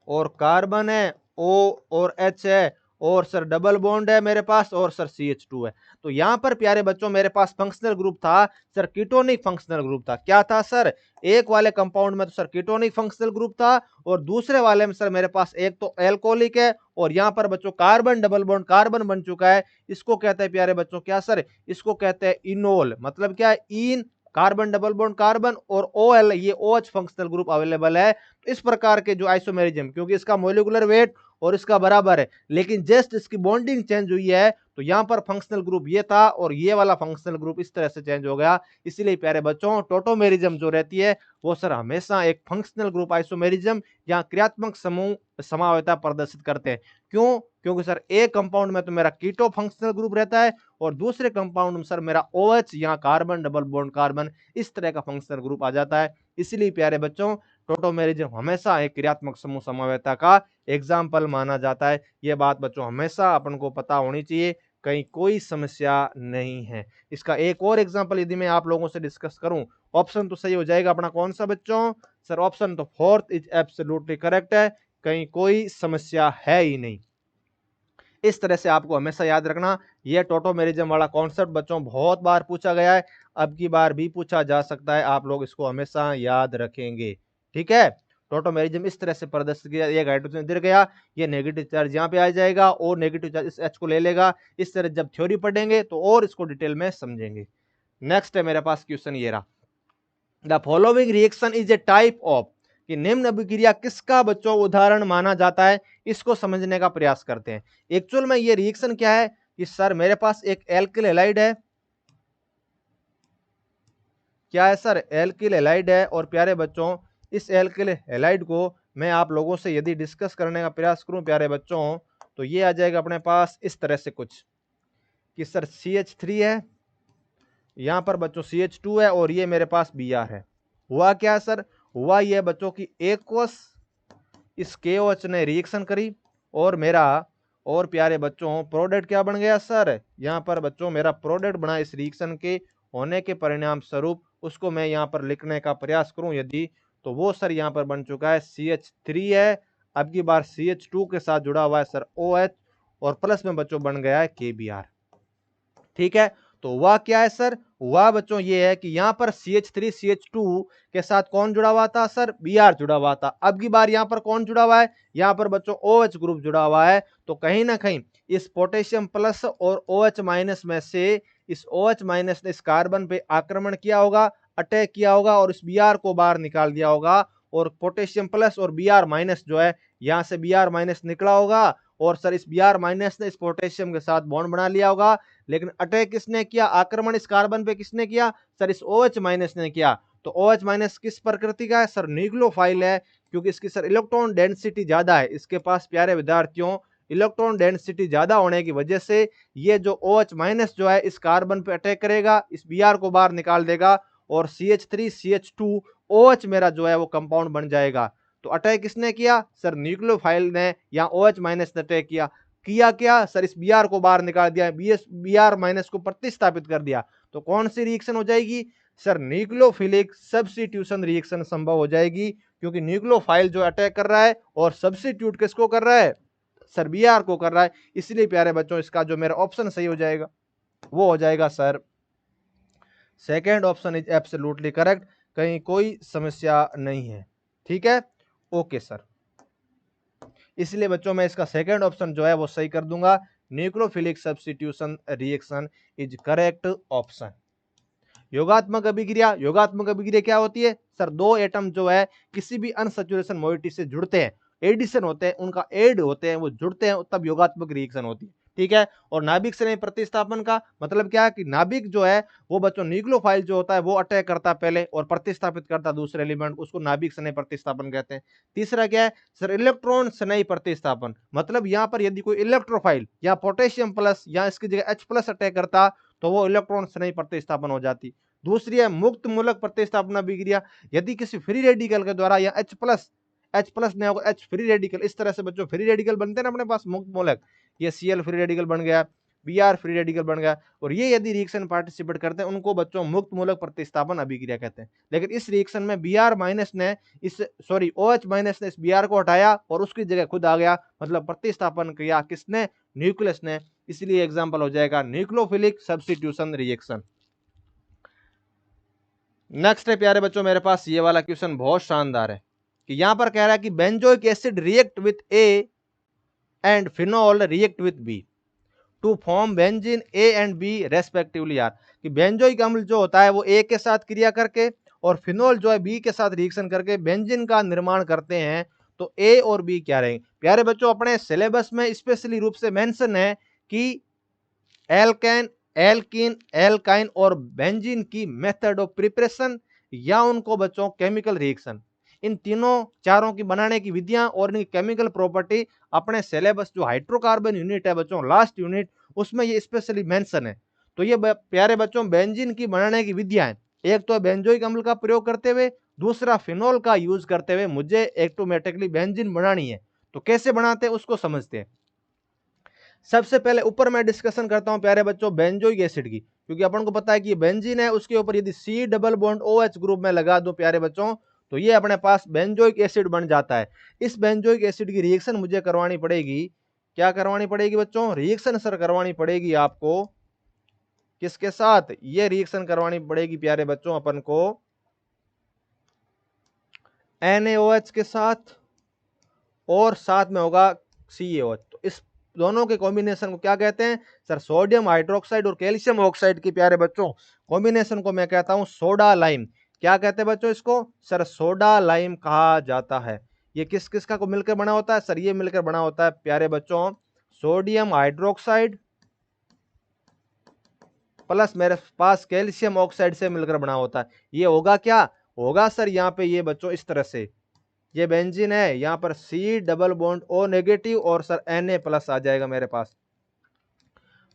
और कार्बन है, O और H है और सर डबल बॉन्ड है मेरे पास और सर CH2 है। तो यहां पर प्यारे बच्चों मेरे पास फंक्शनल ग्रुप था सर कीटोनिक फंक्शनल ग्रुप था। क्या था सर? एक वाले कंपाउंड में तो सर कीटोनिक फंक्शनल ग्रुप था और दूसरे वाले में सर मेरे पास एक तो एल्कोहलिक है और यहां पर बच्चों कार्बन डबल बॉन्ड कार्बन बन चुका है। इसको कहते हैं प्यारे बच्चों क्या सर? इसको कहते हैं इनोल। मतलब क्या है? इन कार्बन डबल बॉन्ड कार्बन और OL ये OH फंक्शनल ग्रुप अवेलेबल है। इस प्रकार के जो आइसोमेरिज्म, क्योंकि इसका मोलिकुलर वेट और इसका बराबर है, लेकिन जस्ट इसकी बॉन्डिंग चेंज हुई है, तो यहां पर फंक्शनल ग्रुप ये था और ये वाला फंक्शनल ग्रुप इस तरह से चेंज हो गया। इसीलिए प्यारे बच्चों टोटोमेरिज्म जो रहती है वो सर हमेशा एक फंक्शनल ग्रुप आइसोमेरिज्म या क्रियात्मक समूह समावयता प्रदर्शित करते हैं। क्यों? क्योंकि सर एक कंपाउंड में तो मेरा कीटो फंक्शनल ग्रुप रहता है और दूसरे कंपाउंड में सर मेरा OH या कार्बन डबल बॉन्ड कार्बन इस तरह का फंक्शनल ग्रुप आ जाता है। इसलिए प्यारे बच्चों टोटोमेरिज्म हमेशा एक क्रियात्मक समूह समवायता का एग्जाम्पल माना जाता है। यह बात बच्चों हमेशा अपन को पता होनी चाहिए, कहीं कोई समस्या नहीं है। इसका एक और एग्जाम्पल यदि मैं आप लोगों से डिस्कस करूं, ऑप्शन तो सही हो जाएगा अपना कौन सा बच्चों? सर ऑप्शन तो फोर्थ इज एब्सोल्युटली करेक्ट है, कहीं कोई समस्या है ही नहीं। इस तरह से आपको हमेशा याद रखना, यह टोटोमेरिज्म वाला कॉन्सेप्ट बच्चों बहुत बार पूछा गया है, अब की बार भी पूछा जा सकता है, आप लोग इसको हमेशा याद रखेंगे। ठीक है, टोटोमेरिज्म इस तरह से प्रदर्शित किया, ये हाइड्रोजन इधर गया, ये नेगेटिव चार्ज यहाँ पे आ जाएगा और नेगेटिव चार्ज इस H को ले लेगा। इस तरह जब थ्योरी पढ़ेंगे तो और इसको डिटेल में समझेंगे। नेक्स्ट है मेरे पास क्वेश्चन ये रहा, the following reaction is a type of, कि निम्न अभिक्रिया किसका बच्चों उदाहरण माना जाता है, इसको समझने का प्रयास करते हैं। एक्चुअल में ये रिएक्शन क्या है कि सर मेरे पास एक एल्किल हैलाइड है, क्या है सर? एल्किल हैलाइड है और प्यारे बच्चों इस एल्किल हैलाइड को मैं आप लोगों से यदि डिस्कस करने का प्रयास करूं प्यारे बच्चों, तो ये आ जाएगा अपने पास इस तरह से कुछ कि सर CH3 है, यहां पर बच्चों CH2 है और ये मेरे पास Br है। हुआ क्या सर? हुआ ये बच्चों की एक्वस इस KOH ने रिएक्शन करी और मेरा और प्यारे बच्चों प्रोडक्ट क्या बन गया सर? यहां पर बच्चों मेरा प्रोडक्ट बना इस रिएक्शन के होने के परिणाम स्वरूप, उसको मैं यहां पर लिखने का प्रयास करूं यदि, तो वो सर यहां पर बन चुका है CH3 है, अब की बार CH2 के साथ जुड़ा हुआ है सर OH और प्लस में बच्चों बन गया है KBr। ठीक है, तो हुआ क्या है सर? हुआ बच्चों ये है कि यहां पर CH3 CH2 के साथ कौन जुड़ा हुआ था सर? Br जुड़ा हुआ था। अब की बार यहां पर कौन जुड़ा हुआ है? यहां पर बच्चों OH ग्रुप जुड़ा हुआ है। तो कहीं ना कहीं इस पोटेशियम प्लस और OH माइनस में से इस OH माइनस ने इस कार्बन पे आक्रमण किया होगा, अटैक किया होगा और इस Br को बाहर निकाल दिया होगा और पोटेशियम प्लस और Br माइनस जो है यहां से Br माइनस निकला होगा और सर इस Br माइनस ने इस पोटेशियम के साथ बॉन्ड बना लिया होगा, लेकिन अटैक किसने किया? आक्रमण इस कार्बन पे किसने किया सर? इस OH माइनस ने किया। तो OH माइनस किस प्रकृति का है सर? न्यूक्लियोफाइल है, क्योंकि इसकी सर इलेक्ट्रॉन डेंसिटी ज्यादा है। इसके पास प्यारे विद्यार्थियों इलेक्ट्रॉन डेंसिटी ज्यादा होने की वजह से ये जो OH माइनस जो है इस कार्बन पे अटैक करेगा, इस Br को बाहर निकाल देगा और CH3 CH2 OH मेरा जो है वो कंपाउंड बन जाएगा। तो अटैक किसने किया सर, न्यूक्लियोफाइल ने या OH माइनस ने अटैक किया। किया क्या सर, इस Br को बाहर निकाल दिया, Br माइनस को प्रतिस्थापित कर दिया। तो कौन सी रिएक्शन हो जाएगी सर, न्यूक्लियोफिलिक सब्स्टिट्यूशन रिएक्शन संभव हो जाएगी, क्योंकि न्यूक्लियोफाइल जो अटैक कर रहा है और सब्स्टिट्यूट किसको कर रहा है सर, Br को कर रहा है। इसलिए प्यारे बच्चों इसका जो मेरा ऑप्शन सही हो जाएगा वो हो जाएगा sir second option is absolutely correct, कहीं कोई समस्या नहीं है। ठीक है, ओके सर। इसलिए बच्चों मैं इसका सेकेंड ऑप्शन जो है वो सही कर दूंगा, nucleophilic substitution reaction is correct option. योगात्मक अभिक्रिया, योगात्मक अभिक्रिया क्या होती है सर, दो एटम जो है किसी भी अनसैचुरेशन मोइटी से जुड़ते हैं, एडिशन होते हैं, उनका एड होते हैं, वो जुड़ते हैं, तब योगात्मक रिएक्शन होती है। ठीक है, और नाभिक से नहीं प्रतिस्थापन का मतलब क्या है कि नाभिक जो है वो बच्चों न्यूक्लियोफाइल जो होता है वो अटैक करता है पहले और प्रतिस्थापित करता दूसरे एलिमेंट, उसको नाभिक से नहीं प्रतिस्थापन कहते हैं। तीसरा क्या है सर, इलेक्ट्रॉन से नहीं प्रतिस्थापन, मतलब यहां पर यदि कोई इलेक्ट्रोफाइल या पोटेशियम प्लस या इसकी जगह H+ अटैक करता तो वो इलेक्ट्रॉन से नहीं प्रतिस्थापन हो जाती। दूसरी है मुक्त मूलक प्रतिस्थापन अभिक्रिया, यदि किसी फ्री रेडिकल के द्वारा या H+ ने होगा H फ्री रेडिकल, इस तरह से बच्चों फ्री रेडिकल बनते हैं ना अपने पास मुक्त मूलक, ये Cl फ्री रेडिकल बन गया, Br फ्री रेडिकल बन गया, और ये यदि रिएक्शन पार्टिसिपेट करते हैं उनको बच्चों मुक्त मूलक प्रतिस्थापन अभिक्रिया कहते हैं। लेकिन इस रिएक्शन में Br माइनस ने OH माइनस ने इस Br को हटाया और उसकी जगह खुद आ गया, मतलब प्रतिस्थापन किया किसने, न्यूक्लियस ने, इसलिए एग्जाम्पल हो जाएगा न्यूक्लियोफिलिक सब्स्टिट्यूशन रिएक्शन। नेक्स्ट है प्यारे बच्चों मेरे पास ये वाला क्वेश्चन बहुत शानदार है कि यहां पर कह रहा है कि benzoic acid react with A and phenol react with B to form benzene A and B respectively यार, कि बेंजोइक अम्ल जो होता है वो ए के साथ क्रिया करके और फिनोल जो है बी के साथ रिएक्शन करके बेंजीन का निर्माण करते हैं। तो ए और बी क्या रहेंगे प्यारे बच्चों, अपने सिलेबस में स्पेशली रूप से मेंशन है कि एल्केन, एल्कीन, एल्काइन और बेंजीन की मेथड ऑफ प्रिपरेशन या उनको बच्चों केमिकल रिएक्शन, इन तीनों चारों की बनाने की विधियां और इनकी केमिकल प्रॉपर्टी अपने सिलेबस जो हाइड्रोकार्बन यूनिट है बच्चों लास्ट यूनिट, उसमें ये स्पेशली मेंशन है। तो ये प्यारे बच्चों बेंजीन की बनाने की विधियां हैं, एक तो बेंजोइक अम्ल का प्रयोग करते हुए, दूसरा फिनोल का यूज करते हुए मुझे ऑटोमेटिकली बेंजीन बनानी है। तो कैसे बनाते हैं उसको समझते हैं। सबसे पहले ऊपर मैं डिस्कशन करता हूं प्यारे बच्चों बेंजोइक एसिड की, क्योंकि अपन को पता है कि ये बेंजीन है, उसके ऊपर यदि C double bond OH group में लगा दो प्यारे बच्चों तो ये अपने पास बेंजोइक एसिड बन जाता है। इस बेंजोइक एसिड की रिएक्शन मुझे करवानी पड़ेगी, क्या करवानी पड़ेगी बच्चों, रिएक्शन सर करवानी पड़ेगी आपको किसके साथ, ये रिएक्शन करवानी पड़ेगी प्यारे बच्चों अपन को NaOH के साथ और साथ में होगा CaOH। तो इस दोनों के कॉम्बिनेशन को क्या कहते हैं सर, सोडियम हाइड्रोक्साइड और कैल्शियम ऑक्साइड की प्यारे बच्चों कॉम्बिनेशन को मैं कहता हूं सोडा लाइम। क्या कहते हैं बच्चों इसको सर, सोडा लाइम कहा जाता है। ये किस किस का को मिलकर बना होता है सर, ये मिलकर बना होता है प्यारे बच्चों सोडियम हाइड्रोक्साइड प्लस मेरे पास कैल्शियम ऑक्साइड से मिलकर बना होता है। ये होगा क्या होगा सर, यहाँ पे ये बच्चों इस तरह से ये बेंजीन है, यहां पर C double bond O negative और सर Na+ आ जाएगा मेरे पास।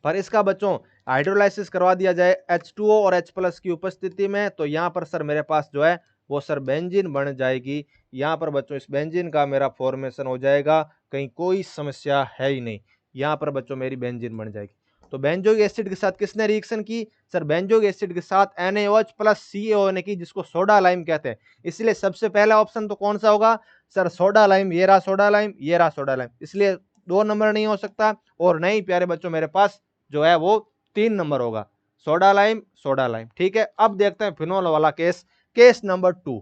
पर इसका बच्चों हाइड्रोलाइसिस करवा दिया जाए H2O और H+ की उपस्थिति में, तो यहां पर सर मेरे पास जो है वो सर बेंजीन बन जाएगी। यहां पर बच्चों इस बेंजीन का मेरा फॉर्मेशन हो जाएगा, कहीं कोई समस्या है ही नहीं, यहां पर बच्चों मेरी बेंजीन बन जाएगी। तो बेंजोइक एसिड के साथ किसने रिएक्शन की सर, बेंजोइक एसिड के साथ NaOH प्लस CaO ने की, जिसको सोडा लाइम कहते हैं। इसलिए सबसे पहला ऑप्शन तो कौन सा होगा सर, सोडा लाइम, ये रहा सोडा लाइम, ये रहा सोडा लाइम, इसलिए 2 नंबर नहीं हो सकता, और नहीं प्यारे बच्चों मेरे पास जो है वो 3 नंबर होगा, सोडा लाइम सोडा लाइम। ठीक है, अब देखते हैं फिनोल वाला केस, केस नंबर 2।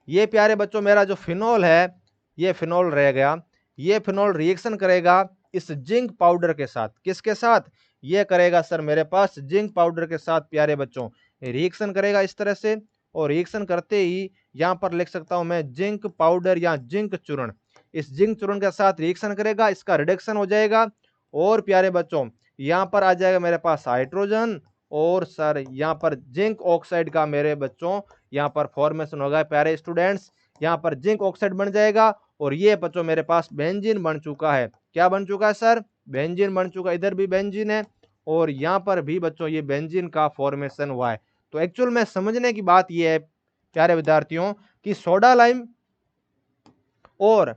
ये प्यारे बच्चों मेरा जो फिनोल है ये फिनोल रह गया, ये फिनोल रिएक्शन करेगा इस जिंक पाउडर के साथ, किसके साथ, ये करेगा सर मेरे पास जिंक पाउडर के साथ प्यारे बच्चों रिएक्शन करेगा इस तरह से, और रिएक्शन करते ही यहां पर लिख सकता हूं मैं जिंक पाउडर या जिंक चूर्ण, इस जिंक चूर्ण के साथ रिएक्शन करेगा, इसका रिडक्शन हो जाएगा, और प्यारे बच्चों यहां पर आ जाएगा मेरे पास हाइड्रोजन, और सर यहां पर जिंक ऑक्साइड का मेरे बच्चों यहां पर फॉर्मेशन होगा प्यारे स्टूडेंट्स, यहां पर जिंक ऑक्साइड बन जाएगा, और ये बच्चों मेरे पास बेंजीन बन चुका है। क्या बन चुका है सर, बेंजीन बन चुका, इधर भी बेंजीन है और यहां पर भी बच्चों ये बेंजीन का फॉर्मेशन हुआ है। तो एक्चुअल में समझने की बात यह है प्यारे विद्यार्थियों कि सोडा लाइम और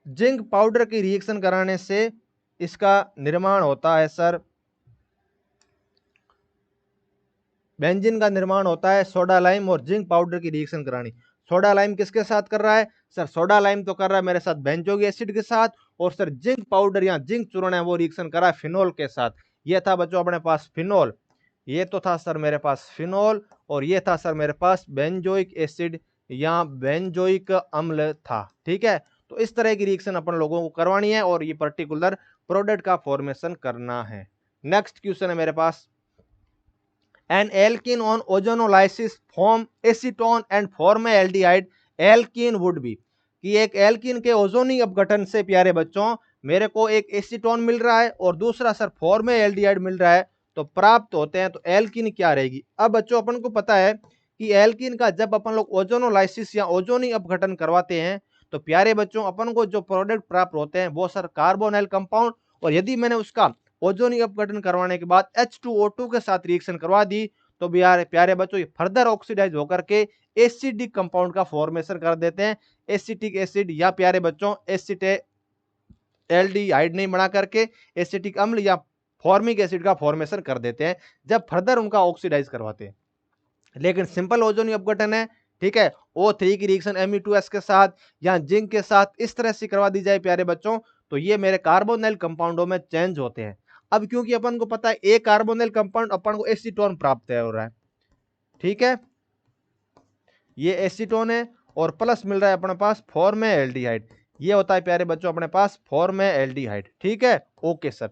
जिंक पाउडर की रिएक्शन कराने से इसका निर्माण होता है सर, बेंजीन का निर्माण होता है सोडा लाइम और जिंक पाउडर की रिएक्शन करानी। सोडा लाइम किसके साथ कर रहा है सर? सोडा लाइम तो कर रहा है मेरे साथ बेंजोइक एसिड के साथ, और सर जिंक पाउडर या जिंक चूर्ण है वो रिएक्शन कर रहा है फिनोल के साथ। ये था बच्चों अपने पास फिनोल, ये तो था सर मेरे पास फिनोल, और ये था सर मेरे पास बेंजोइक एसिड या बेंजोइक अम्ल था। ठीक है, तो इस तरह की रिएक्शन अपन लोगों को करवानी है और ये पर्टिकुलर प्रोडक्ट का फॉर्मेशन करना है। नेक्स्ट क्वेश्चन है मेरे पास, an alkene on ozonolysis form acetone and formaldehyde, alkene would be, कि एक एल्कीन के ओजोनिक अपघटन से प्यारे बच्चों मेरे को एक एसीटोन मिल रहा है और दूसरा सर फॉर्मेल्डिहाइड मिल रहा है, तो प्राप्त होते हैं, तो एल्कीन क्या रहेगी? अब बच्चों अपन को पता है कि एल्कीन का जब अपन लोग ओजोनोलाइसिस या ओजोनिक अपघटन करवाते हैं तो प्यारे बच्चों अपन को जो प्रोडक्ट प्राप्त होते हैं वो सर कार्बोनाइल कंपाउंड, और यदि मैंने उसका ओजोनिक अपघटन करवाने के बाद H2O2 के साथ रिएक्शन करवा दी तो प्यारे बच्चों ये फर्दर ऑक्सीडाइज होकर के एसिडिक कंपाउंड का फॉर्मेशन कर देते हैं, एसिटिक एसिड या प्यारे बच्चों एसिटेल्डिहाइड नहीं बना करके एसिटिक अम्ल या फॉर्मिक एसिड का फॉर्मेशन कर देते हैं जब फर्दर उनका ऑक्सीडाइज करवाते हैं। लेकिन सिंपल ओजोनिक अपघटन है, ठीक है, O3 की रिएक्शन Me2S के साथ या जिंक के साथ इस तरह से करवा दी जाए प्यारे बच्चों, तो ये मेरे कार्बोनिल कंपाउंडों में चेंज होते हैं। अब क्योंकि अपन को पता है एक कार्बोनिल कंपाउंड अपन को एसीटोन प्राप्त हो रहा है, ठीक है, ये एसीटोन है और प्लस मिल रहा है अपने पास फॉर्मेल्डिहाइड, ये होता है प्यारे बच्चों अपने पास फॉर्मेल्डिहाइड। ठीक है, ओके सर।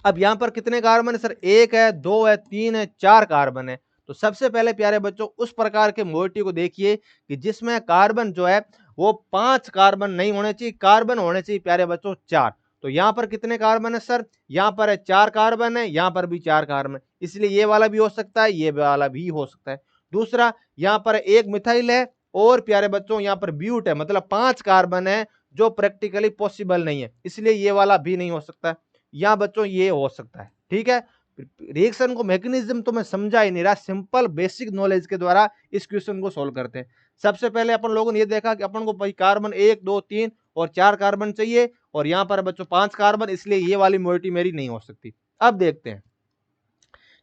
अब यहां पर कितने कार्बन है सर? एक है, दो है, तीन है, चार कार्बन है। तो सबसे पहले प्यारे बच्चों उस प्रकार के मोइटी को देखिए कि जिसमें कार्बन जो है वो 5 कार्बन नहीं होने चाहिए, कार्बन होने चाहिए प्यारे बच्चों 4। तो यहां पर कितने कार्बन है सर? यहां पर है 4 कार्बन है, यहां पर भी 4 कार्बन, इसलिए ये वाला भी हो सकता है, ये वाला भी हो सकता है। दूसरा, यहां पर एक मिथाइल है और प्यारे बच्चों यहां पर ब्यूट है, मतलब 5 कार्बन है जो प्रैक्टिकली पॉसिबल नहीं है, इसलिए ये वाला भी नहीं हो सकता है, या बच्चों ये हो सकता है। ठीक है, रिएक्शन को मैकेनिज्म तो मैं समझा ही नहीं रहा, सिंपल बेसिक नॉलेज के द्वारा इस क्वेश्चन को सोल्व करते हैं। सबसे पहले अपन लोगों ने ये देखा कि अपन को भाई कार्बन 1 2 3 और 4 कार्बन चाहिए, और यहां पर बच्चों 5 कार्बन, इसलिए ये वाली मोइटी मेरी नहीं हो सकती। अब देखते हैं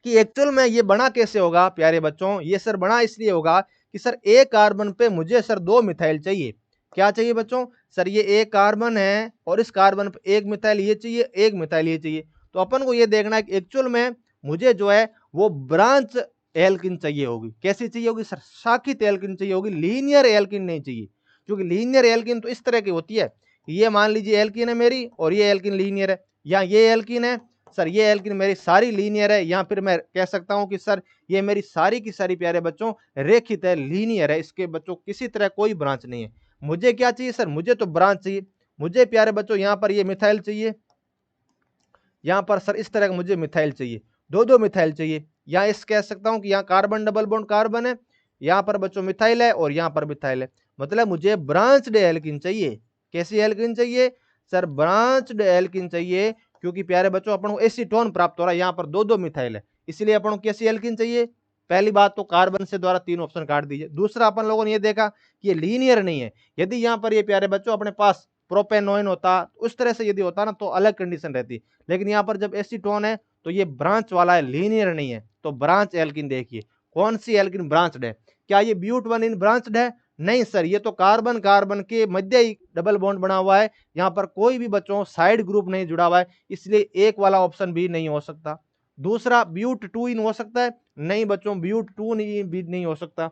कि एक्चुअल में ये बना कैसे होगा प्यारे बच्चों। ये सर बना इसलिए होगा कि सर एक कार्बन पे मुझे सर 2 मिथाइल चाहिए। क्या चाहिए बच्चों? सर ये एक कार्बन है और इस कार्बन पे एक मिथाइल ये चाहिए, एक मिथाइल ये चाहिए। तो अपन को ये देखना है कि एक्चुअल में मुझे जो है वो ब्रांच एल्किन चाहिए होगी। कैसी चाहिए होगी सर? शाखित एल्किन चाहिए होगी, लीनियर एल्किन नहीं चाहिए, क्योंकि लीनियर एल्किन तो इस तरह की होती है, ये मान लीजिए एल्किन है मेरी और ये एल्किन लीनियर है, या ये एल्किन है सर, ये एल्किन मेरी सारी लीनियर है, या फिर मैं कह सकता हूं कि सर ये मेरी सारी की सारी प्यारे बच्चों रेखित है, लीनियर है, इसके बच्चों किसी तरह कोई ब्रांच नहीं है। मुझे क्या चाहिए सर? मुझे तो ब्रांच चाहिए। मुझे प्यारे बच्चों यहां पर ये मिथाइल चाहिए, यहां पर सर इस तरह का मुझे मिथाइल चाहिए, दो दो मिथाइल चाहिए, या इस कह सकता हूं कि यहाँ कार्बन डबल बॉन्ड कार्बन है, यहां पर बच्चों मिथाइल है और यहां पर मिथाइल है, मतलब मुझे ब्रांच्ड एल्किन चाहिए। कैसी एल्किन चाहिए सर? ब्रांच्ड एल्किन चाहिए, क्योंकि प्यारे बच्चों अपन को एसीटोन प्राप्त हो रहा है, यहाँ पर दो दो मिथाइल है, इसलिए अपन को कैसी एल्किन चाहिए? पहली बात तो कार्बन से द्वारा 3 ऑप्शन काट दीजिए। दूसरा, अपन लोगों ने ये देखा कि ये लीनियर नहीं है। यदि यहाँ पर ये प्यारे बच्चों अपने पास प्रोपेनोइन होता, उस तरह से यदि होता ना तो अलग कंडीशन रहती, लेकिन यहाँ पर जब एसीटोन है तो ये ब्रांच वाला है, लीनियर नहीं है, तो ब्रांच एल्किन देखिए कौन सी एल्किन ब्रांच्ड है। क्या ये ब्यूट वन इन ब्रांच्ड है? नहीं सर, ये तो कार्बन कार्बन के मध्य ही डबल बॉन्ड बना हुआ है, यहाँ पर कोई भी बच्चों साइड ग्रुप नहीं जुड़ा हुआ है, इसलिए एक वाला ऑप्शन भी नहीं हो सकता। दूसरा, ब्यूट टू इन हो सकता है? नहीं बच्चों, ब्यूट टू भी नहीं हो सकता,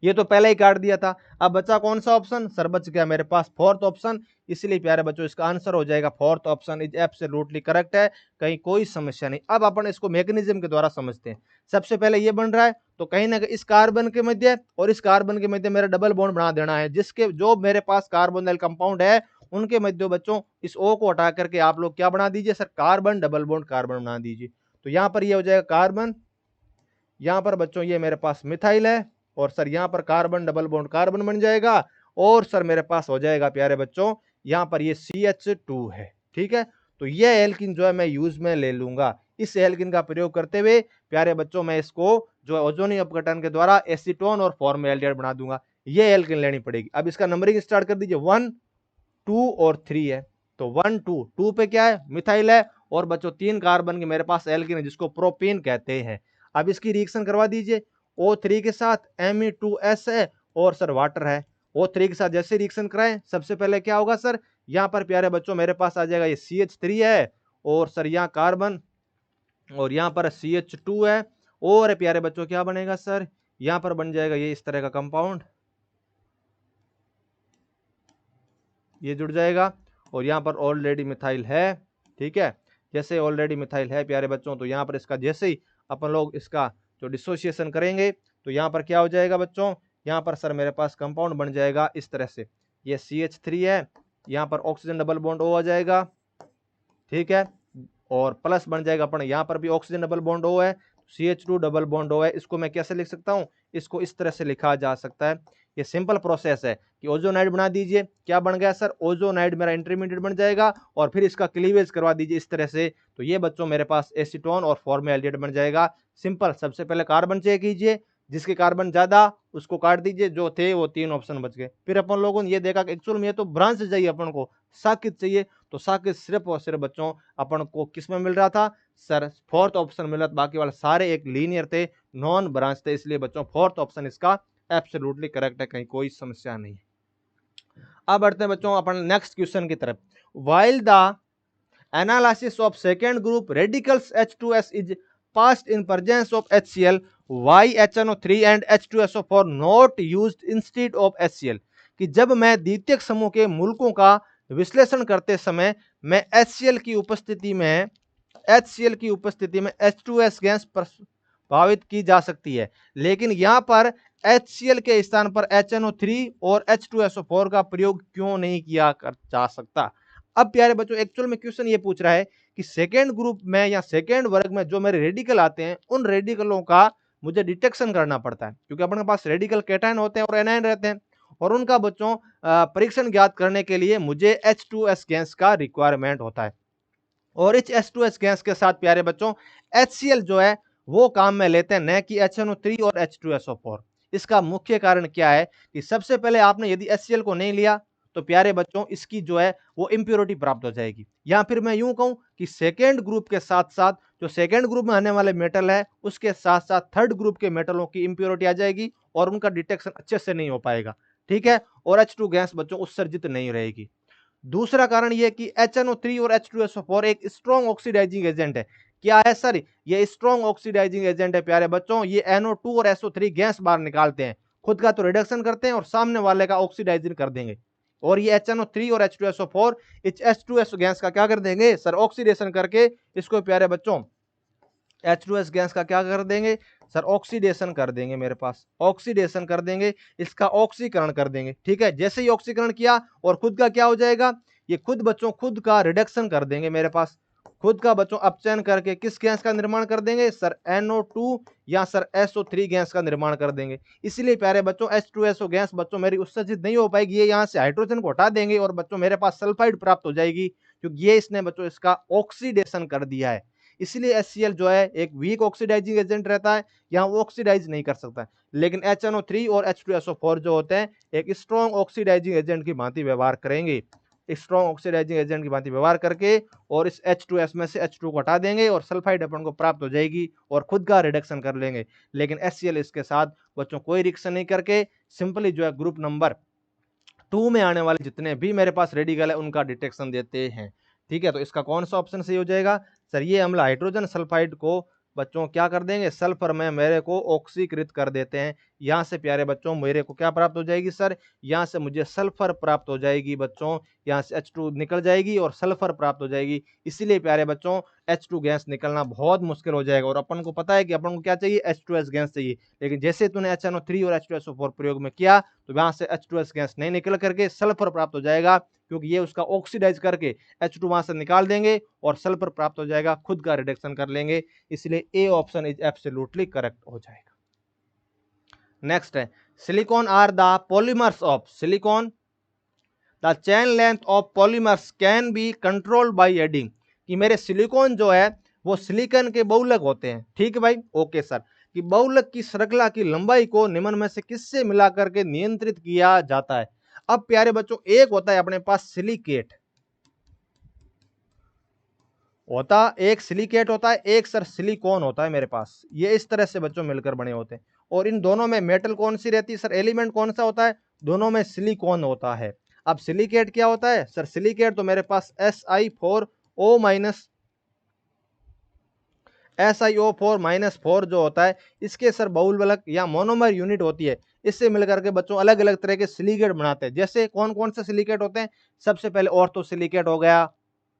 ये तो पहले ही काट दिया था। अब बचा कौन सा ऑप्शन सर? बच गया मेरे पास फोर्थ ऑप्शन, इसलिए प्यारे बच्चों इसका आंसर हो जाएगा fourth option is absolutely correct है, कहीं कोई समस्या नहीं। अब अपन इसको मैकेनिज्म के द्वारा समझते हैं। सबसे पहले ये बन रहा है तो कहीं ना कहीं इस कार्बन के मध्य और इस कार्बन के मध्य मेरा डबल बॉन्ड बना देना है, जिसके जो मेरे पास कार्बोनिल कंपाउंड है उनके मध्य बच्चों इस O को हटा करके आप लोग क्या बना दीजिए sir? Carbon double bond carbon बना दीजिए। तो यहाँ पर ये हो जाएगा कार्बन, यहाँ पर बच्चों ये मेरे पास मिथाइल है, और सर यहाँ पर कार्बन डबल बॉन्ड कार्बन बन जाएगा, और सर मेरे पास हो जाएगा प्यारे बच्चों यहाँ पर ये CH2 है। ठीक है, तो ये एल्किन जो है मैं यूज में ले लूंगा। इस एल्किन का प्रयोग करते हुए प्यारे बच्चों मैं इसको जो है ओजोनिक अपघटन के द्वारा एसीटोन और फॉर्मेल्डिहाइड बना दूंगा। ये एल्केन लेनी पड़ेगी। अब इसका नंबरिंग स्टार्ट कर दीजिए, 1 2 और 3 है, तो 1 2 2 पे क्या है, मिथाइल है, और बच्चों 3 कार्बन के मेरे पास एल्केन है जिसको प्रोपेन कहते हैं। अब इसकी रिएक्शन करवा दीजिए, O3 के साथ Me2S है और सर वाटर है। O3 के साथ जैसे रिएक्शन कराएं, सबसे पहले क्या होगा सर, यहाँ पर प्यारे बच्चों मेरे पास आ जाएगा ये CH3 है, और सर यहाँ कार्बन, और यहाँ पर CH2 है, और प्यारे बच्चों क्या बनेगा सर, यहाँ पर बन जाएगा ये इस तरह का कंपाउंड, ये जुड़ जाएगा, और यहाँ पर ऑलरेडी मिथाइल है। ठीक है, जैसे ऑलरेडी मिथाइल है प्यारे बच्चों, तो यहाँ पर इसका जैसे ही अपन लोग इसका जो डिसोसिएशन करेंगे, तो यहाँ पर क्या हो जाएगा बच्चों, यहाँ पर सर मेरे पास कंपाउंड बन जाएगा इस तरह से, ये CH3 है, यहाँ पर ऑक्सीजन डबल बॉन्ड O आ जाएगा। ठीक है, और प्लस बन जाएगा अपन, यहाँ पर भी ऑक्सीजन डबल बॉन्ड O है, CH2 डबल बॉन्ड O है। इसको मैं कैसे लिख सकता हूँ, इसको इस तरह से लिखा जा सकता है, ये सिंपल प्रोसेस है कि ओजोनाइड बना दीजिए, क्या बन गया सर, ओजोनाइड मेरा इंटरमीडिएट बन जाएगा, और फिर इसका क्लीवेज करवा दीजिए इस तरह से, तो ये बच्चों मेरे पास एसीटोन और फॉर्मेल्डिहाइड बन जाएगा। सिंपल, सबसे पहले कार्बन चेक कीजिए, जिसके कार्बन ज्यादा उसको काट दीजिए, जो थे वो 3 ऑप्शन बच गए। फिर अपन लोगों ने ये देखा कि एक्चुअल में ये तो ब्रांच चाहिए अपन को, साकित चाहिए, तो साकित सिर्फ और सिर्फ बच्चों अपन को किस में मिल रहा था सर, फोर्थ ऑप्शन मिल रहा था, बाकी वाले सारे एक लीनियर थे, नॉन ब्रांच थे, इसलिए बच्चों फोर्थ ऑप्शन इसका एब्सोल्युटली करेक्ट है, कहीं कोई समस्या नहीं है। अब बढ़ते हैं बच्चों अपन नेक्स्ट क्वेश्चन की तरफ। While the analysis of second group radicals H2S is passed in presence of HCl, why HNO3 and H2SO4 not used instead of HCl, कि जब मैं द्वितीयक समूह के मूलकों का विश्लेषण करते समय मैं HCl की उपस्थिति में H2S गैस प्रभावित की जा सकती है, लेकिन यहां पर HCl के स्थान पर HNO3 और H2SO4 का प्रयोग क्यों नहीं किया जा सकता। अब प्यारे बच्चों एक्चुअल में क्वेश्चन ये पूछ रहा है कि सेकेंड ग्रुप में या सेकेंड वर्ग में जो मेरे रेडिकल आते हैं, उन रेडिकलों का मुझे डिटेक्शन करना पड़ता है, क्योंकि अपने पास रेडिकल कैटायन होते हैं और एनायन रहते हैं, और उनका बच्चों परीक्षण ज्ञात करने के लिए मुझे H2S गैस का रिक्वायरमेंट होता है, और इस H2S गैस के साथ प्यारे बच्चों HCl जो है वो काम में लेते हैं, न कि HNO3 और H2SO4। इसका मुख्य कारण क्या है कि सबसे पहले आपने यदि HCl को नहीं लिया तो प्यारे बच्चों इसकी जो है वो इंप्योरिटी प्राप्त हो जाएगी, या फिर मैं यूं कहूं कि सेकेंड ग्रुप के साथ साथ जो सेकेंड ग्रुप में आने वाले मेटल है उसके साथ साथ थर्ड ग्रुप के मेटलों की इंप्योरिटी आ जाएगी और उनका डिटेक्शन अच्छे से नहीं हो पाएगा। ठीक है, और H2 गैस बच्चों उत्सर्जित नहीं रहेगी। दूसरा कारण यह कि HNO3 और H2SO4 एक स्ट्रॉन्ग ऑक्सीडाइजिंग एजेंट है। क्या है सर, ये स्ट्रॉन्ग ऑक्सीडाइजिंग एजेंट है प्यारे बच्चों, ये NO2 और SO3 गैस बाहर निकालते हैं, खुद का तो रिडक्शन करते हैं और सामने वाले का ऑक्सीडाइजिंग कर देंगे, और ये HNO3 और H2SO4 इस H2S गैस का क्या कर देंगे सर, ऑक्सीडेशन करके इसको प्यारे बच्चों H2S गैस का क्या कर देंगे सर, ऑक्सीडेशन कर देंगे, मेरे पास ऑक्सीडेशन कर देंगे, इसका ऑक्सीकरण कर देंगे। ठीक है, जैसे ही ऑक्सीकरण किया और खुद का क्या हो जाएगा, ये खुद बच्चों खुद का रिडक्शन कर देंगे, मेरे पास खुद का बच्चों अपचयन करके किस गैस का निर्माण कर देंगे सर, NO2 या सर SO3 गैस का निर्माण कर देंगे। इसलिए प्यारे बच्चों H2SO गैस बच्चों मेरी उत्सर्जित नहीं हो पाएगी, ये यहाँ से हाइड्रोजन को हटा देंगे और बच्चों मेरे पास सल्फाइड प्राप्त हो जाएगी, क्योंकि ये इसने बच्चों इसका ऑक्सीडेशन कर दिया है। इसलिए HCl जो है एक वीक ऑक्सीडाइजिंग एजेंट रहता है, यहाँ वो ऑक्सीडाइज नहीं कर सकता, लेकिन HNO3 और H2SO4 जो होते हैं एक स्ट्रॉन्ग ऑक्सीडाइजिंग एजेंट की भांति व्यवहार करेंगे, स्ट्रॉन्ग ऑक्सीडाइजिंग एजेंट की भांति व्यवहार करके और इस H2S में से H2 को हटा देंगे और सल्फाइड अपन को प्राप्त हो जाएगी और खुद का रिडक्शन कर लेंगे। लेकिन HCl इसके साथ बच्चों कोई रिएक्शन नहीं करके सिंपली जो है ग्रुप नंबर 2 में आने वाले जितने भी मेरे पास रेडिकल है उनका डिटेक्शन देते हैं। ठीक है, तो इसका कौन सा ऑप्शन सही हो जाएगा सर, ये अम्ल हाइड्रोजन सल्फाइड को बच्चों क्या कर देंगे, सल्फर में मेरे को ऑक्सीकृत कर देते हैं। यहाँ से प्यारे बच्चों मेरे को क्या प्राप्त हो जाएगी सर, यहाँ से मुझे सल्फर प्राप्त हो जाएगी बच्चों, यहाँ से H2 निकल जाएगी और सल्फर प्राप्त हो जाएगी। इसीलिए प्यारे बच्चों H2 गैस निकलना बहुत मुश्किल हो जाएगा, और अपन को पता है कि अपन को क्या चाहिए, H2S गैस चाहिए, लेकिन जैसे तूने HNO3 और H2SO4 प्रयोग में किया तो यहाँ से H2S गैस नहीं निकल करके सल्फर प्राप्त हो जाएगा, क्योंकि ये उसका ऑक्सीडाइज करके H2 वहां से निकाल देंगे और सल्फर प्राप्त हो जाएगा, खुद का रिडक्शन कर लेंगे। इसलिए A option is absolutely correct हो जाएगा। नेक्स्ट है silicon are the polymers of silicon, the chain length of polymers can be controlled by adding, कि मेरे सिलिकॉन जो है वो सिलिकॉन के बहुलक होते हैं। ठीक है भाई, ओके सर, कि बहुलक की श्रृंखला की लंबाई को निम्न में से किससे मिला करके नियंत्रित किया जाता है। अब प्यारे बच्चों, एक होता है अपने पास सिलिकेट होता, एक सिलिकेट होता है, एक सर सिलिकॉन होता है मेरे पास। ये इस तरह से बच्चों मिलकर बने होते हैं। और इन दोनों में मेटल कौन सी रहती है सर, एलिमेंट कौन सा होता है, दोनों में सिलिकॉन होता है। अब सिलिकेट क्या होता है सर, सिलिकेट तो मेरे पास SiO4 माइनस SiO4 जो होता है, इसके सर बहुलक या मोनोमर यूनिट होती है। इससे मिलकर के बच्चों अलग अलग तरह के सिलिकेट बनाते हैं। जैसे कौन कौन से सिलिकेट होते हैं, सबसे पहले ऑर्थो सिलिकेट हो गया,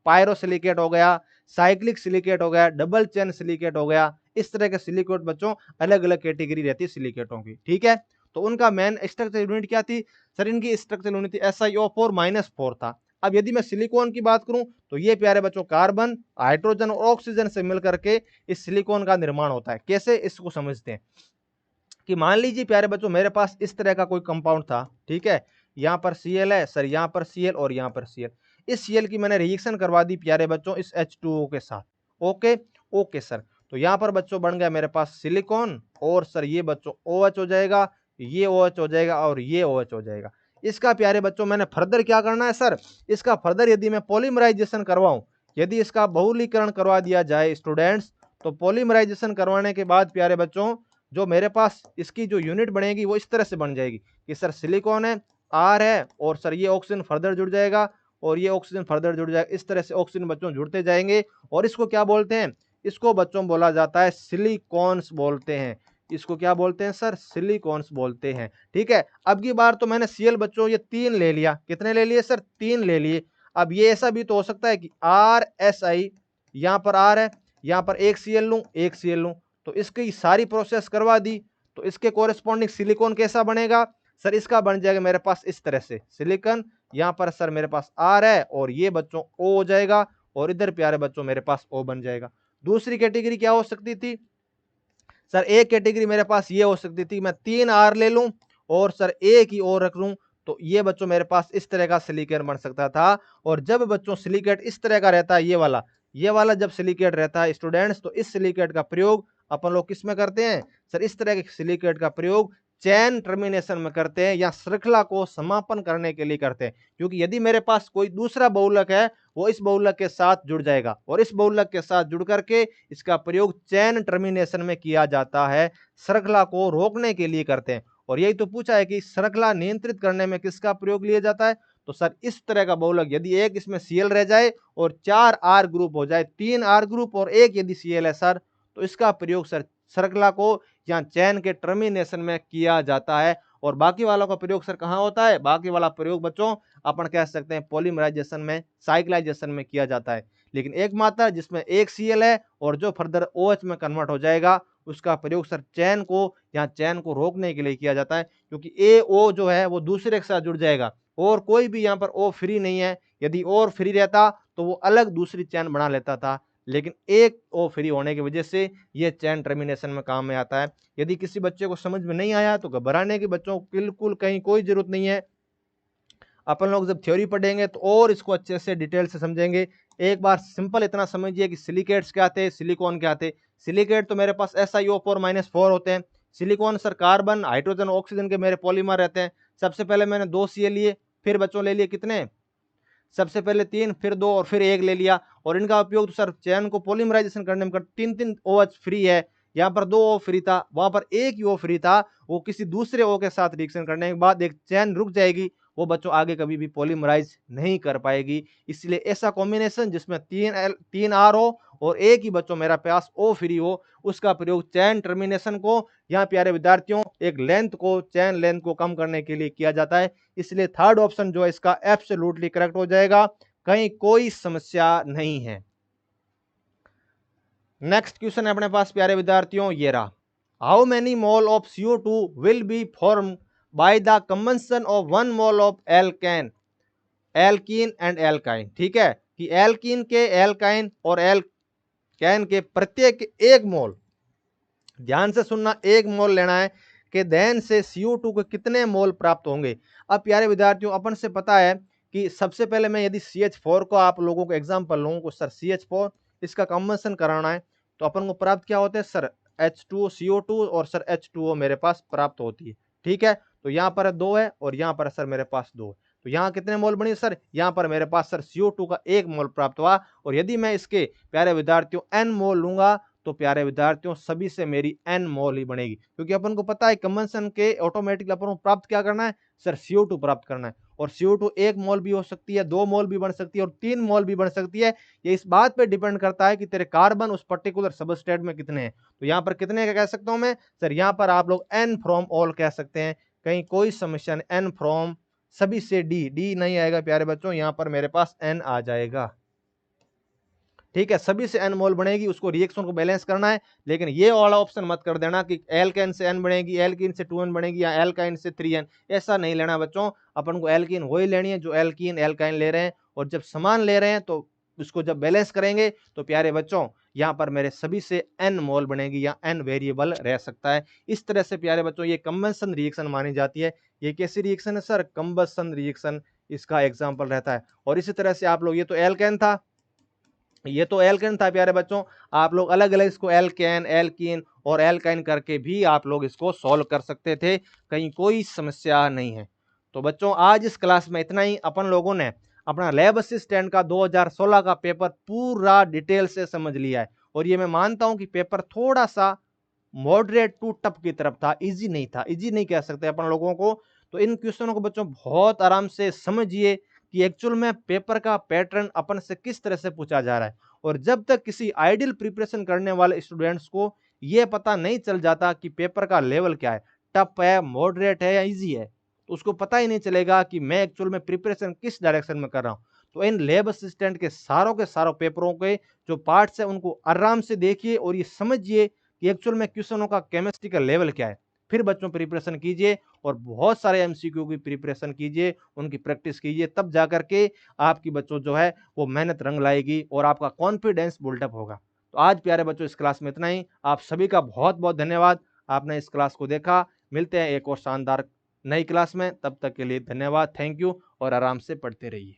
पायरो सिलिकेट हो गया, साइक्लिक सिलिकेट हो गया, डबल चेन सिलिकेट हो गया। इस तरह के सिलिकेट बच्चों अलग अलग कैटेगरी रहती है सिलिकेटों की, ठीक है। तो उनका मेन स्ट्रक्चर यूनिट क्या थी सर, इनकी स्ट्रक्चर यूनिट थी SiO4 था। अब यदि मैं सिलिकॉन की बात करूं तो ये प्यारे बच्चों कार्बन, हाइड्रोजन और ऑक्सीजन से मिलकर के इस सिलिकॉन का निर्माण होता है। कैसे, इसको समझते हैं कि मान लीजिए प्यारे बच्चों मेरे पास इस तरह का कोई कंपाउंड था, ठीक है। यहाँ पर Cl है सर, यहाँ पर Cl और यहाँ पर Cl। इस Cl की मैंने रिएक्शन करवा दी प्यारे बच्चों इस H2O के साथ। ओके ओके सर, तो यहाँ पर बच्चों बन गया मेरे पास सिलिकॉन और सर ये बच्चों OH हो जाएगा, ये OH हो जाएगा और ये OH हो जाएगा। इसका प्यारे बच्चों मैंने फर्दर क्या करना है सर, इसका फर्दर यदि मैं पॉलीमराइजेशन करवाऊं, यदि इसका बहुलीकरण करवा दिया जाए स्टूडेंट्स, तो पॉलीमराइजेशन करवाने के बाद प्यारे बच्चों जो मेरे पास इसकी जो यूनिट बनेगी वो इस तरह से बन जाएगी कि सर सिलिकॉन है, R है और सर ये ऑक्सीजन फर्दर जुड़ जाएगा और ये ऑक्सीजन फर्दर जुड़ जाएगा। इस तरह से ऑक्सीजन बच्चों जुड़ते जाएंगे और इसको क्या बोलते हैं, इसको बच्चों बोला जाता है सिलिकॉन्स बोलते हैं। इसको क्या बोलते हैं सर, सिलिकॉन्स बोलते हैं, ठीक है। अब की बार तो मैंने Cl बच्चों ये 3 ले लिया, कितने ले लिए सर, 3 ले लिए। अब ये ऐसा भी तो हो सकता है कि RSi, यहाँ पर R है, यहाँ पर एक Cl लूं, एक Cl लूं, तो इसकी सारी प्रोसेस करवा दी, तो इसके कोरेस्पॉन्डिंग सिलिकॉन कैसा बनेगा सर, इसका बन जाएगा मेरे पास इस तरह से सिलिकॉन। यहाँ पर सर मेरे पास R है और ये बच्चों O हो जाएगा और इधर प्यारे बच्चों मेरे पास O बन जाएगा। दूसरी कैटेगरी क्या हो सकती थी सर, एक कैटेगरी मेरे पास ये हो सकती थी, मैं 3 R ले लूं और सर एक ही और रख लूं, तो ये बच्चों मेरे पास इस तरह का सिलिकेट बन सकता था। और जब बच्चों सिलिकेट इस तरह का रहता है, ये वाला जब सिलिकेट रहता है स्टूडेंट्स, तो इस सिलिकेट का प्रयोग अपन लोग किस में करते हैं सर, इस तरह के सिलिकेट का प्रयोग चैन टर्मिनेशन में करते हैं या श्रृंखला को समापन करने के लिए करते हैं। क्योंकि यदि मेरे पास कोई दूसरा बहुलक है, वो इस बहुलक के साथ जुड़ जाएगा और इस बहुलक के साथ जुड़ करके इसका प्रयोग चैन टर्मिनेशन में किया जाता है, श्रृंखला को रोकने के लिए करते हैं। और यही तो पूछा है कि श्रृंखला नियंत्रित करने में किसका प्रयोग लिया जाता है, तो सर इस तरह का बहुलक यदि एक इसमें Cl रह जाए और 4 R ग्रुप हो जाए, 3 R ग्रुप और एक यदि Cl है सर, तो इसका प्रयोग सर श्रृंखला को या चैन के टर्मिनेशन में किया जाता है। और बाकी वालों का प्रयोग सर कहाँ होता है, बाकी वाला प्रयोग बच्चों अपन कह सकते हैं पॉलीमराइजेशन में, साइक्लाइजेशन में किया जाता है। लेकिन एकमात्र जिसमें एक Cl है और जो फर्दर OH में कन्वर्ट हो जाएगा, उसका प्रयोग सर चैन को या चैन को रोकने के लिए किया जाता है। क्योंकि AO जो है वो दूसरे के साथ जुड़ जाएगा और कोई भी यहाँ पर O फ्री नहीं है। यदि और फ्री रहता तो वो अलग दूसरी चैन बना लेता था, लेकिन एक O फ्री होने की वजह से ये चैन टर्मिनेशन में काम में आता है। यदि किसी बच्चे को समझ में नहीं आया तो घबराने की बच्चों बिल्कुल कहीं कोई जरूरत नहीं है। अपन लोग जब थ्योरी पढ़ेंगे तो और इसको अच्छे से डिटेल से समझेंगे। एक बार सिंपल इतना समझिए कि सिलिकेट्स क्या थे, सिलिकॉन क्या थे। सिलिकेट तो मेरे पास SiO4 होते हैं। Silicon sir carbon, hydrogen, oxygen के मेरे पॉलीमर रहते हैं। सबसे पहले मैंने 2 Cl लिए, फिर बच्चों ले लिए कितने, सबसे पहले 3, फिर 2 और फिर 1 ले लिया। और इनका उपयोग तो सर चैन को पॉलीमराइजेशन करने में कर, 3 OH फ्री है, यहाँ पर 2 O फ्री था, वहां पर एक ही O फ्री था, वो किसी दूसरे O के साथ रिएक्शन करने के बाद एक चैन रुक जाएगी, वो बच्चों आगे कभी भी पॉलीमराइज नहीं कर पाएगी। इसलिए ऐसा कॉम्बिनेशन जिसमें 3 R हो और एक ही बच्चों मेरा पास O फ्री हो, उसका प्रयोग चैन टर्मिनेशन को, यहाँ प्यारे विद्यार्थियों एक लेंथ को, चैन लेंथ को कम करने के लिए किया जाता है। इसलिए थर्ड ऑप्शन जो है इसका एब्सोल्युटली करेक्ट हो जाएगा, कहीं कोई समस्या नहीं है। नेक्स्ट क्वेश्चन है अपने पास प्यारे विद्यार्थियों, ये रहा, how many mole of CO2 will be form by the combustion of 1 mole of alkene and alkyne. ठीक है, कि एल्कीन के, एल्काइन और एल्केन के प्रत्येक 1 मोल, ध्यान से सुनना, 1 मोल लेना है कि दहन से CO2 को कितने मोल प्राप्त होंगे। अब प्यारे विद्यार्थियों अपन से पता है कि सबसे पहले मैं यदि CH4 को आप लोगों को एग्जांपल लूं को सर, CH4 इसका कंबंशन कराना है तो अपन को प्राप्त क्या होता है सर, H2O CO2 और सर H2O मेरे पास प्राप्त होती है। ठीक है, तो यहाँ पर 2 है और यहाँ पर सर मेरे पास 2 है। तो यहाँ कितने मोल बनी सर? यहाँ पर मेरे पास सर CO2 का 1 मोल प्राप्त हुआ। और यदि मैं इसके प्यारे विद्यार्थियों n मोल लूंगा तो प्यारे विद्यार्थियों सभी से मेरी n मोल ही बनेगी, क्योंकि अपन को पता है कंबंशन के ऑटोमेटिकली अपन को प्राप्त क्या करना है सर? CO2 प्राप्त करना है। और CO2 1 मोल भी हो सकती है, 2 मोल भी बन सकती है और 3 मोल भी बन सकती है। ये इस बात पे डिपेंड करता है कि तेरे कार्बन उस पर्टिकुलर सबस्ट्रेट में कितने हैं। तो यहाँ पर कितने का कह सकता हूं मैं सर? यहाँ पर आप लोग n फ्रॉम ऑल कह सकते हैं, कहीं कोई समस्या नहीं। n फ्रॉम सभी से डी नहीं आएगा प्यारे बच्चों, यहाँ पर मेरे पास n आ जाएगा। ठीक है, सभी से n मोल बनेगी, उसको रिएक्शन को बैलेंस करना है। लेकिन ये वाला ऑप्शन मत कर देना कि एल्केन से n बनेगी, एल्कीन से 2n बनेगी या एल्काइन से 3n, ऐसा नहीं लेना बच्चों। अपन को एल्कीन वही लेनी है जो एल्कीन एल्काइन ले रहे हैं। और जब समान ले रहे हैं तो उसको जब बैलेंस करेंगे तो प्यारे बच्चों यहाँ पर मेरे सभी से n मोल बनेगी या n वेरिएबल रह सकता है। इस तरह से प्यारे बच्चों ये कंबंशन रिएक्शन मानी जाती है। ये कैसी रिएक्शन है सर? कंबंशन रिएक्शन इसका एग्जाम्पल रहता है। और इसी तरह से आप लोग, ये तो एल्केन था, ये तो एल्केन था प्यारे बच्चों, आप लोग अलग अलग इसको एल्केन एल्कीन और एल्काइन करके भी आप लोग इसको सॉल्व कर सकते थे, कहीं कोई समस्या नहीं है। तो बच्चों आज इस क्लास में इतना ही। अपन लोगों ने अपना लैब असिस्टेंट का 2016 का पेपर पूरा डिटेल से समझ लिया है। और ये मैं मानता हूं कि पेपर थोड़ा सा मॉडरेट टू टफ की तरफ था, इजी नहीं था, इजी नहीं कह सकते अपन लोगों को। तो इन क्वेश्चनों को बच्चों बहुत आराम से समझिए कि एक्चुअल में पेपर का पैटर्न अपन से किस तरह से पूछा जा रहा है। और जब तक किसी आइडियल प्रिपरेशन करने वाले स्टूडेंट्स को ये पता नहीं चल जाता कि पेपर का लेवल क्या है, टफ है, मॉडरेट है या इजी है, तो उसको पता ही नहीं चलेगा कि मैं एक्चुअल में प्रिपरेशन किस डायरेक्शन में कर रहा हूँ। तो इन लैब असिस्टेंट के सारों पेपरों के जो पार्ट्स है उनको आराम से देखिए और ये समझिए कि एक्चुअल में क्वेश्चनों का केमिस्ट्री का लेवल क्या है। फिर बच्चों प्रिपरेशन कीजिए और बहुत सारे एमसीक्यू की प्रिपरेशन कीजिए, उनकी प्रैक्टिस कीजिए, तब जाकर के आपकी बच्चों जो है वो मेहनत रंग लाएगी और आपका कॉन्फिडेंस बिल्डअप होगा। तो आज प्यारे बच्चों इस क्लास में इतना ही। आप सभी का बहुत बहुत धन्यवाद, आपने इस क्लास को देखा। मिलते हैं एक और शानदार नई क्लास में, तब तक के लिए धन्यवाद, थैंक यू और आराम से पढ़ते रहिए।